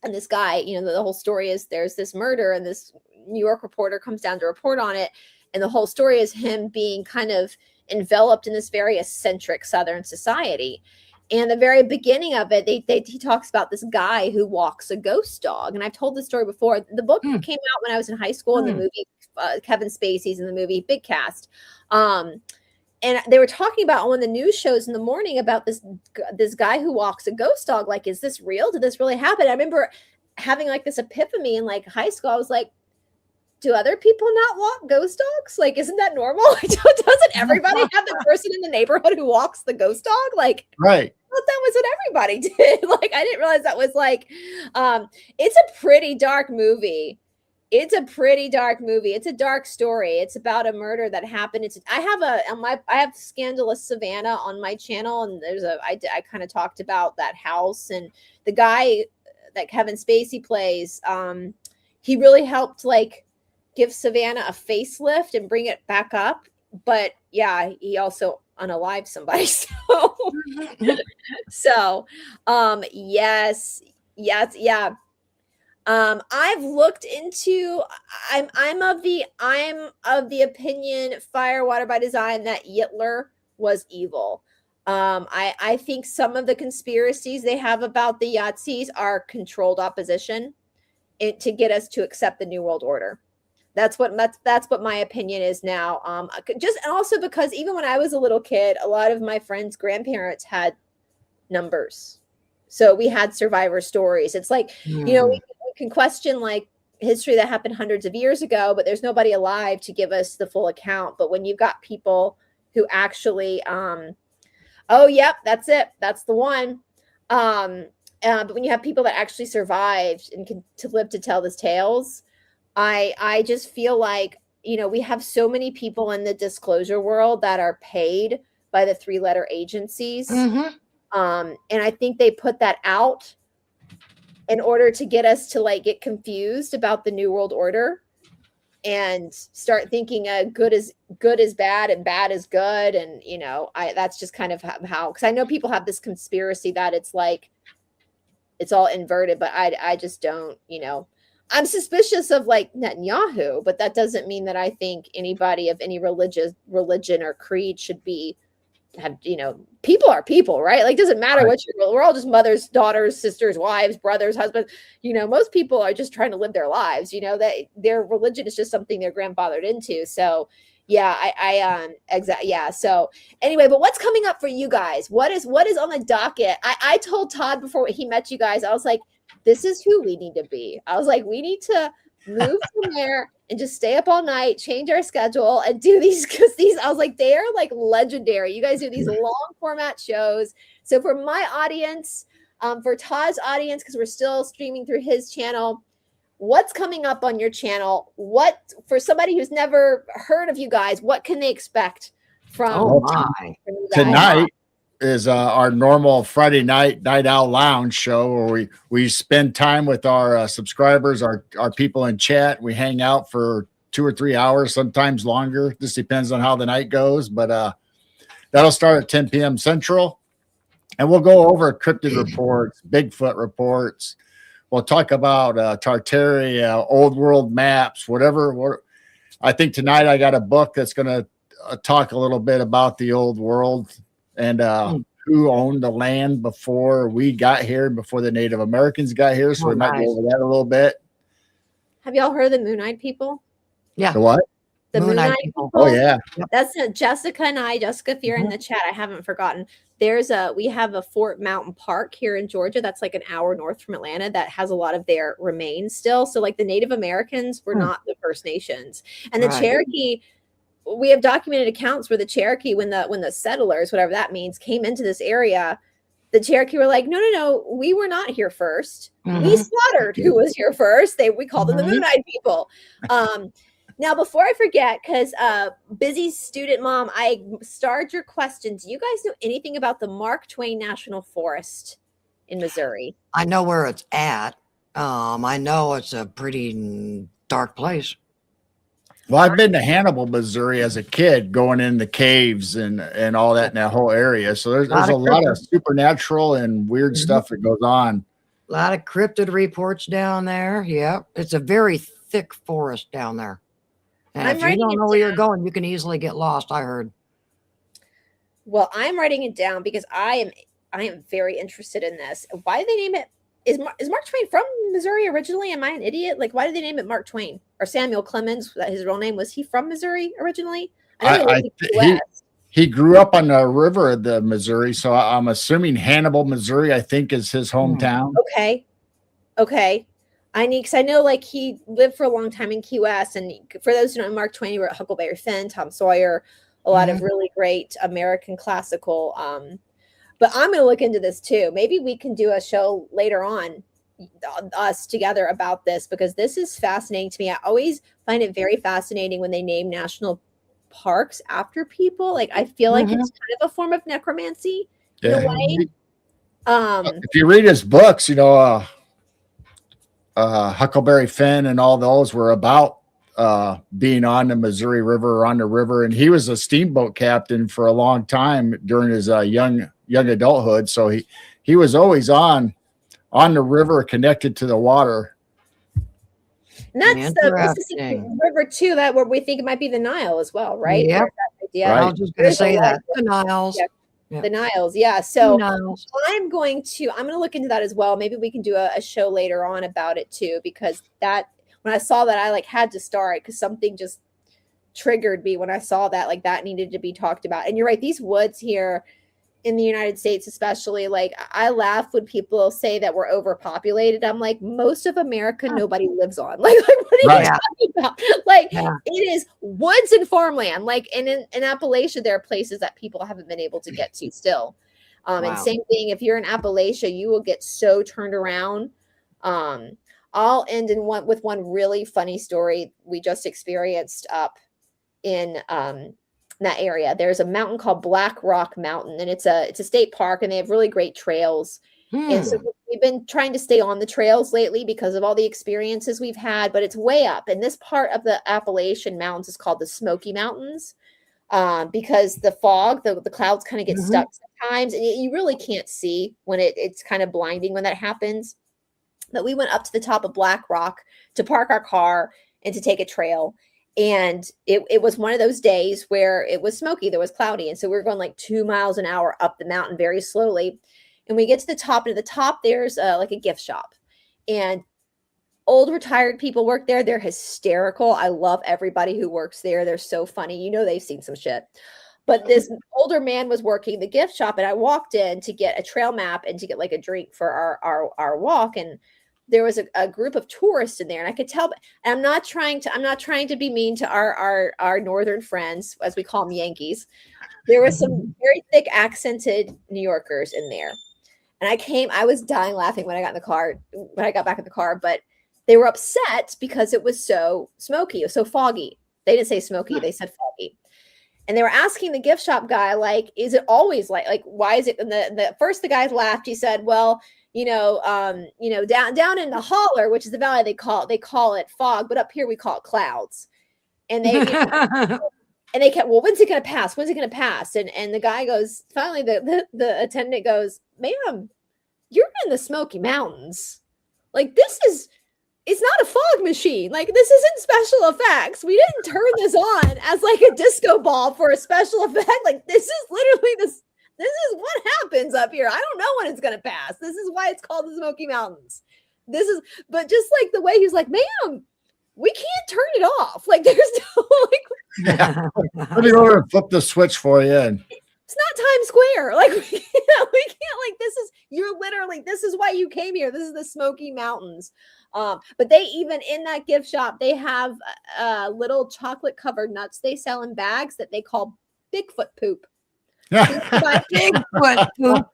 And this guy, you know, the whole story is there's this murder, and this New York reporter comes down to report on it. And the whole story is him being kind of enveloped in this very eccentric Southern society. And the very beginning of it, he talks about this guy who walks a ghost dog. And I've told this story before. The book came out when I was in high school, and the movie, Kevin Spacey's in the movie, big cast. And they were talking about on one of the news shows in the morning about this guy who walks a ghost dog. Like, is this real? Did this really happen? I remember having like this epiphany in like high school. I was like, do other people not walk ghost dogs? Like, isn't that normal? Doesn't everybody have the person in the neighborhood who walks the ghost dog? Like, right. I thought that was what everybody did. Like, I didn't realize that was like, it's a pretty dark movie. It's a pretty dark movie. It's a dark story. It's about a murder that happened. I have Scandalous Savannah on my channel, and I kind of talked about that house, and the guy that Kevin Spacey plays. He really helped like give Savannah a facelift and bring it back up. But yeah, he also unalived somebody. So, yes, yeah. I've looked into. I'm of the opinion, Fire Water by Design, that Hitler was evil. I think some of the conspiracies they have about the Yazidis are controlled opposition to get us to accept the New World Order. That's what my opinion is now. Just and also because even when I was a little kid, a lot of my friends' grandparents had numbers, so we had survivor stories. It's like you know we can question like history that happened hundreds of years ago, but there's nobody alive to give us the full account. But when you've got people who actually, oh, yep, that's it, that's the one. But when you have people that actually survived and can to live to tell these tales, I just feel like, you know, we have so many people in the disclosure world that are paid by the 3-letter agencies. And I think they put that out in order to get us to like get confused about the New World Order and start thinking good is bad and bad is good. And, you know, that's just kind of how, because I know people have this conspiracy that it's like, it's all inverted, but I just don't, you know, I'm suspicious of like Netanyahu, but that doesn't mean that I think anybody of any religion or creed should have, you know, people are people, right? Like, doesn't matter what we're all just mothers, daughters, sisters, wives, brothers, husbands. You know, most people are just trying to live their lives, you know, that their religion is just something they're grandfathered into. So yeah, exactly. Yeah. So anyway, but what's coming up for you guys? What is on the docket? I told Todd before he met you guys, I was like, this is who we need to be. I was like, we need to move from there and just stay up all night, change our schedule, and do these, because I was like, they are like legendary. You guys do these long format shows. So for my audience, for Todd's audience, because we're still streaming through his channel, what's coming up on your channel? What, for somebody who's never heard of you guys, what can they expect from tonight? Is our normal Friday night owl lounge show where we spend time with our subscribers, our people in chat. We hang out for 2 or 3 hours, sometimes longer. This depends on how the night goes, but that'll start at 10 p.m. Central, and we'll go over cryptid reports, Bigfoot reports. We'll talk about Tartaria, old world maps, whatever. I think tonight I got a book that's going to talk a little bit about the old world and who owned the land before we got here, before the Native Americans got here. So we might go over that a little bit. Have y'all heard of the Moon-Eyed people? Yeah. The what? The Moon-Eyed people. Oh yeah. That's Jessica and I. Jessica, if you're in the chat, I haven't forgotten. We have a Fort Mountain Park here in Georgia. That's like an hour north from Atlanta that has a lot of their remains still. So like the Native Americans were not the First Nations, and the Cherokee. We have documented accounts where the Cherokee, when the settlers, whatever that means, came into this area, the Cherokee were like, no, we were not here first. We slaughtered who was here first. We called them the Moon-Eyed people. Now, before I forget, because busy student mom, I starred your questions. Do you guys know anything about the Mark Twain National Forest in Missouri? I know where it's at. I know it's a pretty dark place. Well, I've been to Hannibal, Missouri as a kid, going in the caves and all that in that whole area. So there's a lot of supernatural and weird stuff that goes on. A lot of cryptid reports down there. Yeah, it's a very thick forest down there. And if you don't know where you're going, you can easily get lost, I heard. Well, I'm writing it down because I am very interested in this. Why did they name it? Is Mark Twain from Missouri originally? Am I an idiot? Like, why did they name it Mark Twain or Samuel Clemens? His real name, was he from Missouri originally? He grew up on the river of the Missouri, so I'm assuming Hannibal, Missouri, I think is his hometown. Okay. Because I know like he lived for a long time in Key West, and for those who know Mark Twain, he wrote Huckleberry Finn, Tom Sawyer, a lot of really great American classical. But I'm going to look into this too. Maybe we can do a show later on, us together, about this, because this is fascinating to me. I always find it very fascinating when they name national parks after people. Like, I feel like it's kind of a form of necromancy in a way. If you read his books, Huckleberry Finn and all those were about being on the Missouri River or on the river, and he was a steamboat captain for a long time during his young adulthood. So he was always on the river, connected to the water. And that's the Mississippi River too, that where we think it might be the Nile as well, right? Yeah, right. I was just going to say that. The Niles. Yeah. The Niles, yeah. So I'm going to look into that as well. Maybe we can do a show later on about it too, because that, when I saw that, I like had to start, because something just triggered me when I saw that, like, that needed to be talked about. And you're right, these woods here in the United States, especially, like, I laugh when people say that we're overpopulated. I'm like, most of America, nobody lives on. Like what are you talking about? Like, it is woods and farmland. Like, and in Appalachia, there are places that people haven't been able to get to still. And same thing, if you're in Appalachia, you will get so turned around. I'll end with one really funny story we just experienced up in that area. There's a mountain called Black Rock Mountain, and it's a state park, and they have really great trails. And so we've been trying to stay on the trails lately because of all the experiences we've had, but it's way up. And this part of the Appalachian Mountains is called the Smoky Mountains, because the fog, the clouds kind of get stuck sometimes, and you really can't see when it's kind of blinding when that happens. But we went up to the top of Black Rock to park our car and to take a trail. And it was one of those days where it was smoky, there was cloudy. And so we were going like 2 miles an hour up the mountain very slowly. And we get to the top, and at the top, there's like a gift shop. And old retired people work there. They're hysterical. I love everybody who works there. They're so funny. They've seen some shit. But this older man was working the gift shop, and I walked in to get a trail map and to get like a drink for our walk. And there was a group of tourists in there, and I could tell. And I'm not trying to be mean to our northern friends, as we call them, Yankees. There was some very thick accented New Yorkers in there, and I was dying laughing when I got back in the car. But they were upset because it was so smoky, it was so foggy. They didn't say smoky, they said foggy. And they were asking the gift shop guy, like, is it always like why is it? And the guy laughed. He said, well, down in the holler, which is the valley, they call it fog, but up here we call it clouds. And they and they kept, well, when's it going to pass? When's it going to pass? And the guy goes, finally, the attendant goes, ma'am, you're in the Smoky Mountains. Like, it's not a fog machine. Like, this isn't special effects. We didn't turn this on as like a disco ball for a special effect. Like, this is literally this is what happens up here. I don't know when it's going to pass. This is why it's called the Smoky Mountains. But just like the way he's like, ma'am, we can't turn it off. Like, there's no let me go over and flip the switch for you. And it's not Times Square. Like, we can't, like, this is why you came here. This is the Smoky Mountains. But they, even in that gift shop, they have little chocolate covered nuts they sell in bags that they call Bigfoot poop. Bigfoot poop.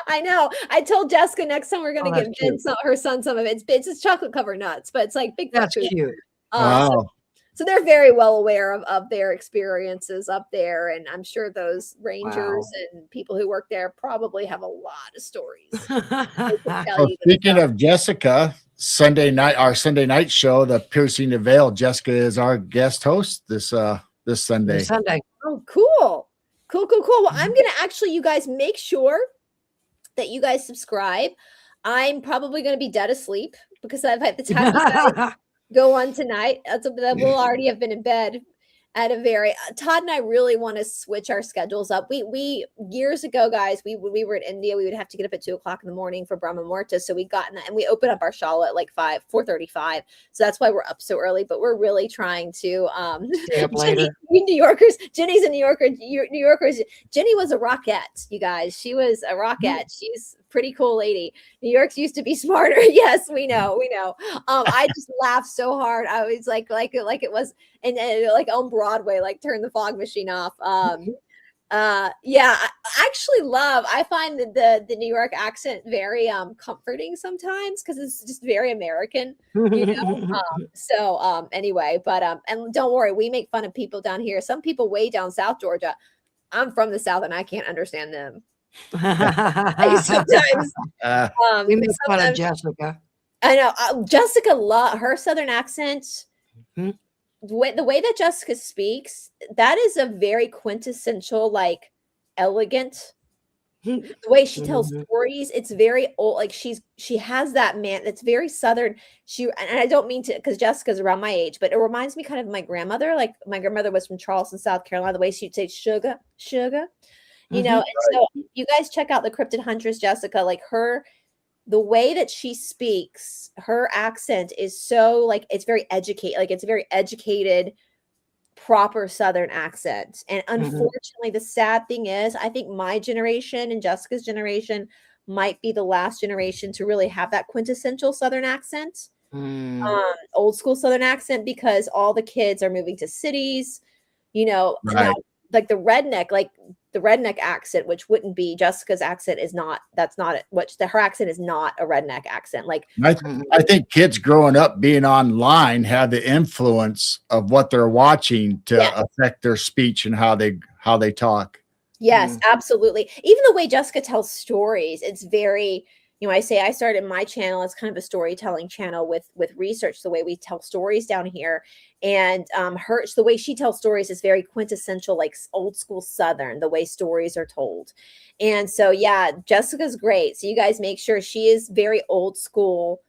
I know. I told Jessica next time we're going to give her son some of it. It's just chocolate covered nuts, but it's like Bigfoot That's poop. cute. Wow. So they're very well aware of their experiences up there. And I'm sure those rangers and people who work there probably have a lot of stories. They can tell So you speaking themselves. of Jessica, our Sunday night show, The Piercing the Veil, Jessica is our guest host this Sunday. Sunday. Oh, cool. Cool. Well, I'm going to actually, you guys, make sure that you guys subscribe. I'm probably going to be dead asleep because I've had the time you guys go on tonight. That will already have been in bed at a very Todd and I really want to switch our schedules up. We years ago, guys, when we were in India, we would have to get up at 2:00 in the morning for Brahma Muhurta. So we got in that and we open up our shala at like 4:35. So that's why we're up so early. But we're really trying to Stay up later. New Yorkers. Jenny's a New Yorker. New Yorkers. Jenny was a rockette, you guys. She was a rockette. She's a pretty cool lady. New York's used to be smarter. Yes, we know. I just laughed so hard. I was like it was and like on Broadway, like turn the fog machine off. Yeah, I actually I find that the New York accent very comforting sometimes because it's just very American, you know. Anyway, but and don't worry, we make fun of people down here. Some people way down South Georgia. I'm from the South and I can't understand them. Sometimes we make fun of Jessica. I know Jessica her Southern accent. The way that Jessica speaks, that is a very quintessential, like elegant. The way she tells stories, it's very old. Like she has that man that's very Southern. And I don't mean to, because Jessica's around my age, but it reminds me kind of my grandmother. Like my grandmother was from Charleston, South Carolina. The way she'd say sugar, you know. And so you guys check out the Cryptid Huntress, Jessica. Like the way that she speaks, her accent is so like it's very educated, proper Southern accent. And unfortunately, the sad thing is, I think my generation and Jessica's generation might be the last generation to really have that quintessential Southern accent, old school Southern accent, because all the kids are moving to cities, you know, now, like the redneck accent, which wouldn't be Jessica's accent, her accent is not a redneck accent. Like I think kids growing up being online have the influence of what they're watching to affect their speech and how they talk. Yes, absolutely. Even the way Jessica tells stories, it's very, you know, I started my channel as kind of a storytelling channel with research, the way we tell stories down here. And the way she tells stories is very quintessential, like old school Southern, the way stories are told. And so, yeah, Jessica's great. So you guys make sure she is very old school.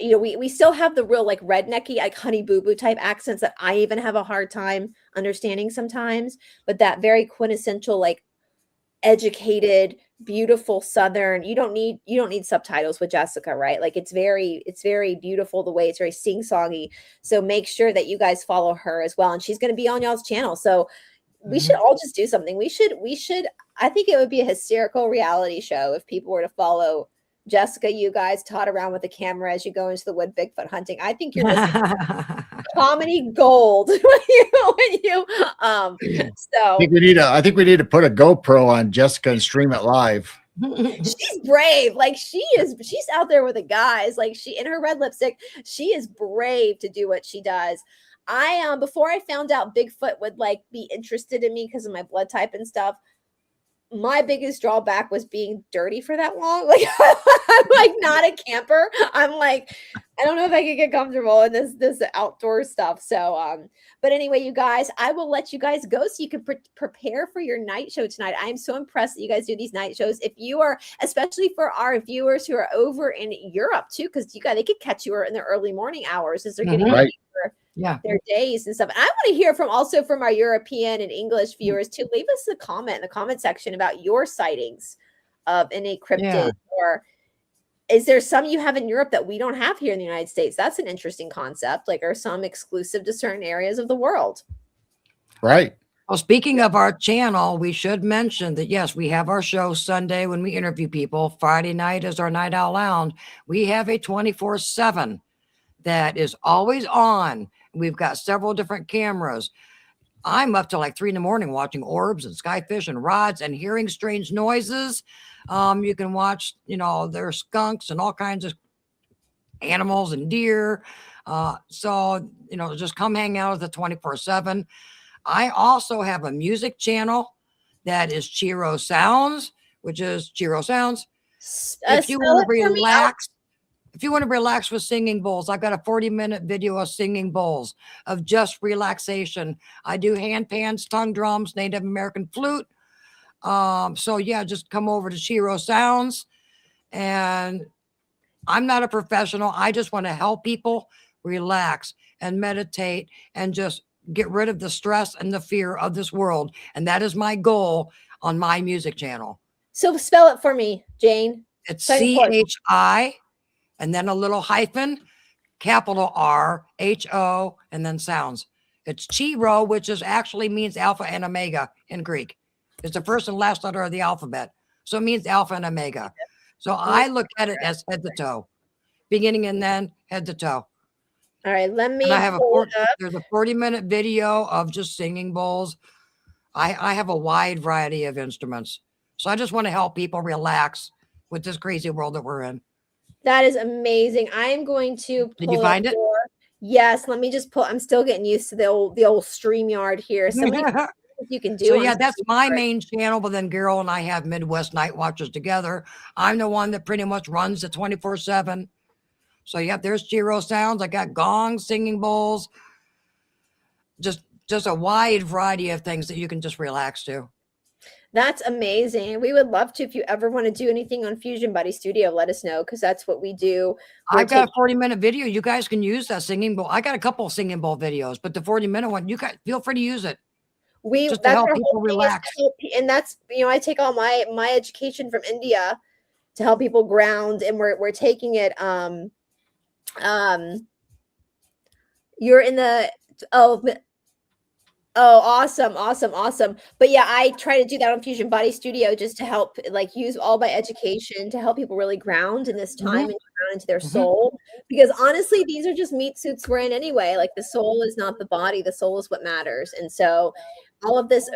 You know, we still have the real like rednecky, like Honey Boo Boo type accents that I even have a hard time understanding sometimes. But that very quintessential, like educated, beautiful Southern. You don't need subtitles with Jessica, right? Like it's very beautiful the way it's very sing-songy. So make sure that you guys follow her as well. And she's going to be on y'all's channel. So we should all just do something. We should, I think it would be a hysterical reality show if people were to follow Jessica, you guys Todd around with a camera as you go into the wood Bigfoot hunting. I think you're missing comedy gold when you so I think we need to put a GoPro on Jessica and stream it live. She's brave. Like she's out there with the guys. Like she in her red lipstick, she is brave to do what she does. I before I found out Bigfoot would like be interested in me because of my blood type and stuff, my biggest drawback was being dirty for that long. Like I'm like not a camper. I'm like, I don't know if I could get comfortable in this outdoor stuff. So, but anyway, you guys, I will let you guys go so you can prepare for your night show tonight. I'm so impressed that you guys do these night shows. If you are, especially for our viewers who are over in Europe too, because they could catch you in the early morning hours as they're getting ready for their days and stuff. And I want to hear from our European and English viewers too. Leave us a comment in the comment section about your sightings of any cryptid, or is there some you have in Europe that we don't have here in the United States? That's an interesting concept. Like, are some exclusive to certain areas of the world? Right. Well, speaking of our channel, we should mention that, yes, we have our show Sunday when we interview people. Friday night is our Night Owl Lounge. We have a 24/7 that is always on. We've got several different cameras. I'm up till like 3 a.m. watching orbs and skyfish and rods and hearing strange noises. You can watch, there's skunks and all kinds of animals and deer. So, just come hang out at the 24/7. I also have a music channel that is Chiro Sounds, which is Chiro Sounds. If you want to relax, with singing bowls, I've got a 40-minute video of singing bowls of just relaxation. I do hand pans, tongue drums, Native American flute. So yeah, just come over to Chiro Sounds. And I'm not a professional. I just want to help people relax and meditate and just get rid of the stress and the fear of this world. And that is my goal on my music channel. So spell it for me, Jane. It's CHI and then a little hyphen, capital RHO, and then sounds. It's Chiro, which actually means alpha and omega in Greek. It's the first and last letter of the alphabet. So it means alpha and omega. So I look at it as head to toe, beginning and then head to toe. All right, let me. And I have there's a 40-minute video of just singing bowls. I have a wide variety of instruments. So I just want to help people relax with this crazy world that we're in. That is amazing. I'm going to. Did you find it? Yes. Let me just pull. I'm still getting used to the old StreamYard here. So you can do. So yeah, that's my main channel. But then Carol and I have Midwest Night Watchers together. I'm the one that pretty much runs the 24/7. So yeah, there's Chiro Sounds. I got gongs, singing bowls, just a wide variety of things that you can just relax to. That's amazing. We would love to. If you ever want to do anything on Fusion Buddy Studio, let us know, because that's what we do. I've got a 40-minute video. You guys can use that singing bowl. I got a couple of singing bowl videos, but the 40-minute one, you guys feel free to use it. Just to help people relax. And that's, I take all my education from India to help people ground, and we're taking it. You're in the awesome. But yeah, I try to do that on Fusion Body Studio just to help, use all my education to help people really ground in this time and ground into their soul. Because honestly, these are just meat suits we're in anyway. Like, the soul is not the body, the soul is what matters. And so all of this,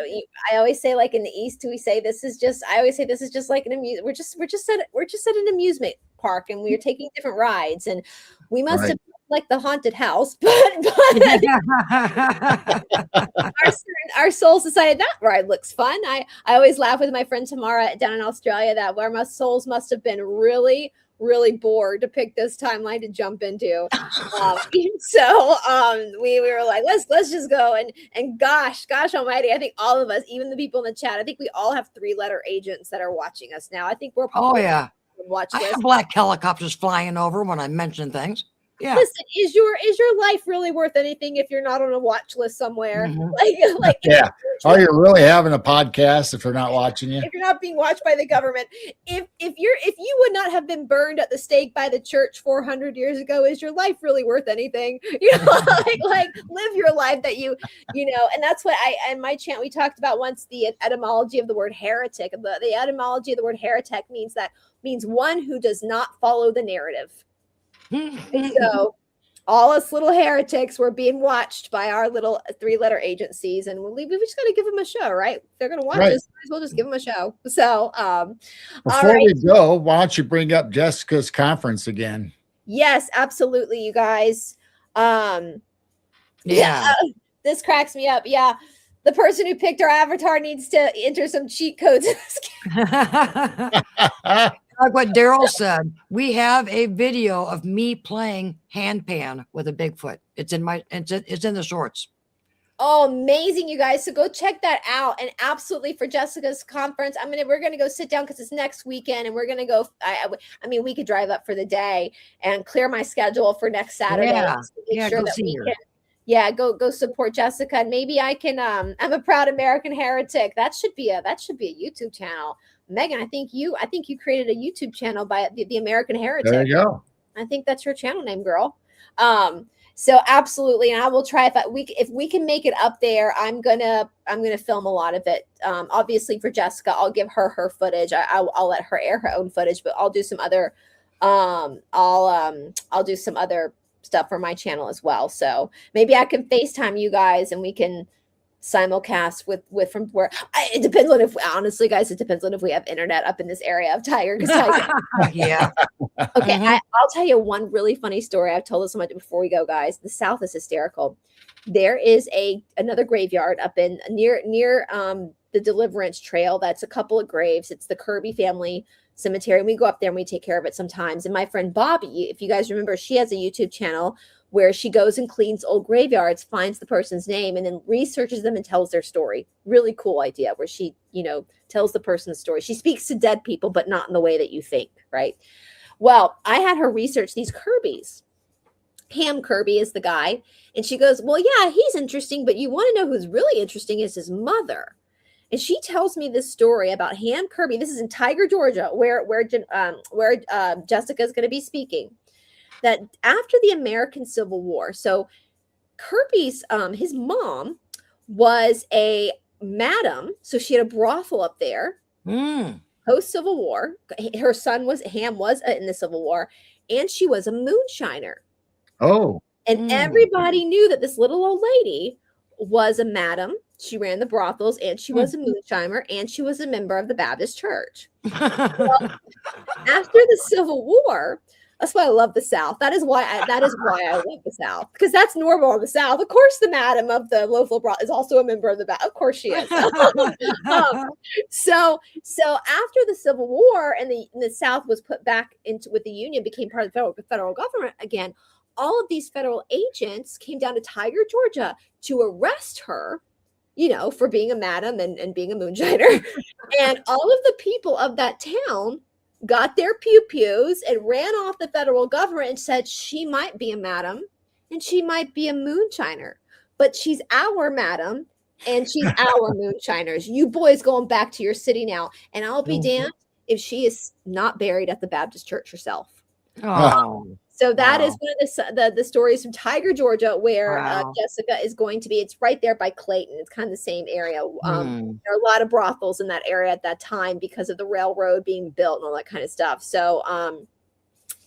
I always say, like in the East, we say this is just like an amusement. We're just at an amusement park, and we're taking different rides, and we must have like the haunted house, but our souls decided that ride looks fun. I always laugh with my friend Tamara down in Australia that our souls must have been really, really bored to pick this timeline to jump into. We were like, let's just go, and gosh almighty, I think all of us, even the people in the chat, I think we all have 3-letter agents that are watching us now. I think we're watch this. I have black helicopters flying over when I mention things. Yeah. Listen, is your life really worth anything if you're not on a watch list somewhere? Yeah. Are you really having a podcast if they're not watching you? If you're not being watched by the government, if you would not have been burned at the stake by the church 400 years ago, is your life really worth anything? Like live your life that and that's what in my chant we talked about once, the etymology of the word heretic. The etymology of the word heretic means one who does not follow the narrative. So all us little heretics were being watched by our little 3-letter agencies, and we just got to give them a show, right? They're going to watch us. Might as well just give them a show. So before we go, why don't you bring up Jessica's conference again? Yes, absolutely, you guys. This cracks me up. Yeah, the person who picked our avatar needs to enter some cheat codes. Like what Daryl said, we have a video of me playing handpan with a Bigfoot. It's in the shorts. Oh, amazing, you guys. So go check that out. And absolutely, for Jessica's conference, we're going to go sit down because it's next weekend, and we're going to go. We could drive up for the day and clear my schedule for next Saturday. Go support Jessica, and maybe I can. I'm a proud American heretic. That should be a YouTube channel. Megan, I think you created a YouTube channel by the American Heretic. There you go. I think that's your channel name, girl. So absolutely, and I will try if we can make it up there. I'm gonna film a lot of it. Obviously for Jessica, I'll give her footage. I'll let her air her own footage, but I'll do some other. I'll do some other stuff for my channel as well. So maybe I can FaceTime you guys, and we can simulcast with from where it depends on if honestly guys, it depends on if we have internet up in this area of Tiger. Yeah. Okay, Mhm. I'll tell you one really funny story. I've told this so much before we go, guys. The South is hysterical. There is another graveyard up in near the Deliverance Trail. That's a couple of graves. It's the Kirby family cemetery. And we go up there and we take care of it sometimes. And my friend Bobby, if you guys remember, she has a YouTube channel where she goes and cleans old graveyards, finds the person's name, and then researches them and tells their story. Really cool idea where she, tells the person's story. She speaks to dead people, but not in the way that you think, right? Well, I had her research these Kirbys. Ham Kirby is the guy. And she goes, well, yeah, he's interesting, but you want to know who's really interesting is his mother. And she tells me this story about Ham Kirby. This is in Tiger, Georgia, where Jessica is going to be speaking. That after the American Civil War, so Kirby's his mom was a madam, so she had a brothel up there. Post Civil War, her son Ham was in the Civil War, and she was a moonshiner. Oh, and everybody knew that this little old lady was a madam. She ran the brothels, and she was a moonshiner, and she was a member of the Baptist Church. Well, after the Civil War, that's why I love the South. That is why I love the South, because that's normal in the South. Of course, the madam of the local brothel is also a member of the Baptist. Of course, she is. So after the Civil War and the South was put back into with the Union, became part of the federal government again. All of these federal agents came down to Tiger, Georgia, to arrest her, for being a madam and being a moonshiner. And all of the people of that town got their pew-pews and ran off the federal government and said, she might be a madam and she might be a moonshiner, but she's our madam and she's our moonshiners. You boys going back to your city now. And I'll be damned if she is not buried at the Baptist church herself. Oh. So that is one of the stories from Tiger, Georgia, where Jessica is going to be. It's right there by Clayton. It's kind of the same area. There are a lot of brothels in that area at that time because of the railroad being built and all that kind of stuff. So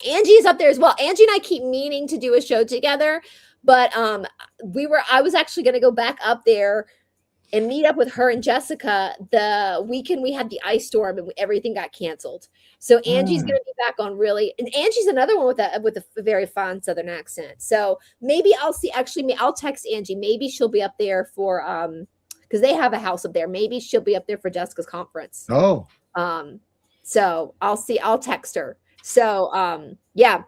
Angie's up there as well. Angie and I keep meaning to do a show together, but I was actually going to go back up there and meet up with her and Jessica the weekend we had the ice storm and everything got canceled. So Angie's going to be back on and Angie's another one with a very fun Southern accent. So maybe I'll text Angie. Maybe she'll be up there for, cause they have a house up there. Maybe she'll be up there for Jessica's conference. Oh, so I'll text her. So, yeah.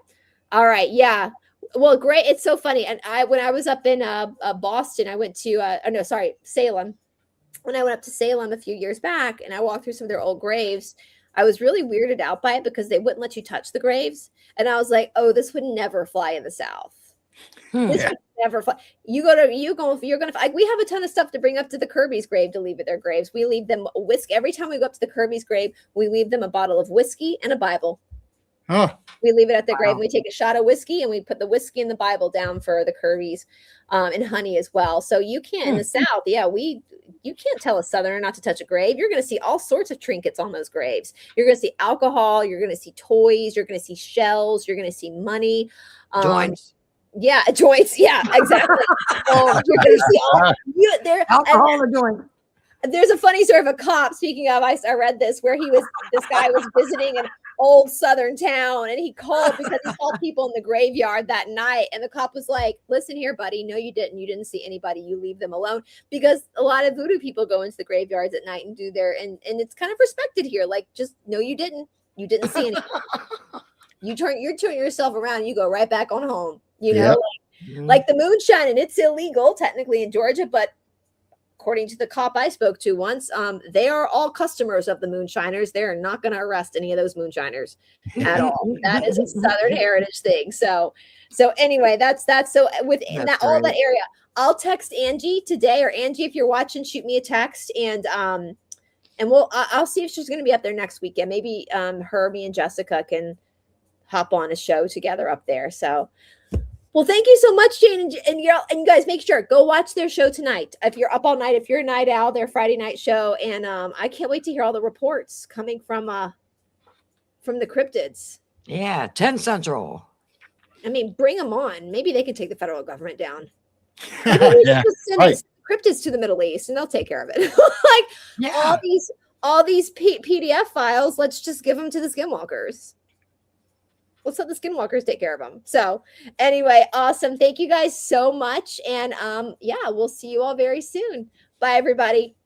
All right. Yeah. Well, great. It's so funny. And when I was up in Boston, I went to Salem. When I went up to Salem a few years back and I walked through some of their old graves, I was really weirded out by it because they wouldn't let you touch the graves. And I was like, oh, this would never fly in the South. This would never fly. We have a ton of stuff to bring up to the Kirby's grave to leave at their graves. We leave them whiskey. Every time we go up to the Kirby's grave, we leave them a bottle of whiskey and a Bible. Oh. We leave it at the grave. We take a shot of whiskey and we put the whiskey and the Bible down for the Kirby's and honey as well. So you can't in the South. Yeah, you can't tell a Southerner not to touch a grave. You're going to see all sorts of trinkets on those graves. You're going to see alcohol. You're going to see toys. You're going to see shells. You're going to see money. Joints. Yeah, joints. Yeah, exactly. You're going to see all alcohol or joints. There's a funny story of a cop. Speaking of, I read this where this guy was visiting an old Southern town and he called because he saw people in the graveyard that night. And the cop was like, listen here, buddy. No, you didn't. You didn't see anybody. You leave them alone, because a lot of voodoo people go into the graveyards at night and do and it's kind of respected here. Like, just no, you didn't. You didn't see anything. you turn yourself around and you go right back on home, like the moonshine, and it's illegal technically in Georgia, but according to the cop I spoke to once, they are all customers of the moonshiners. They're not going to arrest any of those moonshiners at all. That is a Southern heritage thing. So anyway, that's so within all that area. I'll text Angie today, or Angie, if you're watching, shoot me a text, and I'll see if she's going to be up there next weekend. Maybe me and Jessica can hop on a show together up there. So. Well, thank you so much, Jane, and you guys, make sure go watch their show tonight. If you're up all night, if you're a night owl, their Friday night show, and I can't wait to hear all the reports coming from the cryptids. Yeah, 10 Central. I mean, bring them on. Maybe they can take the federal government down. Yeah, Send right. cryptids to the Middle East and they'll take care of it. Like Yeah. all these PDF files, let's just give them to the skinwalkers. Let's let the skinwalkers take care of them. So anyway, awesome. Thank you guys so much. And yeah, we'll see you all very soon. Bye, everybody.